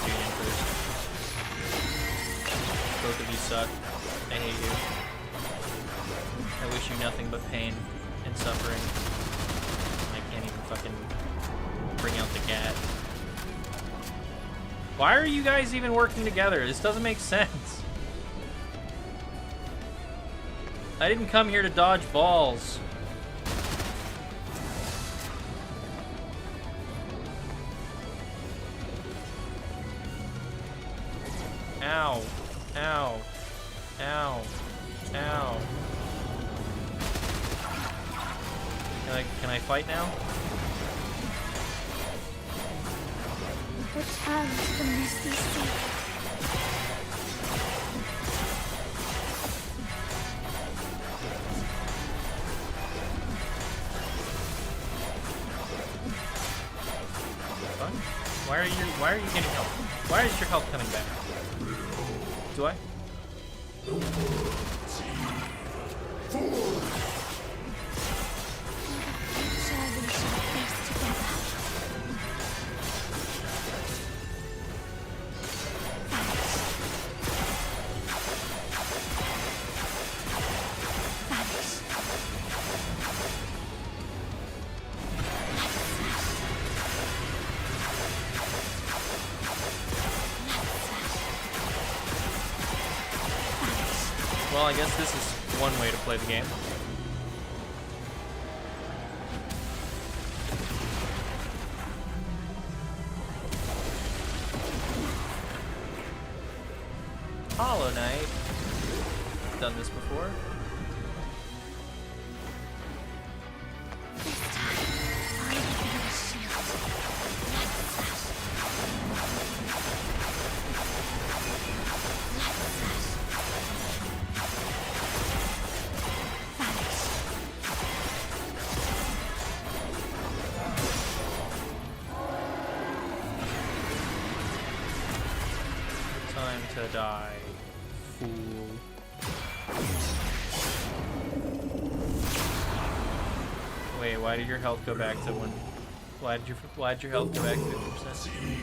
Julian first. Both of you suck. I hate you. I wish you nothing but pain and suffering. I can't even fucking bring out the gat. Why are you guys even working together? This doesn't make sense. I didn't come here to dodge balls. Ow. Ow. Ow. Ow. Can I fight now? Return to the misty sea. What? Why are you getting help? Why is your help coming back? Do I? Surely shall face together. Well, I guess this is one way to play the game. Hollow Knight. Done this before. This time, I will be the shield. Time to die, fool. Wait, why did your health go back to one? Why did your health go back to 50%?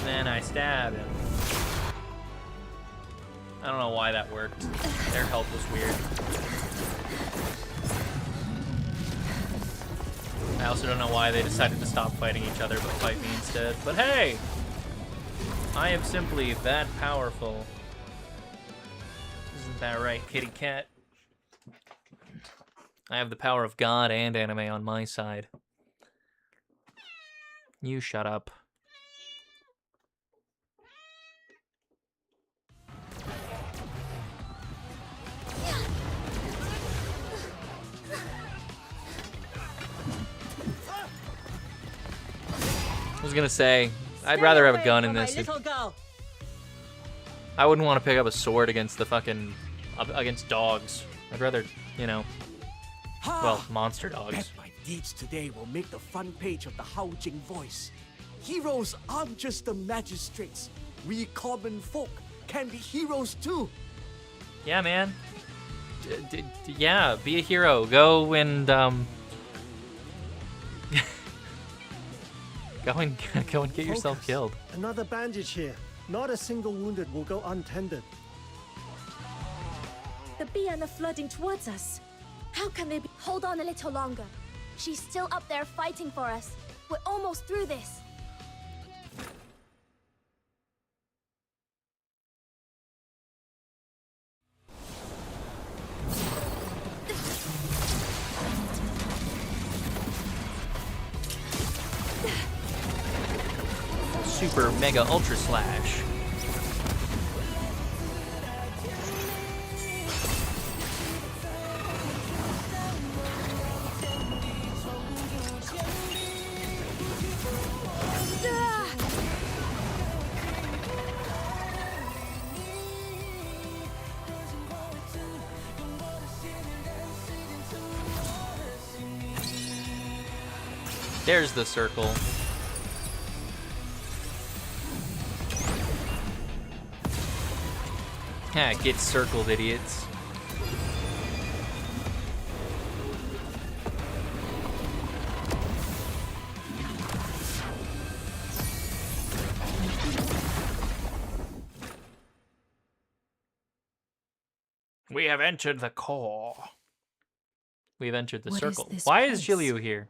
Then I stab him. I don't know why that worked. Their health was weird. I also don't know why they decided to stop fighting each other but fight me instead. But hey! I am simply that powerful. Isn't that right, kitty cat? I have the power of God and anime on my side. You shut up. I was gonna say, I'd rather have a gun in this. I wouldn't want to pick up a sword against the fucking against dogs. I'd rather, you know, well, monster dogs. Bet my deeds today will make the front page of the Haojing Voice. Heroes aren't just the magistrates. We common folk can be heroes too. Yeah, man. Yeah, be a hero. Go and go and get yourself killed. Another bandage here. Not a single wounded will go untended. The Bian are flooding towards us. How can they be? Hold on a little longer. She's still up there fighting for us. We're almost through this. Super Mega Ultra Slash. There's the circle. Yeah, get circled, idiots. We have entered the core. We've entered the What is circle. this Why is place? Shiryu here?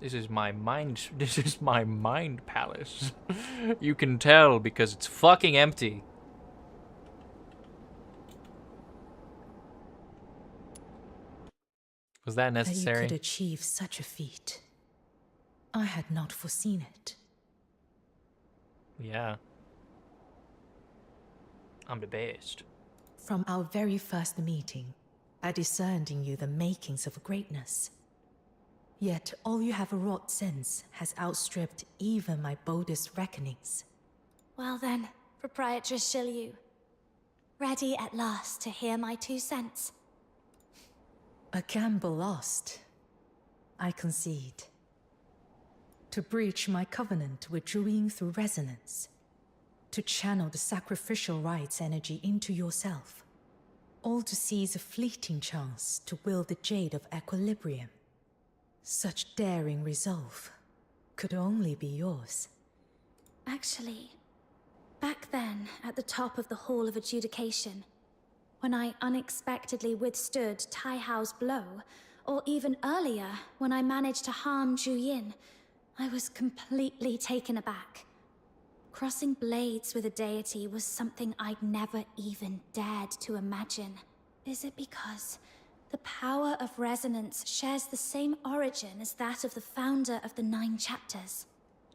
This is my mind. This is my mind palace. You can tell because it's fucking empty. Was that necessary? That you could achieve such a feat. I had not foreseen it. Yeah. I'm the best. From our very first meeting, I discerned in you the makings of greatness. Yet all you have wrought since has outstripped even my boldest reckonings. Well then, Proprietress Shilyu. Ready at last to hear my 2 cents. A gamble lost. I concede. To breach my covenant with Druing through resonance. To channel the sacrificial rites energy into yourself. All to seize a fleeting chance to wield the Jade of Equilibrium. Such daring resolve could only be yours. Actually, back then, at the top of the Hall of Adjudication, when I unexpectedly withstood Tai Hao's blow, or even earlier, when I managed to harm Zhu Yin, I was completely taken aback. Crossing blades with a deity was something I'd never even dared to imagine. Is it because the power of resonance shares the same origin as that of the founder of the 9 chapters?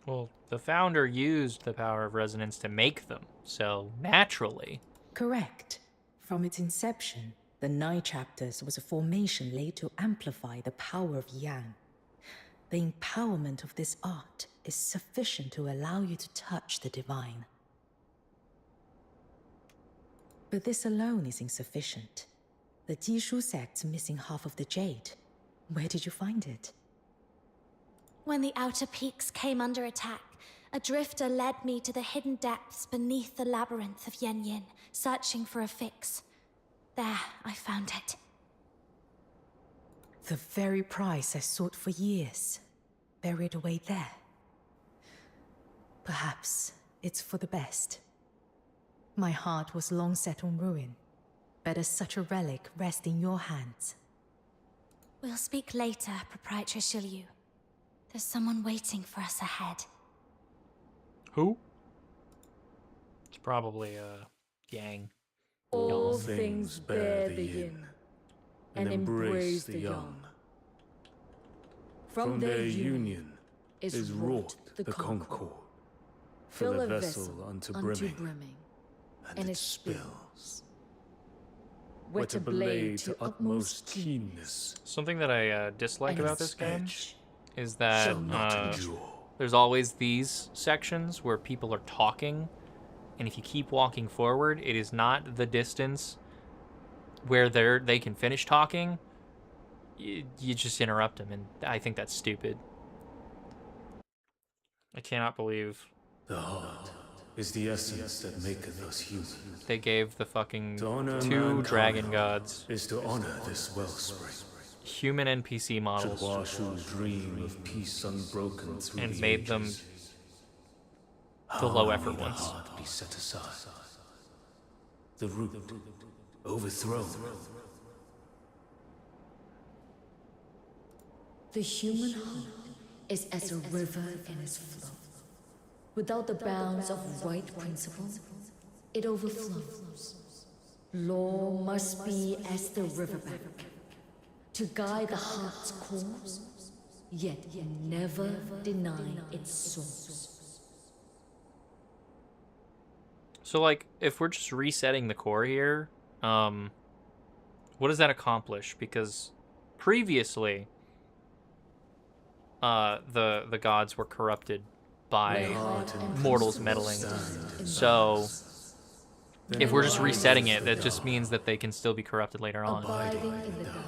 Well, the founder used the power of resonance to make them, so naturally. Correct. From its inception, the 9 chapters was a formation laid to amplify the power of Yang. The empowerment of this art is sufficient to allow you to touch the divine. But this alone is insufficient. The Jishu sect's missing half of the jade. Where did you find it? When the outer peaks came under attack, a drifter led me to the hidden depths beneath the labyrinth of Yen Yin, searching for a fix. There, I found it. The very prize I sought for years, buried away there. Perhaps it's for the best. My heart was long set on ruin. Better such a relic rest in your hands. We'll speak later, Proprietress Shilyu. There's someone waiting for us ahead. Who? It's probably, Yang. All things bear the yin, and embrace the yang. From their union is wrought the concord. Fill a vessel unto brimming, and it spills. Whet a blade to utmost keenness. Something that I dislike about this game is that shall not endure. there's always these sections where people are talking, and if you keep walking forward, it is not the distance where they can finish talking. You just interrupt them, and I think that's stupid. I cannot believe The heart is the essence that maketh us human. they gave the fucking To honor 2 mankind dragon gods is to honor this wellspring. human NPC models Washu's dream of peace unbroken through and the made them ages. the low How effort may the ones. heart be set aside? The root overthrown. The human heart is as a river in its flow. Without the bounds of right principle, it overflows. Law must be as the riverbank, to guide the heart's course, yet never deny its source. So, like, if we're just resetting the core here, what does that accomplish? Because previously, the gods were corrupted by mortals meddling. So, if we're just resetting it, that just means that they can still be corrupted later on. Abiding in the Tao,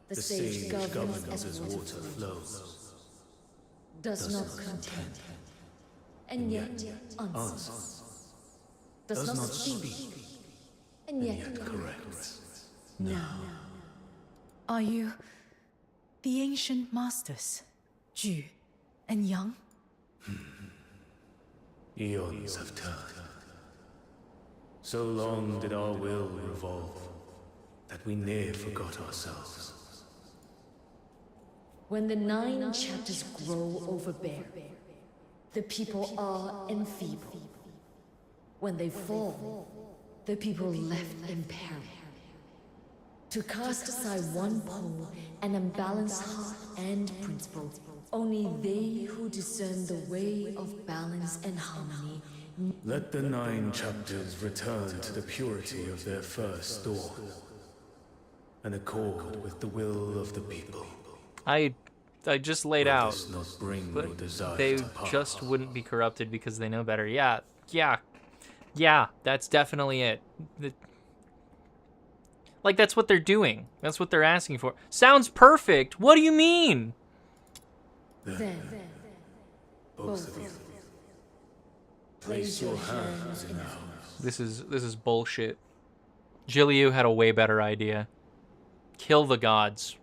the sage governs as water flows, does not contend, and yet answers, does not speak, and yet corrects. Now, are you the ancient masters, Ju and Yang? Eons have turned. So long did our will revolve that we near forgot ourselves. When the 9 chapters grow overbearing, the people are enfeebled. When they fall, the people left in peril. To cast aside one pole and unbalance heart and principle, only they who discern the way of balance and harmony. Let the 9 chapters return to the purity of their first dawn, and accord with the will of the people. I just laid out, but they just wouldn't be corrupted because they know better. Yeah, that's definitely it. Like, that's what they're doing. That's what they're asking for. Sounds perfect. What do you mean? Then, both of you, place your hands in ours. This is bullshit. Jilliu had a way better idea. Kill the gods.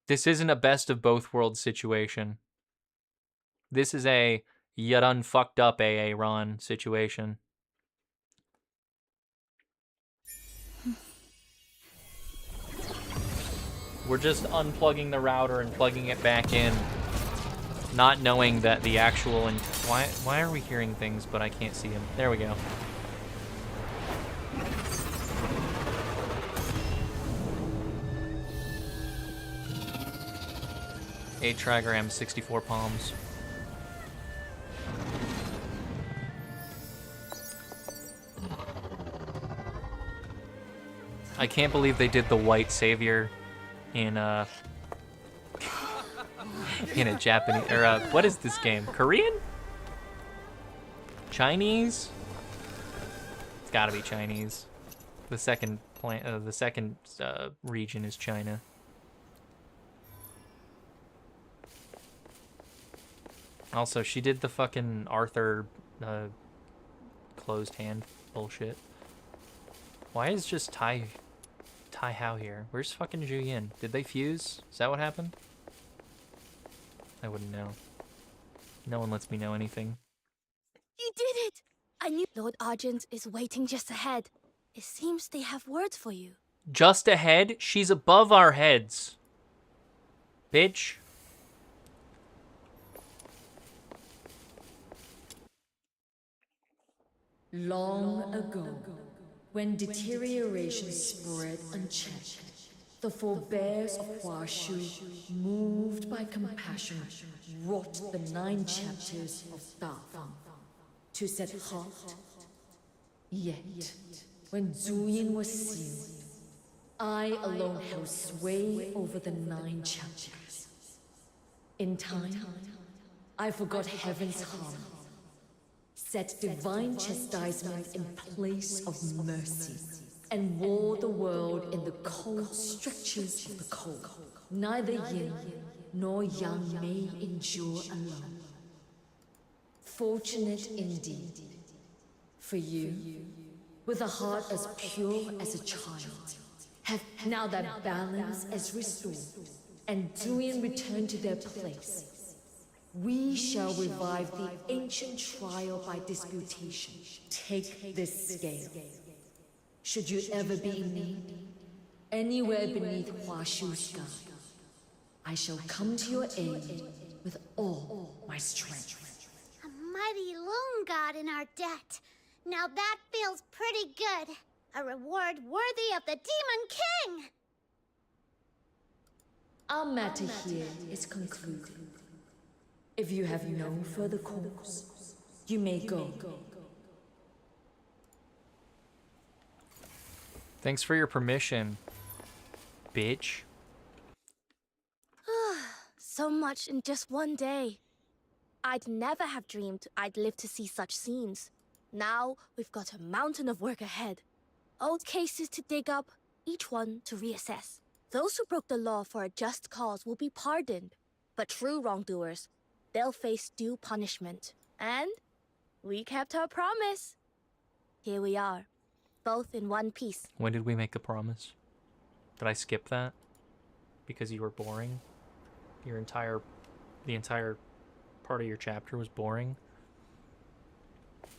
This isn't a best of both worlds situation. This is a you done fucked up AA Ron situation. We're just unplugging the router and plugging it back in, not knowing that the actual... Why are we hearing things but I can't see them? There we go. Eight trigrams, 64 palms. I can't believe they did the white savior in a Japanese, or what is this game? Korean? Chinese? It's gotta be Chinese. The second region is China. Also, she did the fucking Arthur closed hand bullshit. Why is just Tai Hao here? Where's fucking Zhu Yin? Did they fuse? Is that what happened? I wouldn't know. No one lets me know anything. You did it! I knew Lord Argent is waiting just ahead. It seems they have words for you. Just ahead? She's above our heads. Bitch. Long ago, when deterioration spread unchecked, the forebears of Huashu, moved by compassion, wrought the 9 chapters of Dafeng to set halt. Yet, when Zuyin was sealed, I alone held sway over the 9 chapters. In time, I forgot heaven's harm, set divine chastisement in place of mercy, and wore the world in the cold strictures of the cold. Neither yin nor yang may endure alone. Fortunate indeed for you, with a heart as pure as a child, have now that balance is restored, and Duyan returned to their place. We shall revive the ancient trial by disputation. Take this scale. Should you ever be in need, anywhere beneath Huashu's sky, I shall come to your aid with all my strength. A mighty loon god in our debt. Now that feels pretty good. A reward worthy of the Demon King! Our matter here is concluded. If you have no further calls, you may go. Thanks for your permission, bitch. So much in just one day. I'd never have dreamed I'd live to see such scenes. Now we've got a mountain of work ahead. Old cases to dig up, each one to reassess. Those who broke the law for a just cause will be pardoned, but true wrongdoers, they'll face due punishment. And we kept our promise. Here we are, both in one piece. When did we make the promise? Did I skip that? Because you were boring? The entire part of your chapter was boring?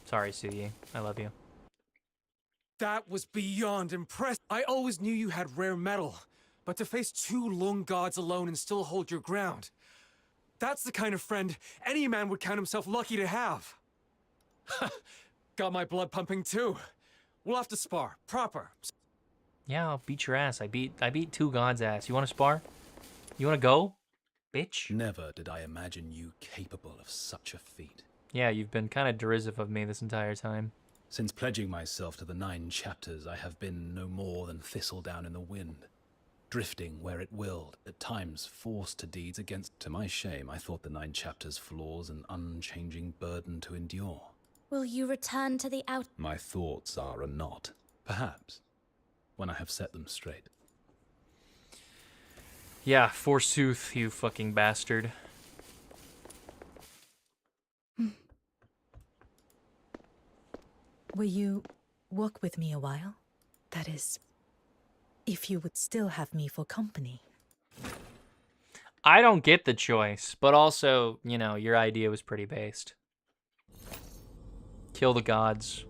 Sorry, Suyi. I love you. That was beyond impressive. I always knew you had rare metal, But to face 2 Lung gods alone and still hold your ground, that's the kind of friend any man would count himself lucky to have. Got my blood pumping too. We'll have to spar, proper. Yeah, I'll beat your ass. I beat 2 gods' ass. You want to spar? You want to go? Bitch? Never did I imagine you capable of such a feat. Yeah, you've been kind of derisive of me this entire time. Since pledging myself to the 9 chapters, I have been no more than thistledown in the wind, drifting where it willed, at times forced to deeds against. To my shame, I thought the 9 chapters' flaws an unchanging burden to endure. Will you return to the out? My thoughts are a knot. Perhaps, when I have set them straight. Yeah, forsooth, you fucking bastard. Will you walk with me a while? That is, if you would still have me for company. I don't get the choice, but also, you know, your idea was pretty based. Kill the gods,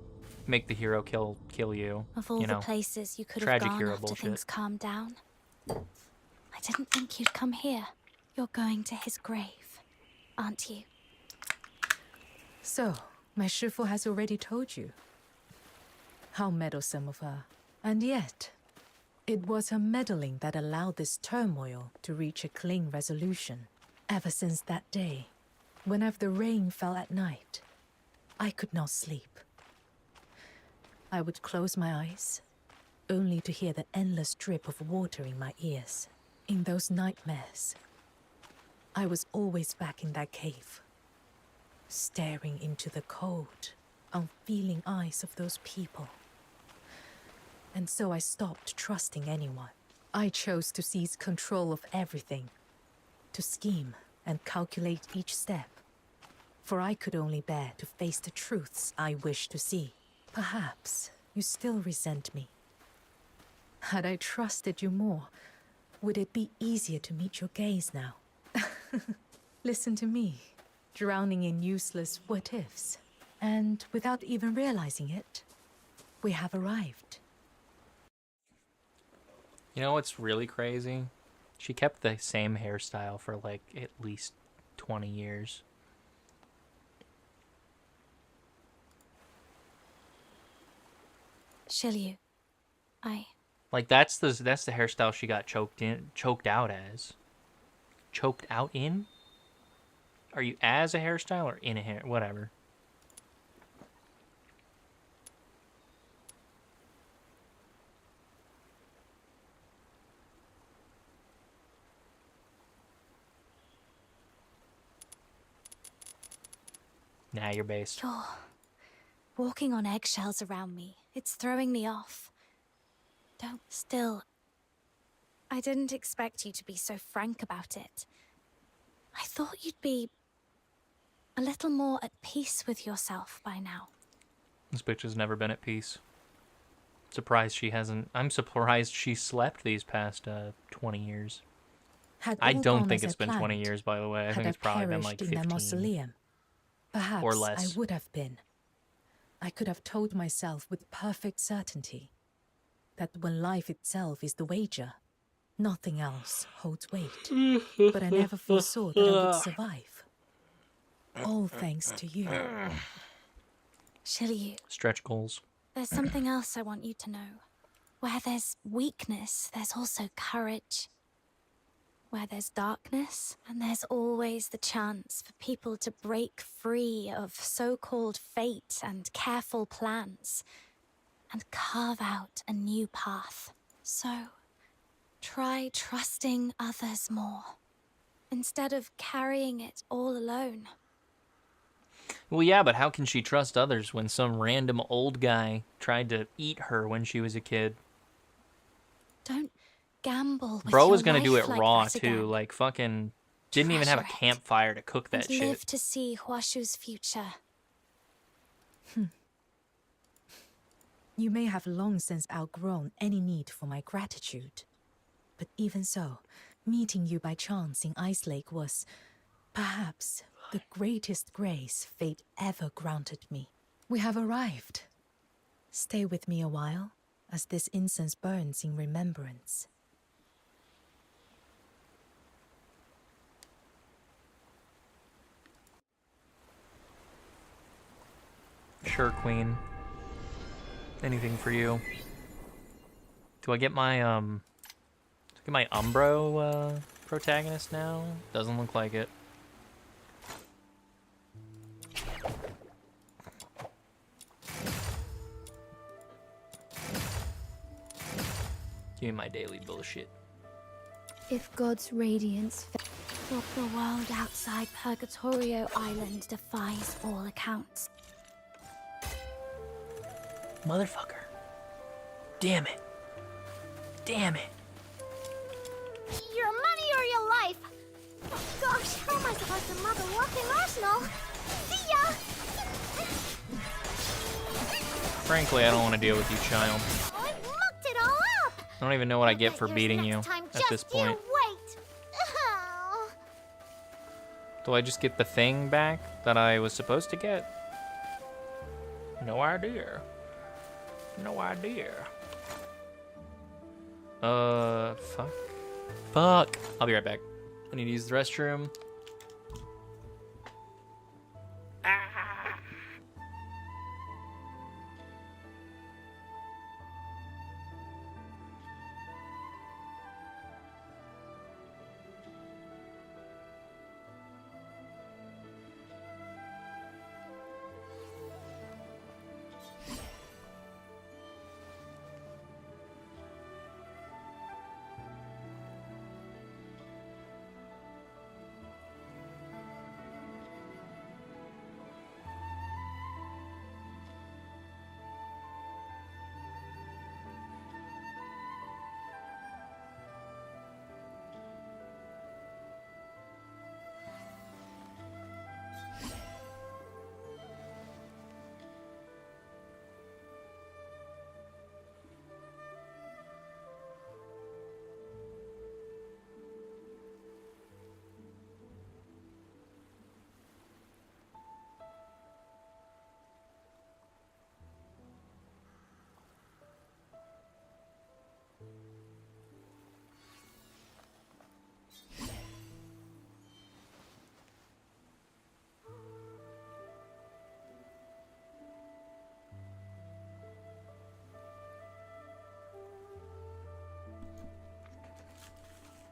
make the hero kill you. Of all you know, the places you could have tragic gone hero after bullshit. things calmed down, I didn't think you'd come here. You're going to his grave, aren't you? So, my Shifu has already told you. How meddlesome of her. And yet, it was her meddling that allowed this turmoil to reach a clean resolution. Ever since that day, whenever the rain fell at night, I could not sleep. I would close my eyes, only to hear the endless drip of water in my ears. In those nightmares, I was always back in that cave, staring into the cold, unfeeling eyes of those people. And so I stopped trusting anyone. I chose to seize control of everything, to scheme and calculate each step, for I could only bear to face the truths I wished to see. Perhaps you still resent me. Had I trusted you more, would it be easier to meet your gaze now? Listen to me, drowning in useless what-ifs. And without even realizing it, we have arrived. You know what's really crazy? She kept the same hairstyle for like at least 20 years. Shiryu, Like that's the hairstyle she got choked out as. Choked out in? Are you as a hairstyle or in a hair? Whatever. Nah, you're based. You're walking on eggshells around me. It's throwing me off. Don't still. I didn't expect you to be so frank about it. I thought you'd be a little more at peace with yourself by now. This bitch has never been at peace. Surprised she hasn't. I'm surprised she slept these past 20 years. I don't think it's been 20 years, by the way. I think it's probably been like 15 mausoleum. Perhaps or less. I would have been. I could have told myself with perfect certainty that when life itself is the wager, nothing else holds weight. But I never foresaw that I would survive. All thanks to you. Shiryu. Stretch goals. There's something else I want you to know. Where there's weakness, there's also courage. Where there's darkness, and there's always the chance for people to break free of so-called fate and careful plans, and carve out a new path. So, try trusting others more, instead of carrying it all alone. Well, yeah, but how can she trust others when some random old guy tried to eat her when she was a kid? Don't gamble with Bro was your gonna do it life like raw that too, again. like fucking didn't even have a Treasure it. campfire to cook that And shit. live to see Huashu's future. You may have long since outgrown any need for my gratitude. But even so, meeting you by chance in Ice Lake was, perhaps, the greatest grace fate ever granted me. We have arrived. Stay with me a while, as this incense burns in remembrance. Sure, Queen. Anything for you. Do I get my Umbro protagonist now? Doesn't look like it. Give me my daily bullshit. If God's radiance the world outside Purgatorio Island defies all accounts. Motherfucker. Damn it. Damn it. Your money or your life? Oh, gosh, how am I supposed to mother walking arsenal? See ya! Frankly, I don't want to deal with you, child. I mucked it all up! I don't even know what I get for beating you at this point. Wait! Oh. Do I just get the thing back that I was supposed to get? No idea. No idea. Fuck. Fuck. I'll be right back. I need to use the restroom.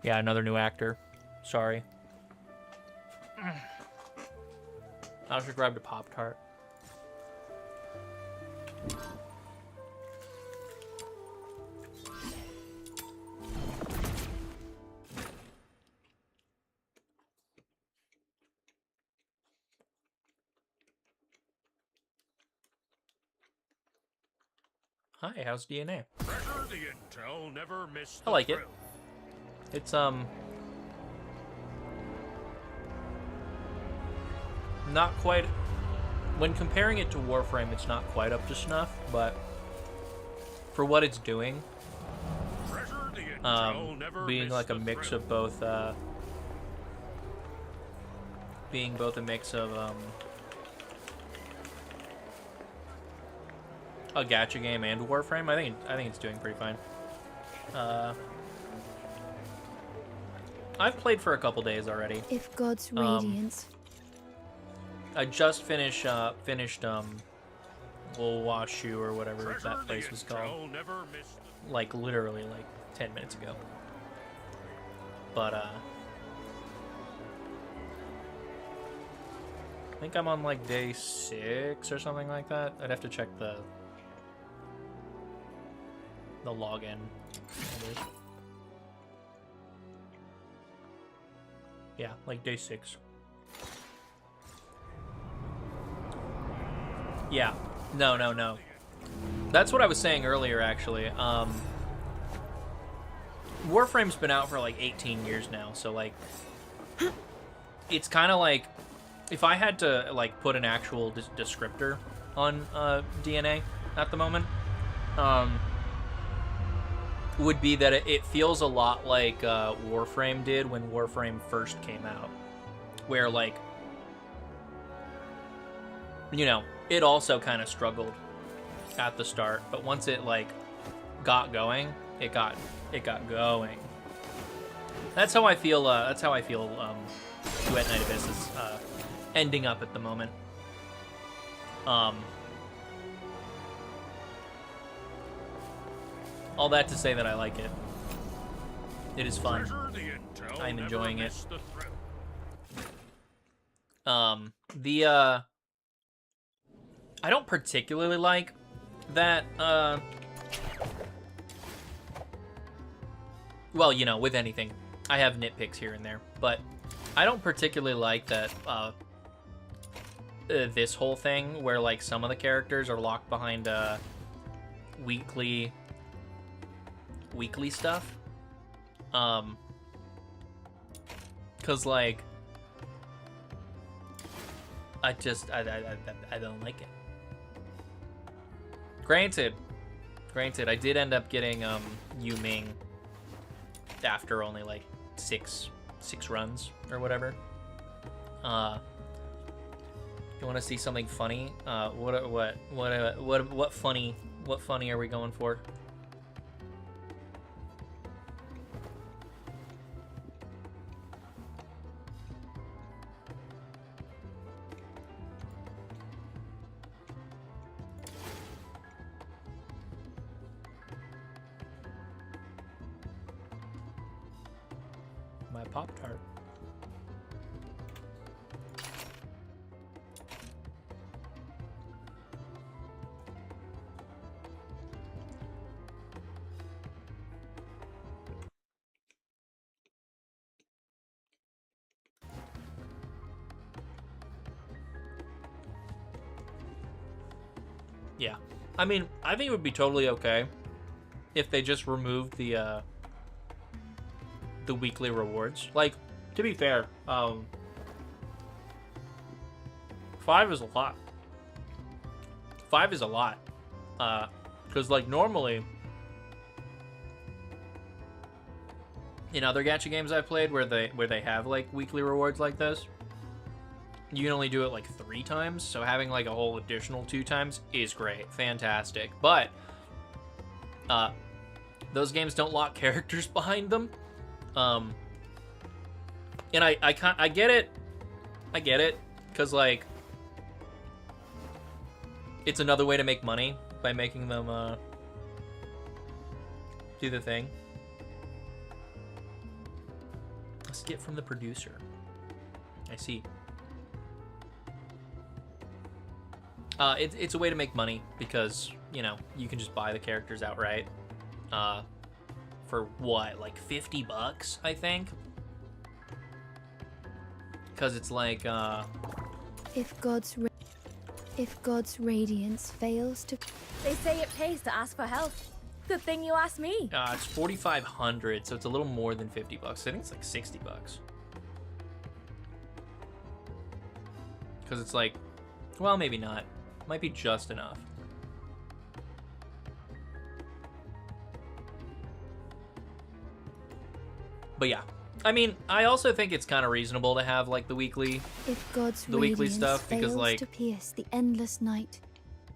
Yeah, another new actor. Sorry. I just grabbed a Pop-Tart. Hi, how's DNA? I like it. It's not quite, when comparing it to Warframe, it's not quite up to snuff, but being like a mix of both, being both a mix of a gacha game and Warframe, I think it's doing pretty fine. I've played for a couple days already. If God's radiance. I just finished Washu or whatever that place was called. Like literally like 10 minutes ago. But I think I'm on like day 6 or something like that. I'd have to check the login. Yeah, like day 6. Yeah. No. That's what I was saying earlier, actually. Warframe's been out for like 18 years now, so like it's kind of like if I had to like put an actual descriptor on DNA at the moment, would be that it feels a lot like Warframe did when Warframe first came out, where like, you know, it also kind of struggled at the start, but once it like got going, it got going. That's how I feel. Duet Night Abyss is ending up at the moment. all that to say that I like it. It is fun. I'm enjoying it. I don't particularly like that, well, you know, with anything, I have nitpicks here and there, but I don't particularly like that, this whole thing where, like, some of the characters are locked behind, weekly stuff. Cause, like, I don't like it. Granted, I did end up getting, Yu Ming after only, like, six runs or whatever. You want to see something funny? What funny are we going for? My Pop-Tart. Yeah. I mean, I think it would be totally okay if they just removed the weekly rewards. Like, to be fair, 5 is a lot. 5 is a lot. Because, like, normally, in other gacha games I've played where they have, like, weekly rewards like this, you can only do it, like, 3 times, so having, like, a whole additional 2 times is great. Fantastic. But, those games don't lock characters behind them. And I get it. I get it. Because, like, it's another way to make money by making them, do the thing. A skip from the producer. I see. It's a way to make money because, you know, you can just buy the characters outright. For what, like $50, I think? Because it's like, If God's radiance fails to... They say it pays to ask for help. Good thing you asked me. it's 4,500, so it's a little more than $50. I think it's like $60. Because it's like, well, maybe not. Might be just enough. But yeah, I mean, I also think it's kind of reasonable to have like the weekly, weekly stuff because like to pierce the endless night,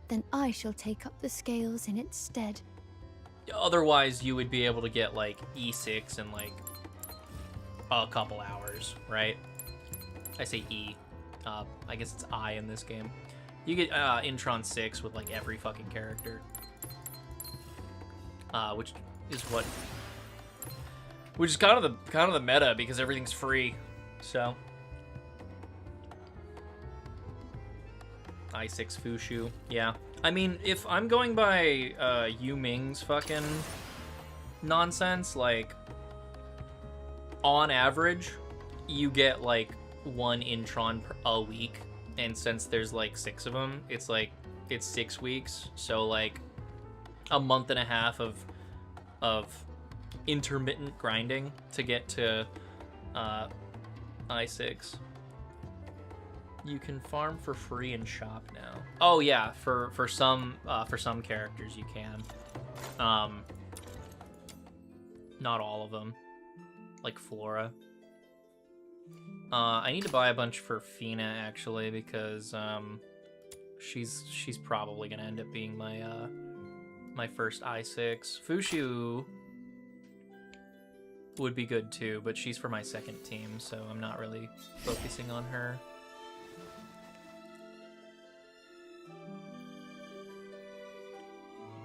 then I shall take up the scales in its stead. Otherwise, you would be able to get like E6 in like a couple hours, right? I say E. I guess it's I in this game. You get Intron 6 with like every fucking character, which is kind of the meta because everything's free. So I6 Fushu, yeah. I mean, if I'm going by Yu Ming's fucking nonsense, like on average, you get like 1 Intron a week, and since there's like 6 of them, it's 6 weeks, so like a month and a half of intermittent grinding to get to I6. You can farm for free in shop now. Oh yeah, for some characters you can. Not all of them, like Flora. I need to buy a bunch for Fina actually because she's probably gonna end up being my my first I6. Fushu would be good too, but she's for my second team, so I'm not really focusing on her.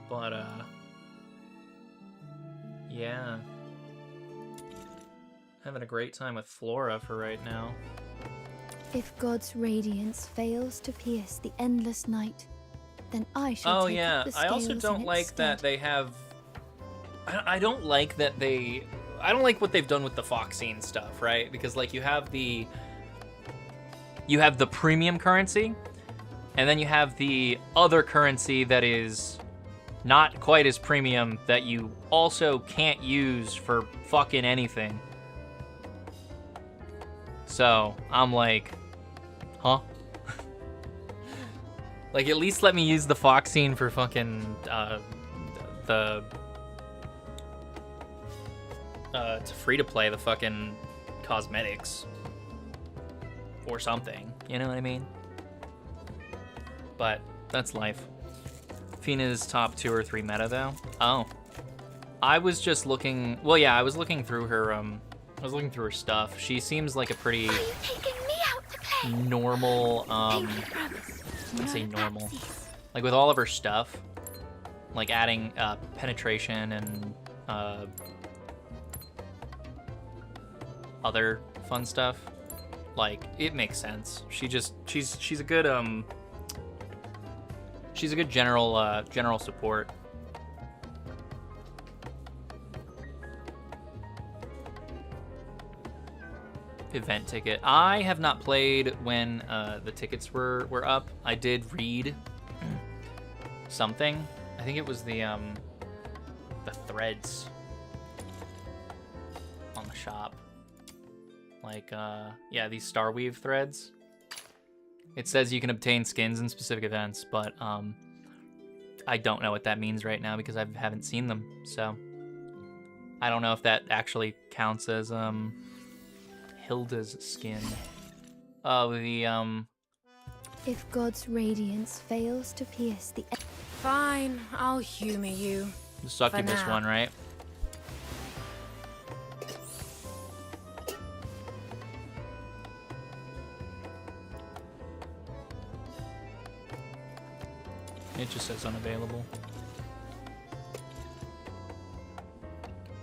But Yeah. Having a great time with Flora for right now. If God's radiance fails to pierce the endless night, then I shall take up the scales I also don't in like its that stead. they have... I don't like that they... I don't like what they've done with the Foxine stuff, right? Because, like, you have the premium currency, and then you have the other currency that is not quite as premium that you also can't use for fucking anything. So, I'm like, huh? Like, at least let me use the Foxine for fucking, it's free to play the fucking cosmetics. Or something, you know what I mean? But, that's life. Fina's top 2 or 3 meta, though? Oh. I was just looking, well, yeah, I was looking through her, stuff. She seems like a pretty normal, let's say normal. Like, with all of her stuff, like adding penetration and other fun stuff, like, it makes sense. She's a good general support. Event ticket. I have not played when the tickets were up. I did read something. I think it was the threads on the shop. Like yeah, these Starweave threads. It says you can obtain skins in specific events, but I don't know what that means right now because I haven't seen them. So I don't know if that actually counts as Hilda's skin. Oh, the If God's radiance fails to pierce the... Fine, I'll humor you. The succubus one, right? It just says unavailable.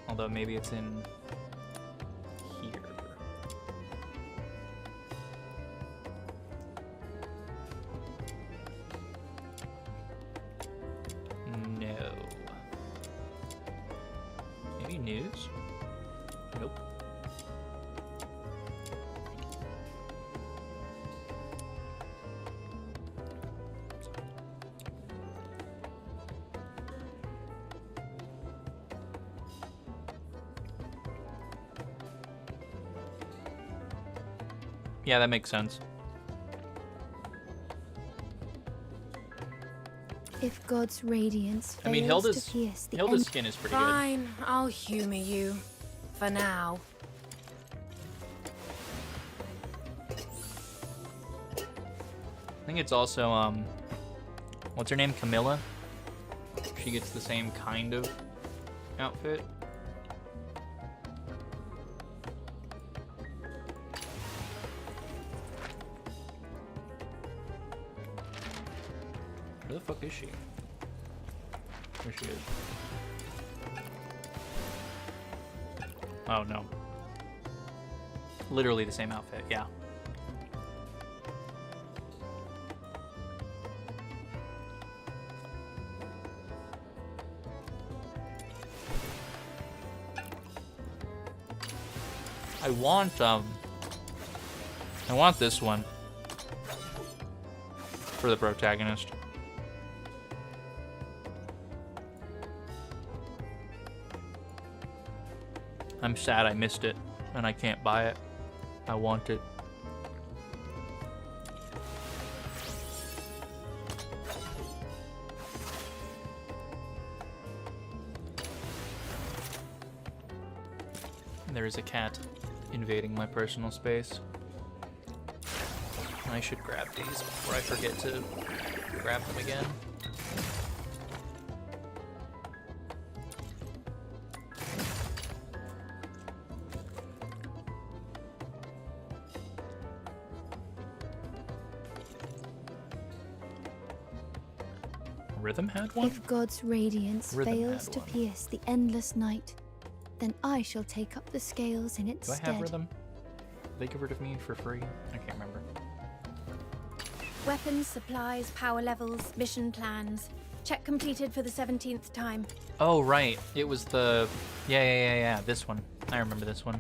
Although maybe it's in here. No. Maybe news? Nope. Yeah, that makes sense. If God's radiance fails I mean, to pierce the Hilda's skin is pretty good. Fine, I'll humor you. For now. I think it's also, what's her name? Camilla? She gets the same kind of outfit. Where the fuck is she? There she is. Oh, no. Literally the same outfit, yeah. I want this one for the protagonist. I'm sad I missed it and I can't buy it. I want it. There is a cat invading my personal space. I should grab these before I forget to grab them again. Rhythm had one? If God's radiance Rhythm fails had to one. pierce the endless night, then I shall take up the scales in its Do I stead. have rhythm? They give rid of me for free? I can't remember. Weapons, supplies, power levels, mission plans. Check completed for the 17th time. Oh, right. It was the... Yeah. This one. I remember this one.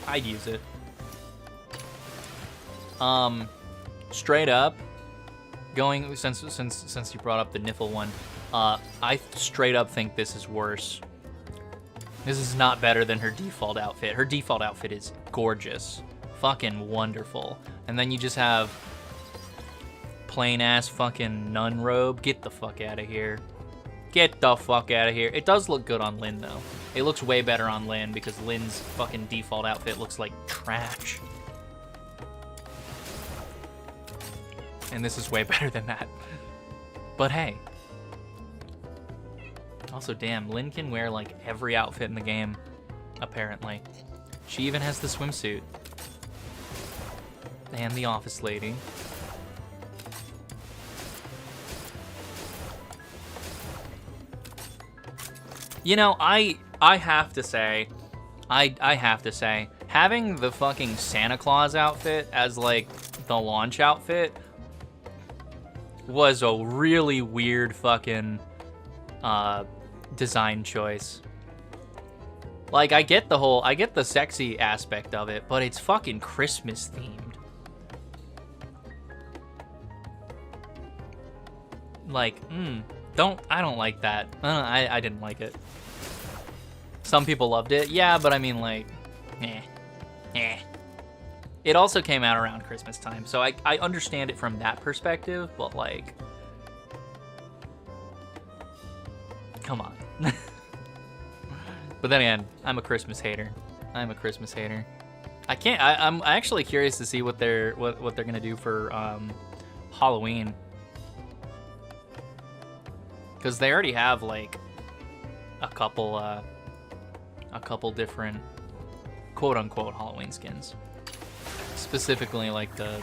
I'd use it. Straight up, going since you brought up the Niffle one, I straight up think this is worse. This is not better than her default outfit. Her default outfit is gorgeous, fucking wonderful, and then you just have plain ass fucking nun robe. Get the fuck out of here. Get the fuck out of here. It does look good on Lynn though. It looks way better on Lynn because Lynn's fucking default outfit looks like trash. And this is way better than that. But hey. Also, damn, Lynn can wear like every outfit in the game, apparently. She even has the swimsuit. And the office lady. You know, I have to say, I have to say, having the fucking Santa Claus outfit as like the launch outfit was a really weird fucking design choice. Like, I get the sexy aspect of it, but it's fucking Christmas themed. Like, I don't like that. I didn't like it. Some people loved it, yeah, but I mean, like, eh. It also came out around Christmas time, so I understand it from that perspective, but like, come on. But then again, I'm a Christmas hater. I'm actually curious to see what they're gonna do for Halloween, because they already have like a couple different quote unquote Halloween skins. Specifically like the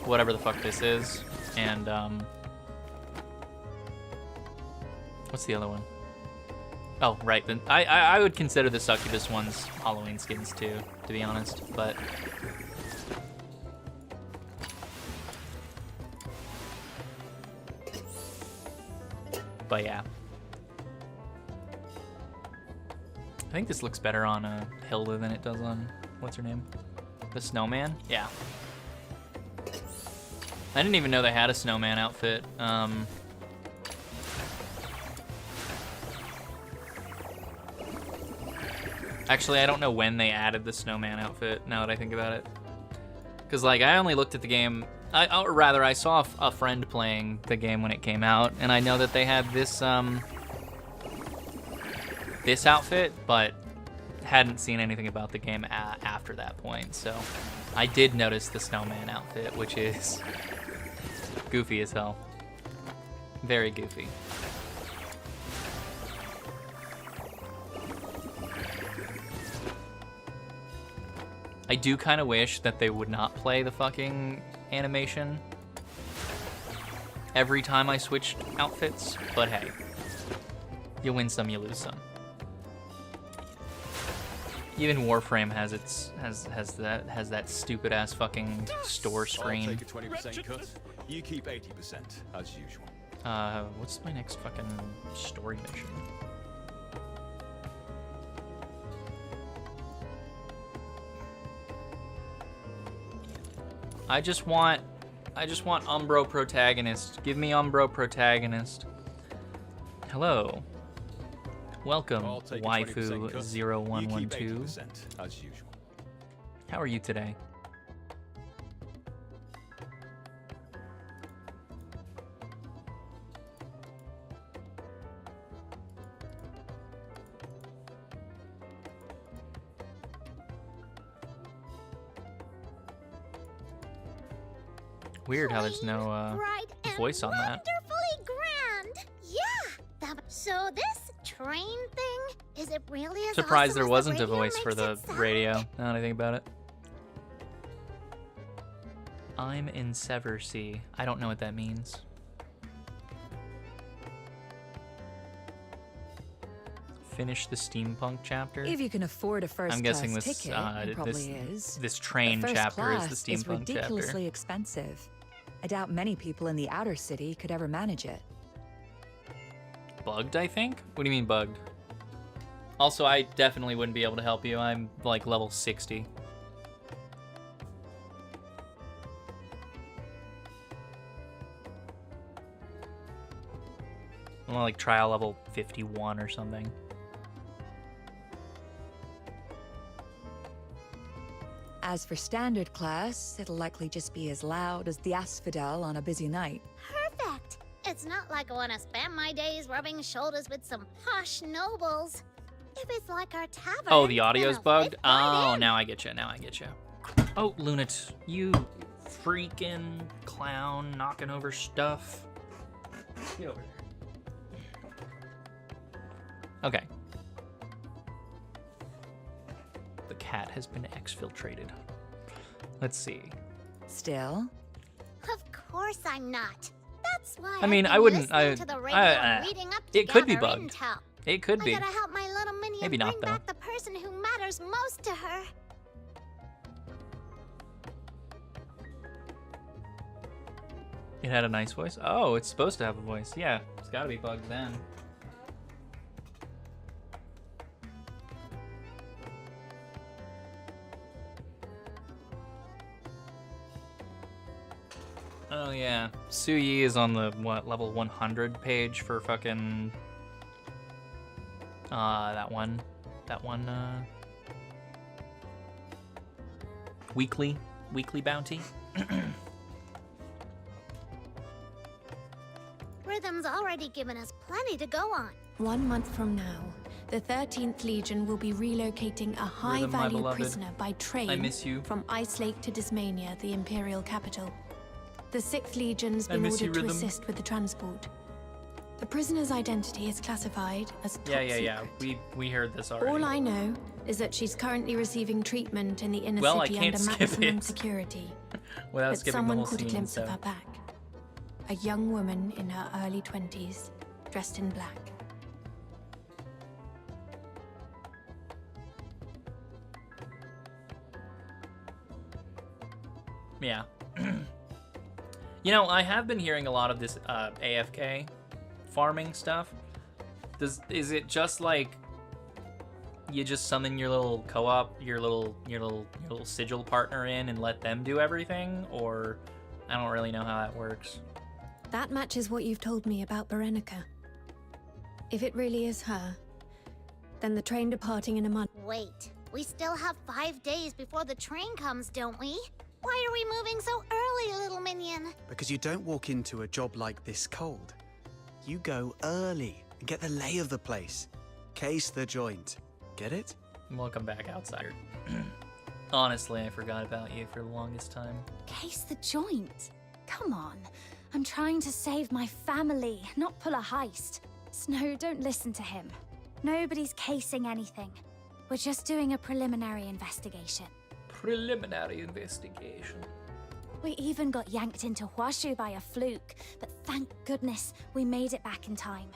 whatever the fuck this is, and what's the other one? Oh, right. Then I would consider the Succubus ones Halloween skins too, to be honest. But yeah, I think this looks better on Hilda than it does on what's her name, the snowman. Yeah, I didn't even know they had a snowman outfit. Actually, I don't know when they added the snowman outfit, now that I think about it. Because, like, I only looked at the game... or rather, I saw a friend playing the game when it came out, and I know that they had this, this outfit, but hadn't seen anything about the game after that point, so... I did notice the snowman outfit, which is goofy as hell. Very goofy. I do kind of wish that they would not play the fucking animation every time I switched outfits, but hey, you win some, you lose some. Even Warframe has that stupid ass fucking store screen. I'll take a 20% cut. You keep 80% as usual. What's my next fucking story mission? I just want Umbro protagonist. Give me Umbro protagonist. Hello. Welcome, waifu0112. As usual. How are you today? Weird how there's no voice on that. Wonderfully grand. Yeah. So this train thing, is it really as Surprised awesome there as wasn't the a radio voice for makes the it sound? radio, now that I think about it. I'm in Seversea. I don't know what that means. Finish the steampunk chapter. If you can afford a first I'm guessing class this ticket, it probably is. This train But first chapter is class the is steampunk ridiculously chapter. expensive. I doubt many people in the outer city could ever manage it. Bugged, I think? What do you mean bugged? Also, I definitely wouldn't be able to help you. I'm like level 60. I'm like trial level 51 or something. As for standard class, it'll likely just be as loud as the asphodel on a busy night. Perfect. It's not like I want to spend my days rubbing shoulders with some posh nobles. If it's like our tavern. Oh, the audio's then I'll bugged? fit right Oh, in. now I get you. Now I get you. Oh, Lunat, you freaking clown knocking over stuff. Get over here. Okay. The cat has been exfiltrated. Let's see. Still? Of course I'm not. That's why I mean, I've I been wouldn't. listening to the radio and reading up to It could be gather bugged. intel. It could be. I gotta help my little minion Maybe not, bring though. back the person who matters most to her. It had a nice voice. Oh, it's supposed to have a voice. Yeah, it's got to be bugged then. Oh yeah, Su Yi is on the what level 100 page for fucking that one weekly bounty. Rhythm's already given us plenty to go on. 1 month from now, the 13th Legion will be relocating a high-value beloved. prisoner by train I miss you. from Ice Lake to Dismania, the Imperial capital. The 6th Legion's I been miss you, ordered to Rhythm. assist with the transport. The prisoner's identity is classified as top Yeah. secret. We heard this already. All I know is that she's currently receiving treatment in the inner Well, I city can't under skip maximum it. security. Without But skipping the someone whole caught a scene, glimpse so. of her back. A young woman in her early 20s, dressed in black. Yeah. You know, I have been hearing a lot of this AFK farming stuff. Is it just like you just summon your little co-op, your little sigil partner in and let them do everything, or I don't really know how that works. That matches what you've told me about Berenica. If it really is her, then the train departing in a month. Wait, we still have 5 days before the train comes, don't we? Why are we moving so early, little minion? Because you don't walk into a job like this cold. You go early and get the lay of the place. Case the joint. Get it? Welcome back, outsider. Honestly, I forgot about you for the longest time. Case the joint. Come on. I'm trying to save my family, not pull a heist. Snow, don't listen to him. Nobody's casing anything. We're just doing a preliminary investigation. Preliminary investigation. We even got yanked into Huashu by a fluke, but thank goodness we made it back in time.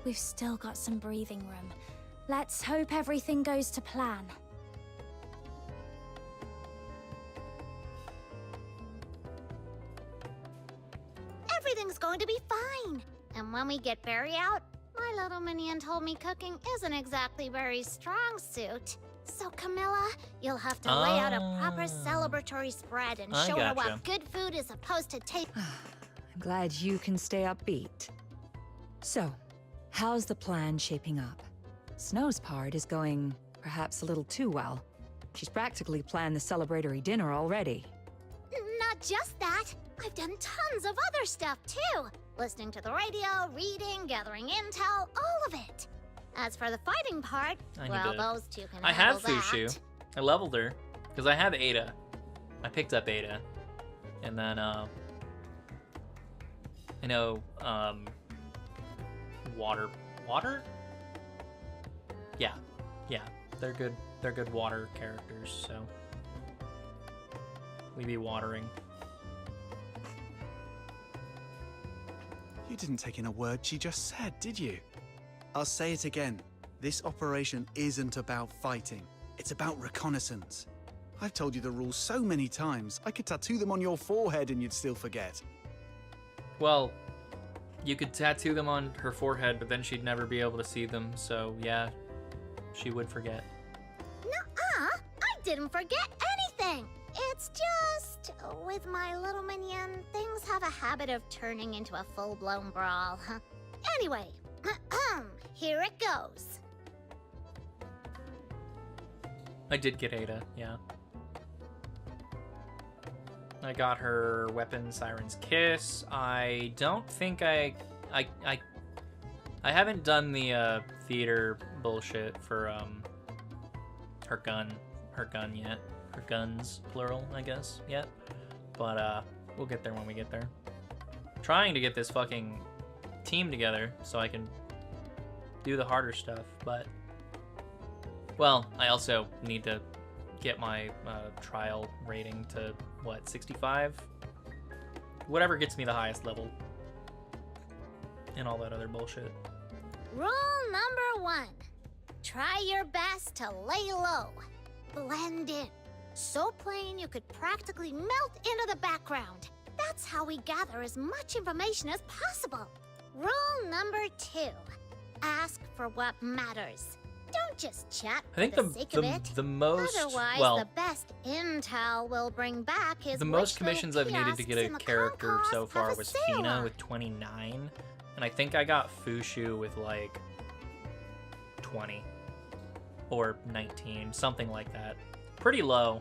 We've still got some breathing room. Let's hope everything goes to plan. Everything's going to be fine. And when we get Barry out, my little minion told me cooking isn't exactly Barry's strong suit. So Camilla, you'll have to lay out a proper celebratory spread and I show her gotcha. what good food is supposed to taste. I'm glad you can stay upbeat. So, how's the plan shaping up? Snow's part is going perhaps a little too well. She's practically planned the celebratory dinner already. Not just that. I've done tons of other stuff too. Listening to the radio, reading, gathering intel, all of it. As for the fighting part, I need well, to- those two can I have handle that. Fushu. I leveled her because I have Ada. I picked up Ada, and then I know water. Yeah, they're good. They're good water characters. So we be watering. didn't take in a word she just said, did you? I'll say it again. This operation isn't about fighting. It's about reconnaissance. I've told you the rules so many times. I could tattoo them on your forehead and you'd still forget. Well, you could tattoo them on her forehead, but then she'd never be able to see them, so yeah, she would forget. Nuh-uh! I didn't forget anything! It's just, with my little minion, things have a habit of turning into a full-blown brawl. Anyway, here it goes. I did get Ada, yeah. I got her weapon, Siren's Kiss. I don't think I haven't done the theater bullshit for her gun yet. Her guns, plural, I guess, yet. But we'll get there when we get there. I'm trying to get this fucking team together so I can do the harder stuff, but well, I also need to get my trial rating to, what, 65? Whatever gets me the highest level. And all that other bullshit. Rule number 1. Try your best to lay low. Blend in. So plain you could practically melt into the background. That's how we gather as much information as possible. Rule number 2. Ask for what matters. Don't just chat I think for the sake of it. the most, Otherwise, well, the best intel will bring back is the most commissions I've needed to get a character so far was Fina with 29, and I think I got Fushu with like 20 or 19, something like that. Pretty low.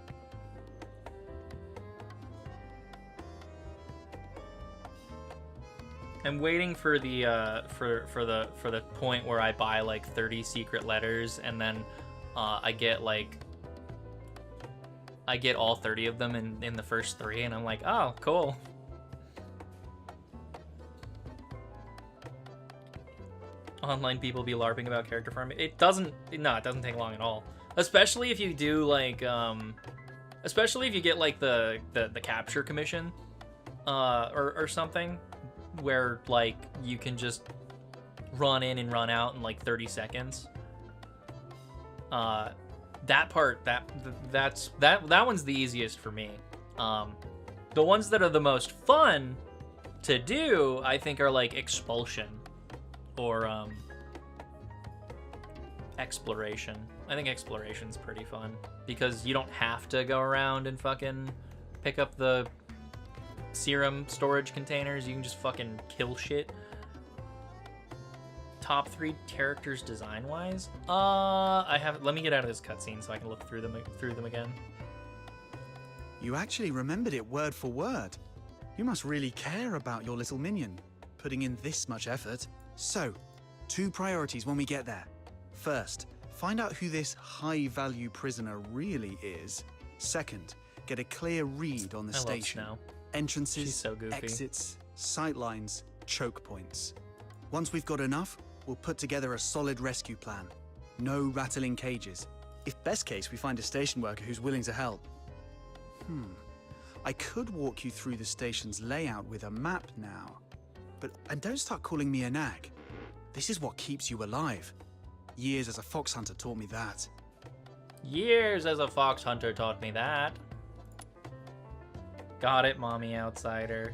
I'm waiting for the for the point where I buy like 30 secret letters and then I get all 30 of them in the first 3 and I'm like, oh, cool. Online people be LARPing about character farming. It doesn't take long at all. Especially if you do like especially if you get like the capture commission or something, where like you can just run in and run out in like 30 seconds. That part, that one's the easiest for me. The ones that are the most fun to do, I think, are like expulsion or exploration. I think exploration's pretty fun because you don't have to go around and fucking pick up the serum storage containers. You can just fucking kill shit. Top 3 characters design wise. Let me get out of this cutscene so I can look through them again. You actually remembered it word for word. You must really care about your little minion, putting in this much effort. So, 2 priorities when we get there. First, find out who this high-value prisoner really is. Second, get a clear read on the station. Entrances, so exits, sightlines, choke points. Once we've got enough, we'll put together a solid rescue plan. No rattling cages. If best case, we find a station worker who's willing to help. I could walk you through the station's layout with a map now. And don't start calling me a nag. This is what keeps you alive. Years as a fox hunter taught me that. Years as a fox hunter taught me that. Got it, mommy outsider.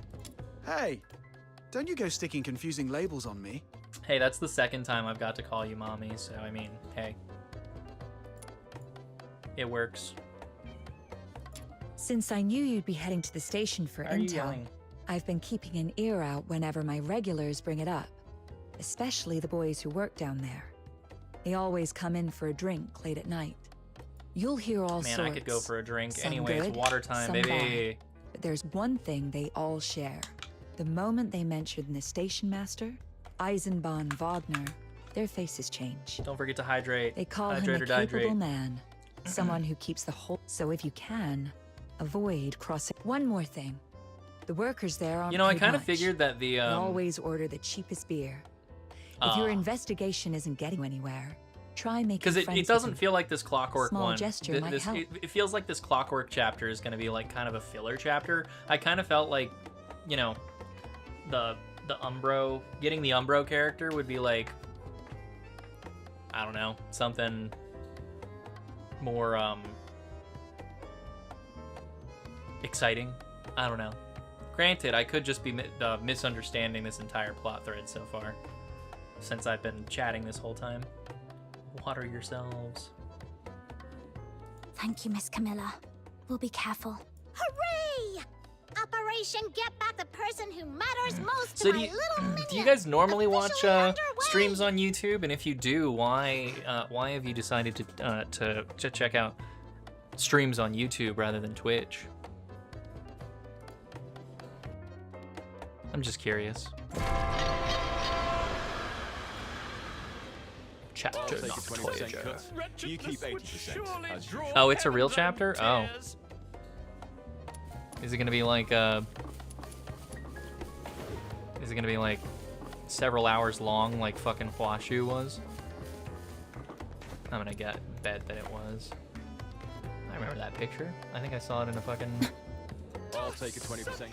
Hey, don't you go sticking confusing labels on me. Hey, that's the second time I've got to call you mommy, so I mean, hey. It works. Since I knew you'd be heading to the station for intel, I've been keeping an ear out whenever my regulars bring it up, especially the boys who work down there. They always come in for a drink late at night. You'll hear all sorts. Man, I could go for a drink. Some Anyway, good, it's water time, some baby. bad. But there's one thing they all share. The moment they mention the station master, Eisenbahn Wagner, their faces change. Don't forget to hydrate. They call hydrate him or a capable dihydrate. man, someone who keeps the whole. So if you can, avoid crossing. One more thing. The workers there aren't You know, I paid kind of much. figured that the They always order the cheapest beer. If your investigation isn't getting anywhere, try making because friends it doesn't with feel like this Clockwork Small one. gesture might help. It feels like this Clockwork chapter is going to be like kind of a filler chapter. I kind of felt like, you know, the getting the Umbro character would be like, I don't know, something more exciting. I don't know. Granted, I could just be misunderstanding this entire plot thread so far, since I've been chatting this whole time. Water yourselves. Thank you, Miss Camilla. We'll be careful. Hooray! Operation Get Back the Person Who Matters Most So to my little minion. do you guys normally watch streams on YouTube? And if you do, why have you decided to check out streams on YouTube rather than Twitch? I'm just curious. Chapter not Voyager. You keep 80% as usual. Oh, it's a real chapter? Oh. Is it gonna be like several hours long like fucking Huashu was? I'm gonna bet that it was. I remember that picture. I think I saw it in a fucking I'll take a 20% cut.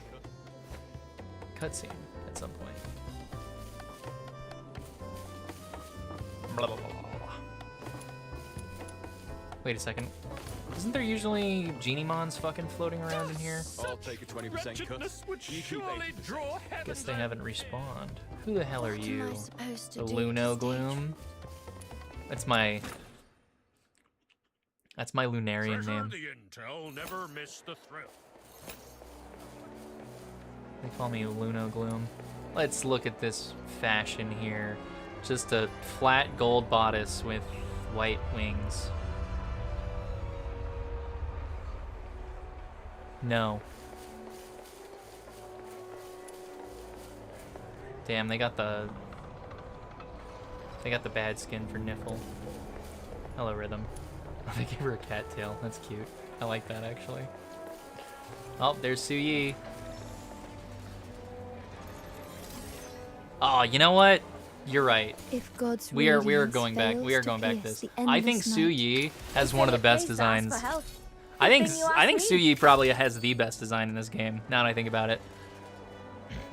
cutscene at some point. Blah, blah, blah, blah. Wait a second. Isn't there usually Genie-mons fucking floating around in here? I'll take a 20% cut. You keep 80%. Guess they haven't respawned. Who the hell are What am you? I supposed to The do Luno to Gloom? That's my Lunarian name. The intel never missed the thrill. They call me Luno Gloom. Let's look at this fashion here. Just a flat gold bodice with white wings. No. Damn, they got the bad skin for Niffle. Hello, Rhythm. They gave her a cattail. That's cute. I like that, actually. Oh, there's Su Yi. Oh, you know what? You're right. If God's we are radiance going back. We are fails going to back pierce this. the I think endless Su night, Yi has one of the best designs. I think Su Yi probably has the best design in this game. Now that I think about it.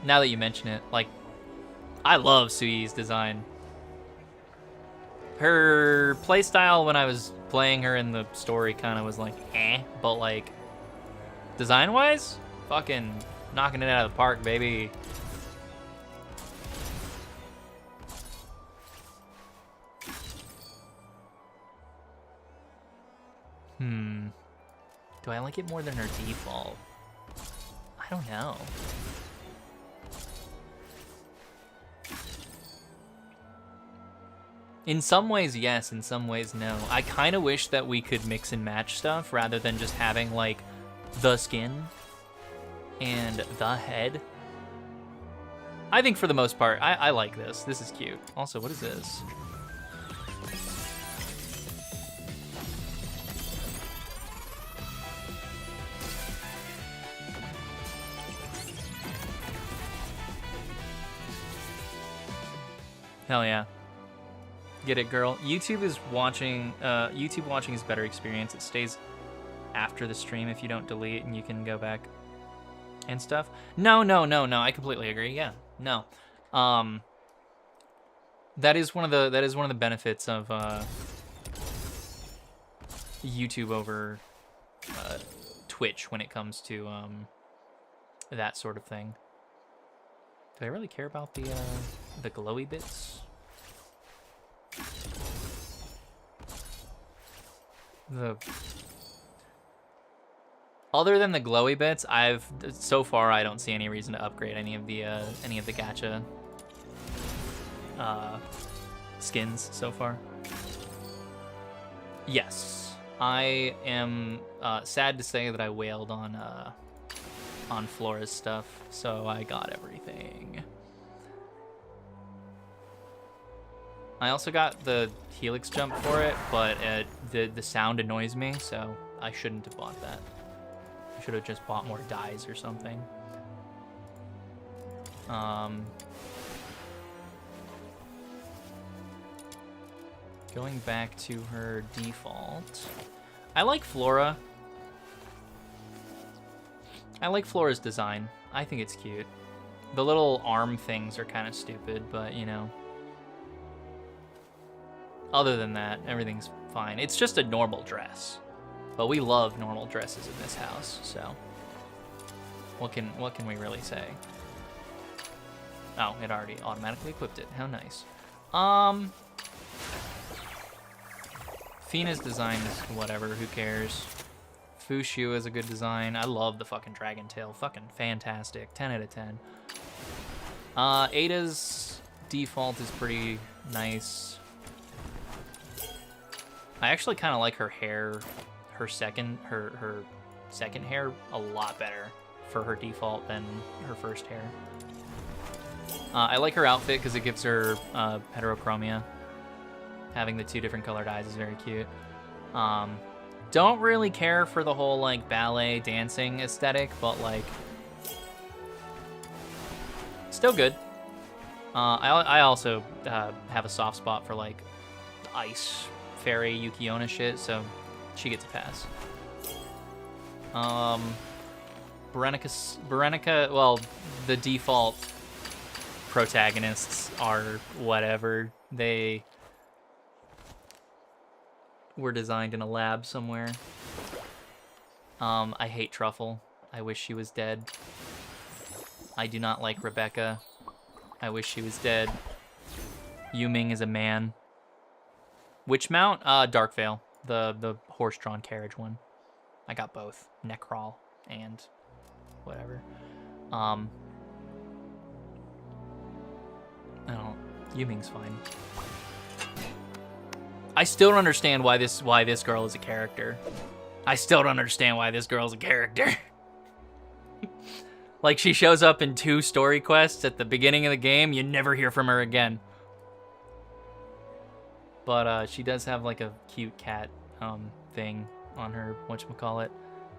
Now that you mention it, like, I love Su Yi's design. Her playstyle when I was playing her in the story kind of was like, but like, design-wise, fucking knocking it out of the park, baby. Do I like it more than her default? I don't know. In some ways, yes. In some ways, no. I kind of wish that we could mix and match stuff rather than just having, like, the skin and the head. I think for the most part, I like this. This is cute. Also, what is this? Hell yeah. Get it, girl. YouTube watching is a better experience. It stays after the stream if you don't delete, and you can go back and stuff. No. I completely agree. Yeah. No. That is one of the benefits of YouTube over Twitch when it comes to that sort of thing. Do I really care about the glowy bits? Other than the glowy bits, so far I don't see any reason to upgrade any of the gacha skins so far. Yes, I am sad to say that I wailed on Flora's stuff, so I got everything. I also got the Helix jump for it, but the sound annoys me, so I shouldn't have bought that. I should have just bought more dyes or something. Going back to her default. I like Flora. I like Flora's design. I think it's cute. The little arm things are kind of stupid, but you know. Other than that, everything's fine. It's just a normal dress. But we love normal dresses in this house, so what can we really say? Oh, it already automatically equipped it. How nice. Fina's design is whatever, who cares? Fushu is a good design. I love the fucking dragon tail. Fucking fantastic. 10 out of 10. Ada's default is pretty nice. I actually kind of like her hair, her second hair a lot better for her default than her first hair. I like her outfit because it gives her heterochromia. Having the 2 different colored eyes is very cute. Don't really care for the whole like ballet dancing aesthetic, but like still good. I also have a soft spot for like ice fairy Yukiona shit, so she gets a pass. Berenica, well, the default protagonists are whatever. They were designed in a lab somewhere. I hate Truffle. I wish she was dead. I do not like Rebecca. I wish she was dead. Yuming is a man. Which mount? Darkvale, the horse-drawn carriage one. I got both, Necrawl and whatever. I don't. Yuming's fine. I still don't understand why this girl is a character. I still don't understand why this girl's a character. Like, she shows up in 2 story quests at the beginning of the game. You never hear from her again. But she does have like a cute cat thing on her whatchamacallit.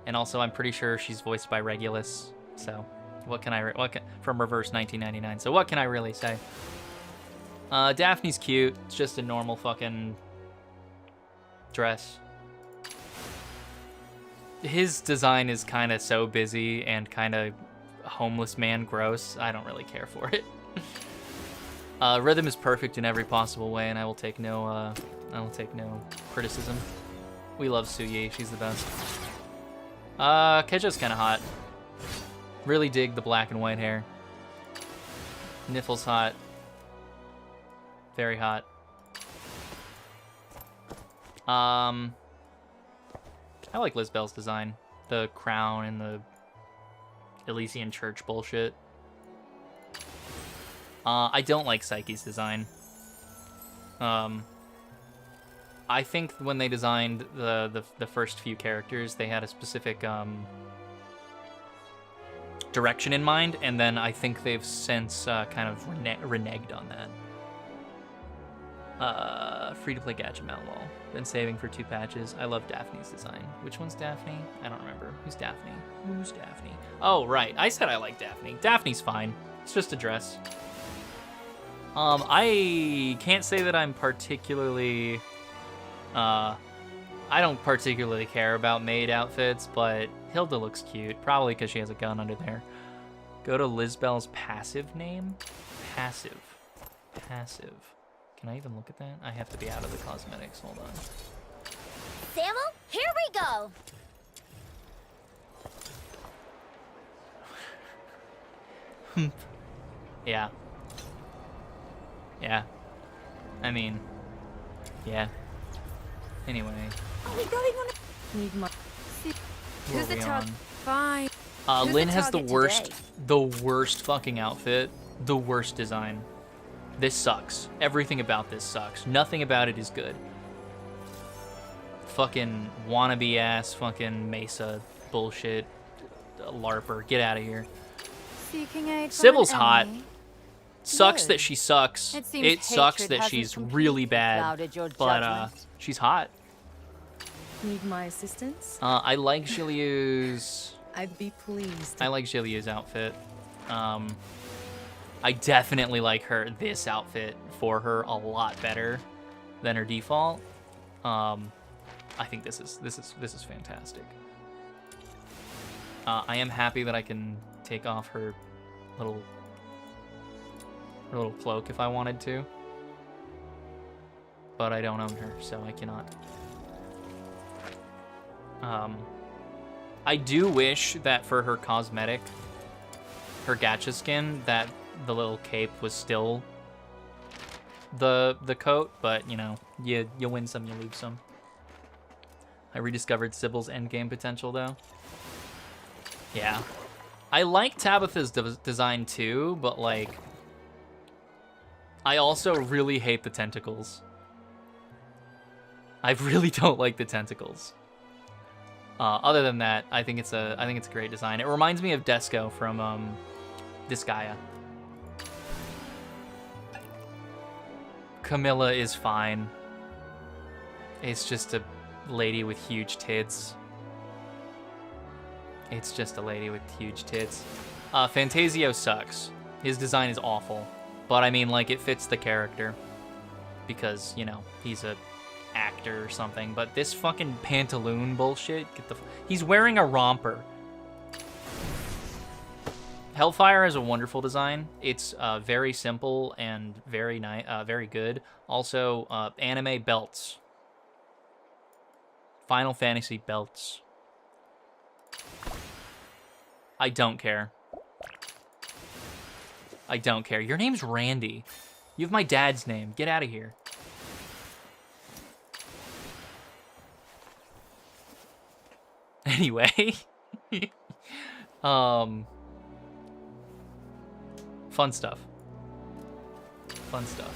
And also I'm pretty sure she's voiced by Regulus. So from Reverse 1999. So what can I really say? Daphne's cute. It's just a normal fucking dress. His design is kind of so busy and kind of homeless man gross. I don't really care for it. Rhythm is perfect in every possible way, and I will take no criticism. We love Suyi, she's the best. Keja's kind of hot. Really dig the black and white hair. Niffle's hot. Very hot. I like Lizbel's design. The crown and the Elysian Church bullshit. I don't like Psyche's design. I think when they designed the first few characters, they had a specific direction in mind, and then I think they've since kind of reneged on that. Free-to-play Gacha Mount lol. Been saving for 2 patches. I love Daphne's design. Which one's Daphne? I don't remember. Who's Daphne? Who's Daphne? Oh, right. I said I like Daphne. Daphne's fine. It's just a dress. I can't say that I'm particularly... I don't particularly care about maid outfits, but Hilda looks cute. Probably because she has a gun under there. Go to Lizbel's passive name? Passive. Passive. Can I even look at that? I have to be out of the cosmetics. Hold on. Samuel, here we go. Yeah. Yeah. I mean, yeah. Anyway. Are we going on Need my... Who's the target? Fine. Lynn has the worst fucking outfit. The worst design. This sucks. Everything about this sucks. Nothing about it is good. Fucking wannabe ass fucking Mesa bullshit. LARPer. Get out of here. Seeking aid from Sybil's an hot. enemy? Sucks No. that she sucks. It Sucks hatred that hasn't she's completely really bad. clouded your But judgment. she's hot. Need my assistance? I like Xilyu's... I'd be pleased. I like Xilyu's outfit. I definitely like this outfit for her a lot better than her default. I think this is fantastic. I am happy that I can take off her little Her little cloak if I wanted to. But I don't own her, so I cannot. I do wish that for her cosmetic, her gacha skin, that the little cape was still the coat, but you know, you win some, you lose some. I rediscovered Sybil's endgame potential though. Yeah. I like Tabitha's design too, but like, I also really hate the tentacles. I really don't like the tentacles. Other than that, I think it's a great design. It reminds me of Desco from Disgaea. Camilla is fine. It's just a lady with huge tits. It's just a lady with huge tits. Fantasio sucks. His design is awful. But I mean, like, it fits the character. Because, you know, he's a actor or something. But this fucking pantaloon bullshit, he's wearing a romper. Hellfire has a wonderful design. It's very simple and very nice, very good. Also, anime belts. Final Fantasy belts. I don't care. I don't care. Your name's Randy. You have my dad's name. Get out of here. Anyway. Fun stuff. Fun stuff.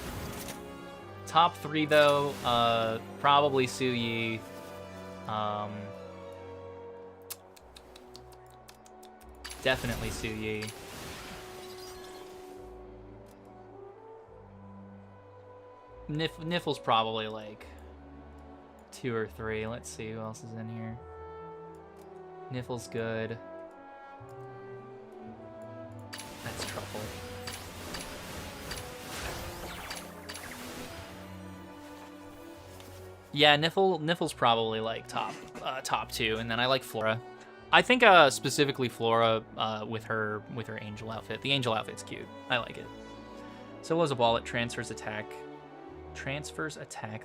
Top 3 though, probably Suyi. Definitely Suyi. Niffle's probably like 2 or 3. Let's see who else is in here. Niffle's good. That's Truffle. Yeah, Niffle's probably like top 2, and then I like Flora. I think specifically Flora with her angel outfit. The angel outfit's cute. I like it. Solo's a ball. It transfers attack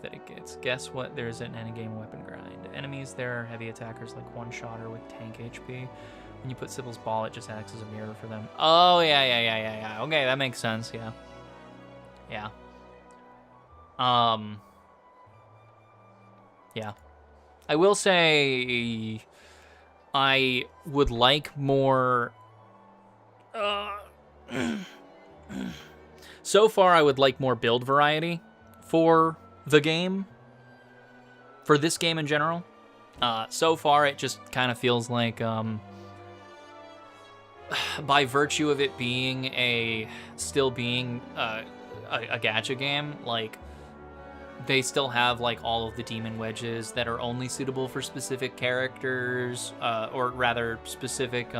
that it gets. Guess what? There's an endgame weapon grind. Enemies there are heavy attackers like one-shotter with tank HP. When you put Sybil's ball, it just acts as a mirror for them. Oh, yeah. Okay, that makes sense, yeah. Yeah. Yeah. I will say I would like more... So far, I would like more build variety for the game, for this game in general. So far, it just kind of feels like, by virtue of it being still being a gacha game, like, they still have, like, all of the demon wedges that are only suitable for specific characters, or rather, specific,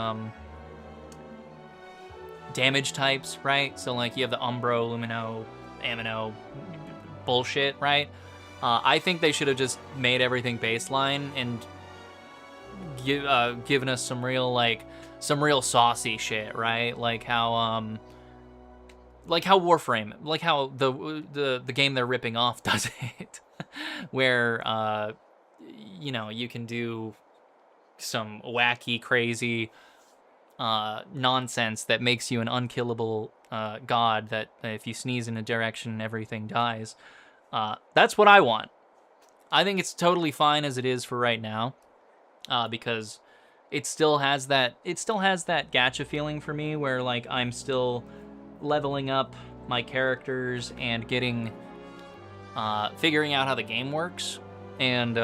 damage types, right? So, like, you have the Umbro, Lumino, Amino bullshit, right? I think they should have just made everything baseline and given us some real saucy shit, right? Like how Warframe, like how the game they're ripping off does it, where you know, you can do some wacky, crazy nonsense that makes you an unkillable god that if you sneeze in a direction, everything dies. That's what I want. I think it's totally fine as it is for right now, because it still has that gacha feeling for me, where like I'm still leveling up my characters and getting figuring out how the game works, and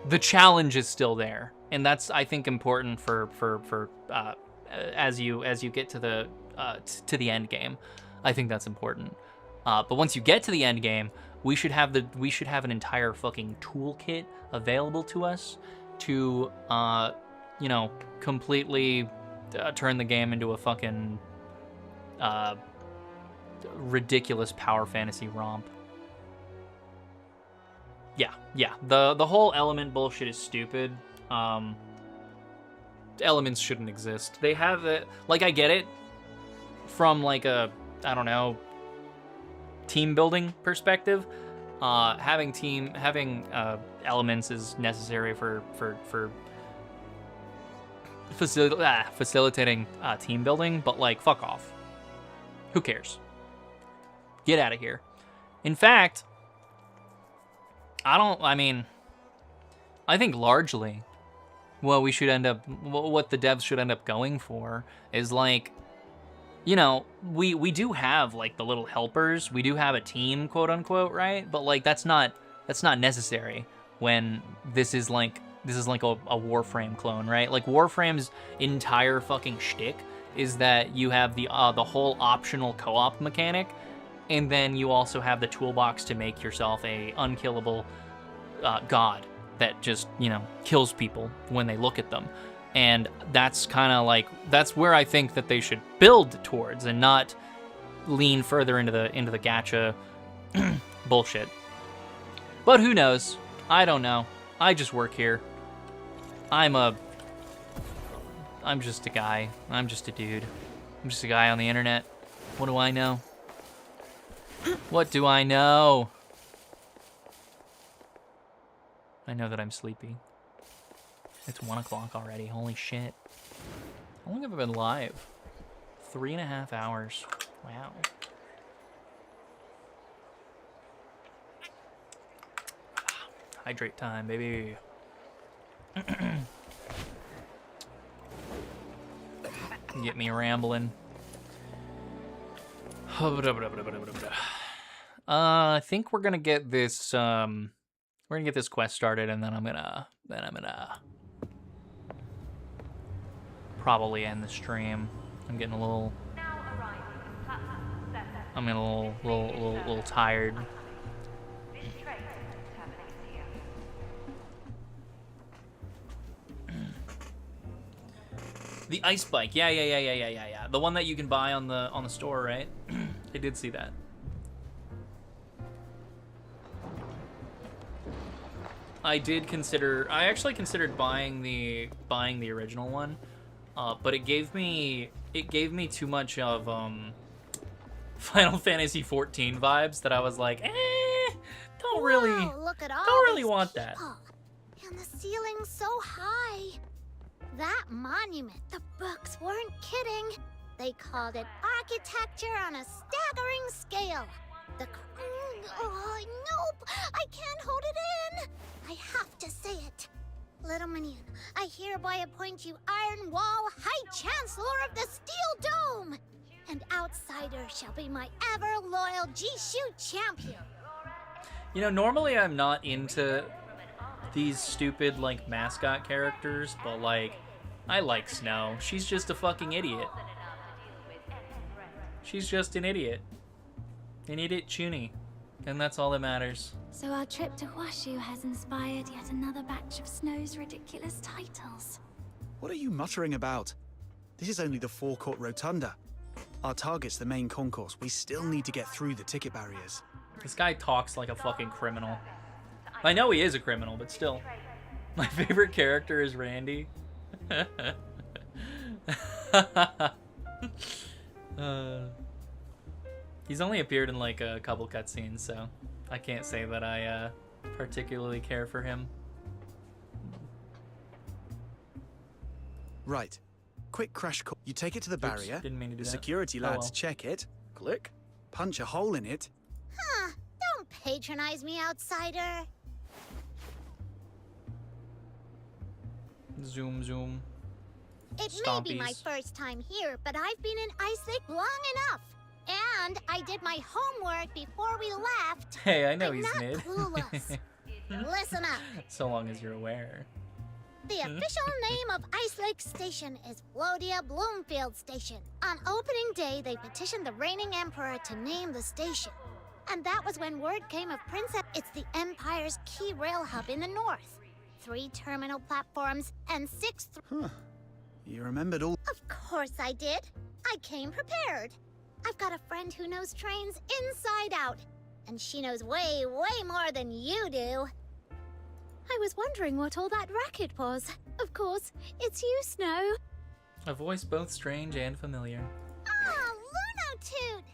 the challenge is still there, and that's, I think, important for as you get to the end game. I think that's important. But once you get to the end game, we should have an entire fucking toolkit available to us to you know, completely turn the game into a fucking ridiculous power fantasy romp. Yeah. The whole element bullshit is stupid. Elements shouldn't exist. They have it. Like, I get it. from like a, I don't know, team building perspective, having elements is necessary for facilitating team building, but like, fuck off. Who cares? Get out of here. In fact, I think largely what the devs should end up going for is like, you know, we do have like the little helpers. We do have a team, quote unquote, right? But like that's not necessary when this is like a Warframe clone, right? Like Warframe's entire fucking shtick is that you have the whole optional co-op mechanic, and then you also have the toolbox to make yourself a unkillable god that just, you know, kills people when they look at them. And that's kind of like, that's where I think that they should build towards and not lean further into the gacha bullshit. But who knows? I don't know. I just work here. I'm just a guy. I'm just a dude. I'm just a guy on the internet. What do I know? What do I know? I know that I'm sleepy. It's 1 o'clock already. Holy shit. How long have I been live? 3.5 hours. Wow. Hydrate time, baby. Get me rambling. I think we're gonna get this quest started, and then I'm gonna probably end the stream. I'm getting a little tired. The ice bike, yeah. The one that you can buy on the store, right? I did see that. I actually considered buying the original one, but it gave me too much of Final Fantasy 14 vibes that I was like, don't really want that. And the ceiling's so high. That monument, the books weren't kidding. They called it architecture on a staggering scale. Nope, I can't hold it in. I have to say it. Little Minion, I hereby appoint you Iron Wall High Chancellor of the Steel Dome. And Outsider shall be my ever-loyal Jishu champion. You know, normally I'm not into these stupid, like, mascot characters, but, like, I like Snow. She's just a fucking idiot. She's just an idiot. An idiot Chuny. And that's all that matters. So our trip to Huashu has inspired yet another batch of Snow's ridiculous titles. What are you muttering about? This is only the forecourt rotunda. Our target's the main concourse. We still need to get through the ticket barriers. This guy talks like a fucking criminal. I know he is a criminal, but still. My favorite character is Randy. He's only appeared in like a couple cutscenes, so I can't say that I particularly care for him. Right. Quick crash course. You take it to the barrier. Didn't mean to do the that. security lads check it. Click. Punch a hole in it. Huh. Don't patronize me, Outsider. Zoom. It may be my first time here, but I've been in Ice Lake long enough. And I did my homework before we left. Hey, I know I'm he's not mid. clueless. Listen up. So long as you're aware. The official name of Ice Lake Station is Flodia Bloomfield Station. On opening day, they petitioned the reigning emperor to name the station. And that was when word came of Princess. It's the Empire's key rail hub in the north. 3 terminal platforms and 6... You remembered all... Of course I did. I came prepared. I've got a friend who knows trains inside out. And she knows way, way more than you do. I was wondering what all that racket was. Of course, it's you, Snow. A voice both strange and familiar. Ah, Toot!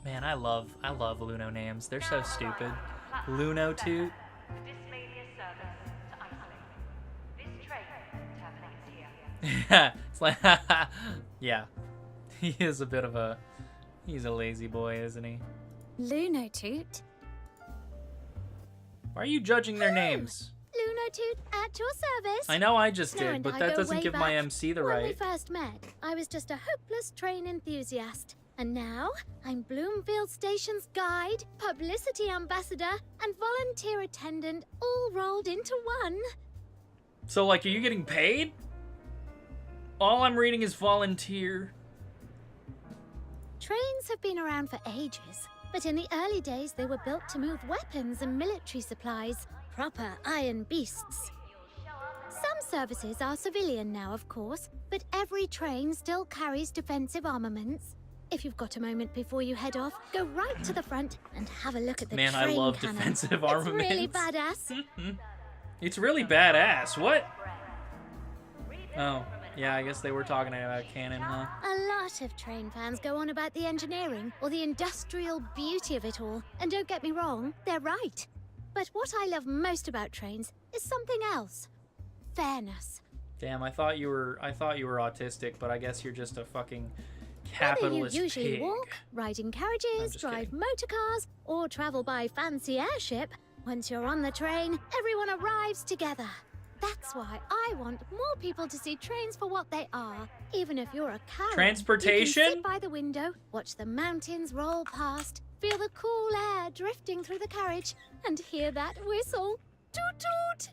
Man, I love Luno names. They're so stupid. Luno Toot. It's like, yeah. He is a bit of a, he's a lazy boy, isn't he? Luno Toot. Why are you judging their names? Luno Toot at your service. I know I just Snow did, and but I that go doesn't way give my back. MC the When we right. first met, I was just a hopeless train enthusiast. And now, I'm Bloomfield Station's guide, publicity ambassador, and volunteer attendant all rolled into one. So, like, are you getting paid? All I'm reading is volunteer. Trains have been around for ages, but in the early days they were built to move weapons and military supplies, proper iron beasts. Some services are civilian now, of course, but every train still carries defensive armaments. If you've got a moment before you head off, go right to the front and have a look at the Man, train I love cannon. defensive It's armaments. really badass. It's really badass. What? Oh, yeah, I guess they were talking about cannon, huh? A lot of train fans go on about the engineering or the industrial beauty of it all, and don't get me wrong, they're right. But what I love most about trains is something else. Fairness. Damn, I thought you were autistic, but I guess you're just a fucking Whether you capitalist usually pig. walk, ride in carriages, just drive motor cars, or travel by fancy airship, once you're on the train, everyone arrives together. That's why I want more people to see trains for what they are. Even if you're a Karen, Transportation? you can sit by the window, watch the mountains roll past, feel the cool air drifting through the carriage, and hear that whistle. Toot toot!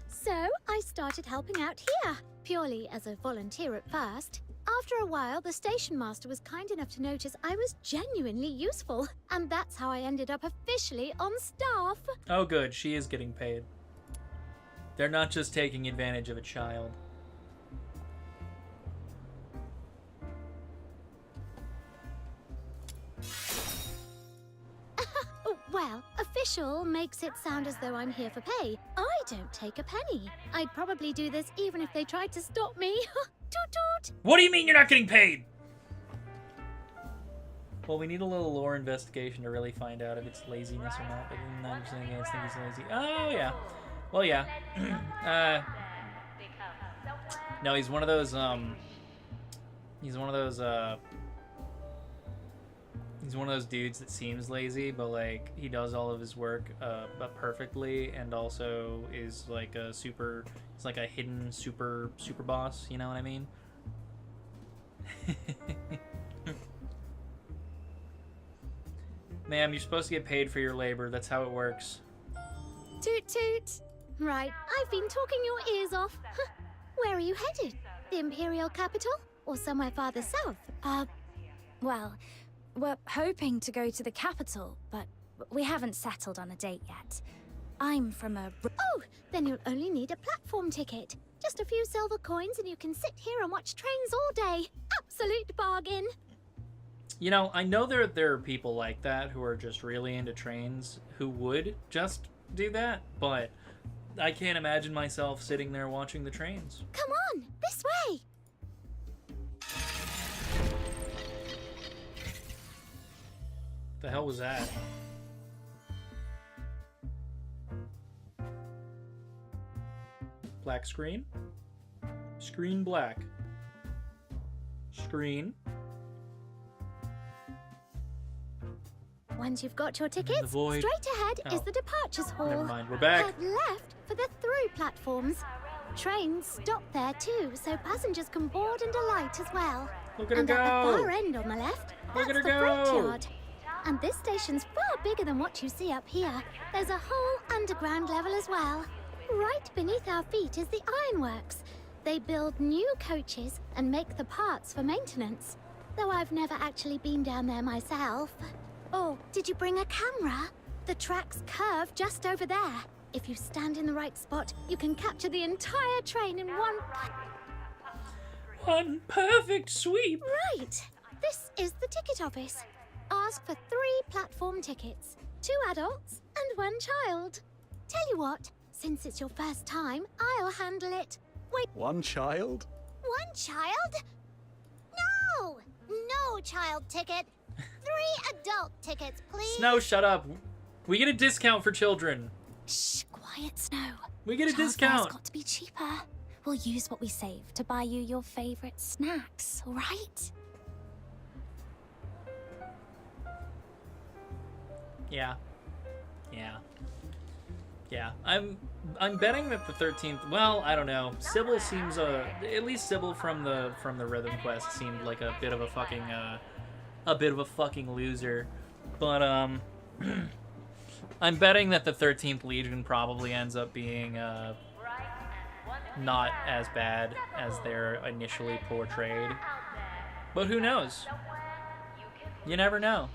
So I started helping out here, purely as a volunteer at first. After a while, the station master was kind enough to notice I was genuinely useful, and that's how I ended up officially on staff. Oh, good. She is getting paid. They're not just taking advantage of a child. Well, official makes it sound as though I'm here for pay. I don't take a penny. I'd probably do this even if they tried to stop me. Toot toot! What do you mean you're not getting paid? Well, we need a little lore investigation to really find out if it's laziness or not. But then I'm saying I think he's lazy. Oh, yeah. Well, yeah. No, he's one of those, he's one of those dudes that seems lazy, but, like, he does all of his work, but perfectly, and also is, like, he's like a hidden super boss, you know what I mean? Ma'am, you're supposed to get paid for your labor. That's how it works. Toot toot! Right, I've been talking your ears off. Where are you headed? The Imperial capital? Or somewhere farther south? Well, we're hoping to go to the capital, but we haven't settled on a date yet. I'm from a... Oh, then you'll only need a platform ticket. Just a few silver coins and you can sit here and watch trains all day. Absolute bargain. You know, I know there are people like that who are just really into trains who would just do that, but I can't imagine myself sitting there watching the trains. Come on, this way. The hell was that? Black screen? Screen black. Screen. Once you've got your tickets, straight ahead is the departures hall. Never mind, we're back. Head left for the through platforms. Trains stop there too, so passengers can board and alight as well. Look at her and at go! the far end on the left, Look that's at the her freight go! yard. And this station's far bigger than what you see up here. There's a whole underground level as well. Right beneath our feet is the ironworks. They build new coaches and make the parts for maintenance. Though I've never actually been down there myself. Oh, did you bring a camera? The tracks curve just over there. If you stand in the right spot, you can capture the entire train in one perfect sweep. Right. This is the ticket office. Ask for 3 platform tickets, 2 adults and 1 child. Tell you what, since it's your first time, I'll handle it. Wait. 1 child? 1 child? No! No child ticket. 3 adult tickets, please. Snow, shut up. We get a discount for children. Shh, quiet, Snow. We get a Childcare's discount. got to be cheaper. We'll use what we save to buy you your favorite snacks, all right? Yeah. I'm betting that the 13th. Well, I don't know. Sybil seems at least Sybil from the Rhythm Quest seemed like a bit of a fucking loser. But I'm betting that the 13th Legion probably ends up being not as bad as they're initially portrayed. But who knows? You never know.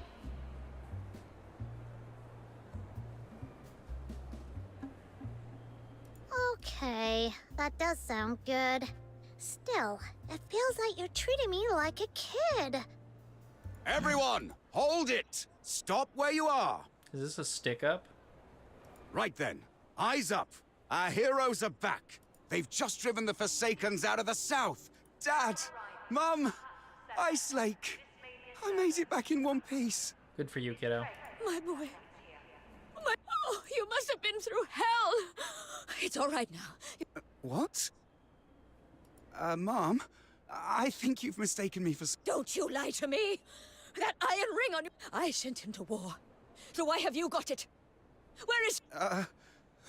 Okay, that does sound good. Still, it feels like you're treating me like a kid. Everyone, hold it! Stop where you are! Is this a stick up? Right then, eyes up. Our heroes are back. They've just driven the Forsakens out of the south. Dad, Mum, Ice Lake. I made it back in one piece. Good for you, kiddo. My boy. Oh, you must have been through hell. It's all right now. What? Mom, I think you've mistaken me for... Don't you lie to me. That iron ring on you. I sent him to war. So why have you got it? Where is...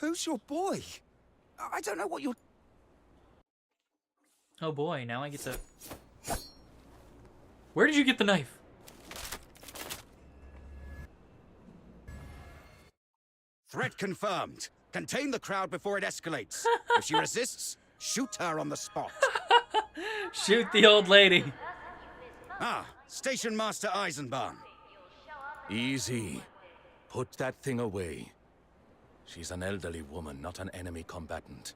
Who's your boy? I don't know what you're... Oh boy, now I get to... Where did you get the knife? Threat confirmed. Contain the crowd before it escalates. If she resists, shoot her on the spot. Shoot the old lady. Ah, Station Master Eisenbahn. Easy. Put that thing away. She's an elderly woman, not an enemy combatant.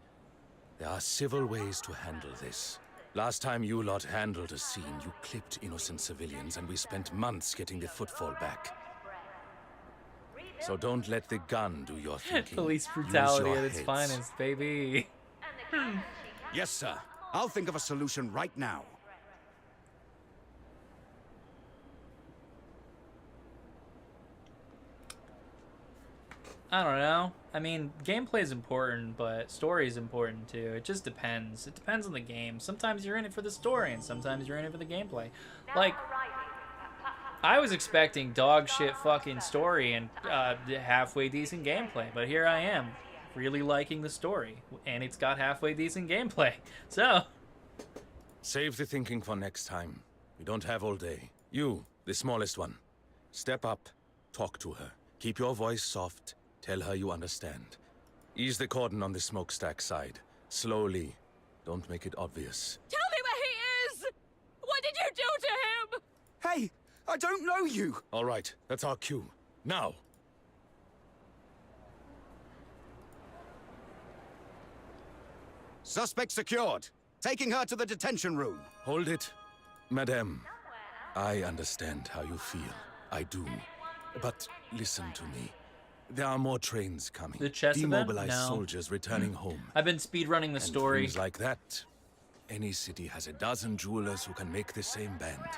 There are civil ways to handle this. Last time you lot handled a scene, you clipped innocent civilians, and we spent months getting the footfall back. So don't let the gun do your thinking. Police brutality at its finest, baby. Yes, sir. I'll think of a solution right now. I don't know. I mean, gameplay is important, but story is important too. It just depends. It depends on the game. Sometimes you're in it for the story, and sometimes you're in it for the gameplay. Like, I was expecting dog shit fucking story and halfway decent gameplay, but here I am, really liking the story, and it's got halfway decent gameplay. So, save the thinking for next time. We don't have all day. You, the smallest one, step up, talk to her. Keep your voice soft. Tell her you understand. Ease the cordon on the smokestack side. Slowly. Don't make it obvious. Tell me where he is! What did you do to him? Hey, I don't know you! All right, that's our cue. Now! Suspect secured. Taking her to the detention room. Hold it. Madame, I understand how you feel. I do. But listen to me. There are more trains coming. The chess event? Demobilized No. soldiers returning home. I've been speedrunning the story. Things like that. Any city has a dozen jewelers who can make the same band.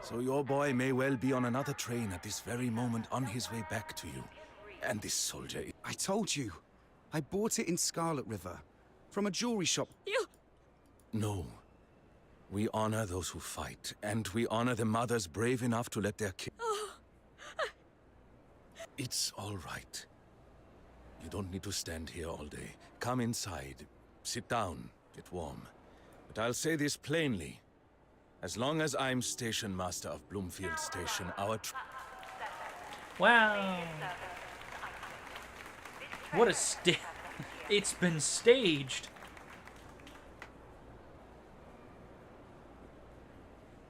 So your boy may well be on another train at this very moment on his way back to you. And this soldier... I told you. I bought it in Scarlet River. From a jewelry shop. You... No. We honor those who fight, and we honor the mothers brave enough to let their kids... It's all right. You don't need to stand here all day. Come inside. Sit down. Get warm. But I'll say this plainly. As long as I'm station master of Bloomfield Station, our... Wow. What a It's been staged.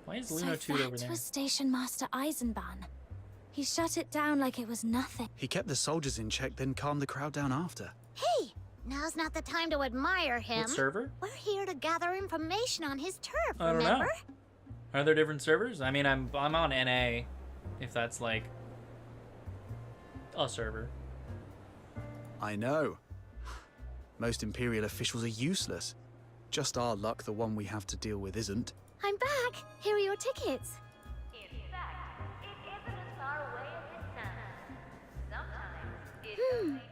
Why is Luno 2 over that there? was Station Master Eisenbahn. He shut it down like it was nothing. He kept the soldiers in check, then calmed the crowd down after. Hey, now's not the time to admire him. What server? We're here to gather information on his turf, I don't remember? know. Are there different servers? I mean, I'm on NA, if that's like a server. I know. Most Imperial officials are useless. Just our luck the one we have to deal with isn't. I'm back. Here you tickets.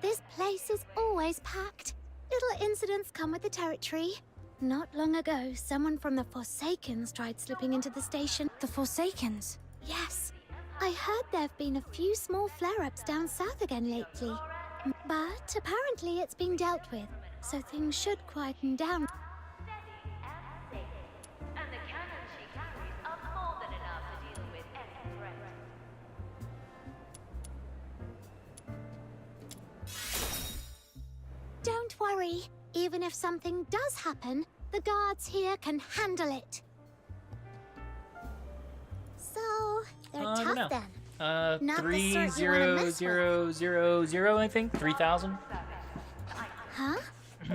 This place is always packed. Little incidents come with the territory. Not long ago, someone from the Forsakens tried slipping into the station. The Forsakens? Yes. I heard there've been a few small flare-ups down south again lately. But apparently it's been dealt with, so things should quieten down. Don't worry. Even if something does happen, the guards here can handle it. So, they're tough then. Not the sort you wanna mess with. 3,000,000, I think. 3,000. Huh?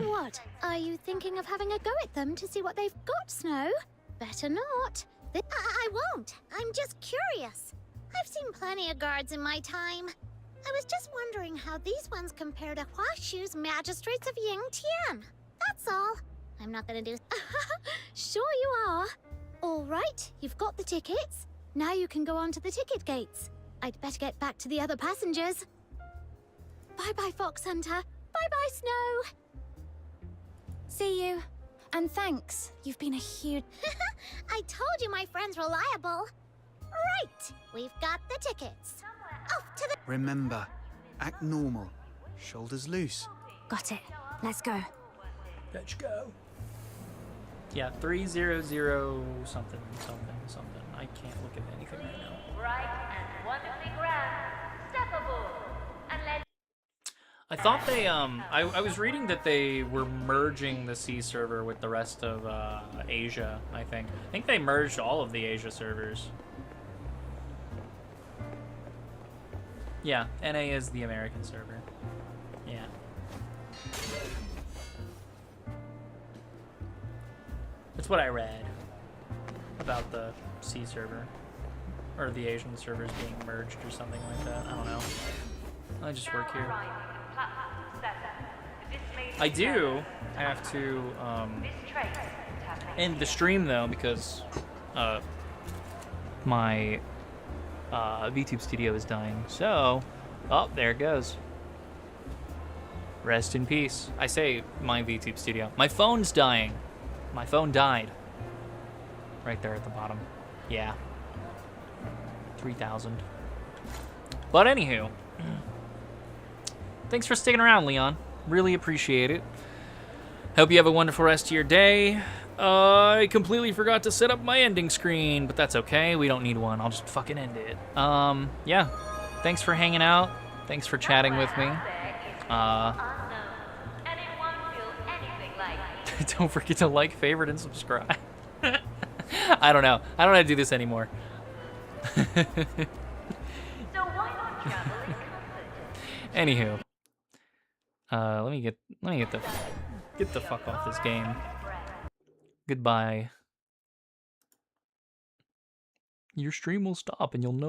What? Are you thinking of having a go at them to see what they've got, Snow? Better not. I won't. I'm just curious. I've seen plenty of guards in my time. I was just wondering how these ones compare to Huashu's magistrates of Yingtian. That's all. I'm not gonna do... Sure you are. All right, you've got the tickets. Now you can go on to the ticket gates. I'd better get back to the other passengers. Bye-bye, Fox Hunter. Bye-bye, Snow. See you. And thanks. You've been a huge... I told you my friend's reliable. Right, we've got the tickets. Off to the... Remember, act normal. Shoulders loose. Got it. Let's go. Let's go. Yeah, 300 something. I can't look at anything right now. Bright and wonderfully grand. Step aboard and let... I thought they I was reading that they were merging the C server with the rest of Asia, I think. I think they merged all of the Asia servers. Yeah, NA is the American server. Yeah. That's what I read about the C server. Or the Asian servers being merged or something like that. I don't know. I just work here. I do have to end the stream though because my VTube studio is dying. So, oh, there it goes. Rest in peace. I say my VTube studio. My phone's dying. My phone died. Right there at the bottom. Yeah. 3,000. But anywho. Thanks for sticking around, Leon. Really appreciate it. Hope you have a wonderful rest of your day. I completely forgot to set up my ending screen, but that's okay. We don't need one. I'll just fucking end it. Yeah. Thanks for hanging out. Thanks for chatting with me. Don't forget to like, favorite, and subscribe. I don't know. I don't know how to do this anymore. Anywho. Let me get the fuck off this game. Goodbye. Your stream will stop and you'll know.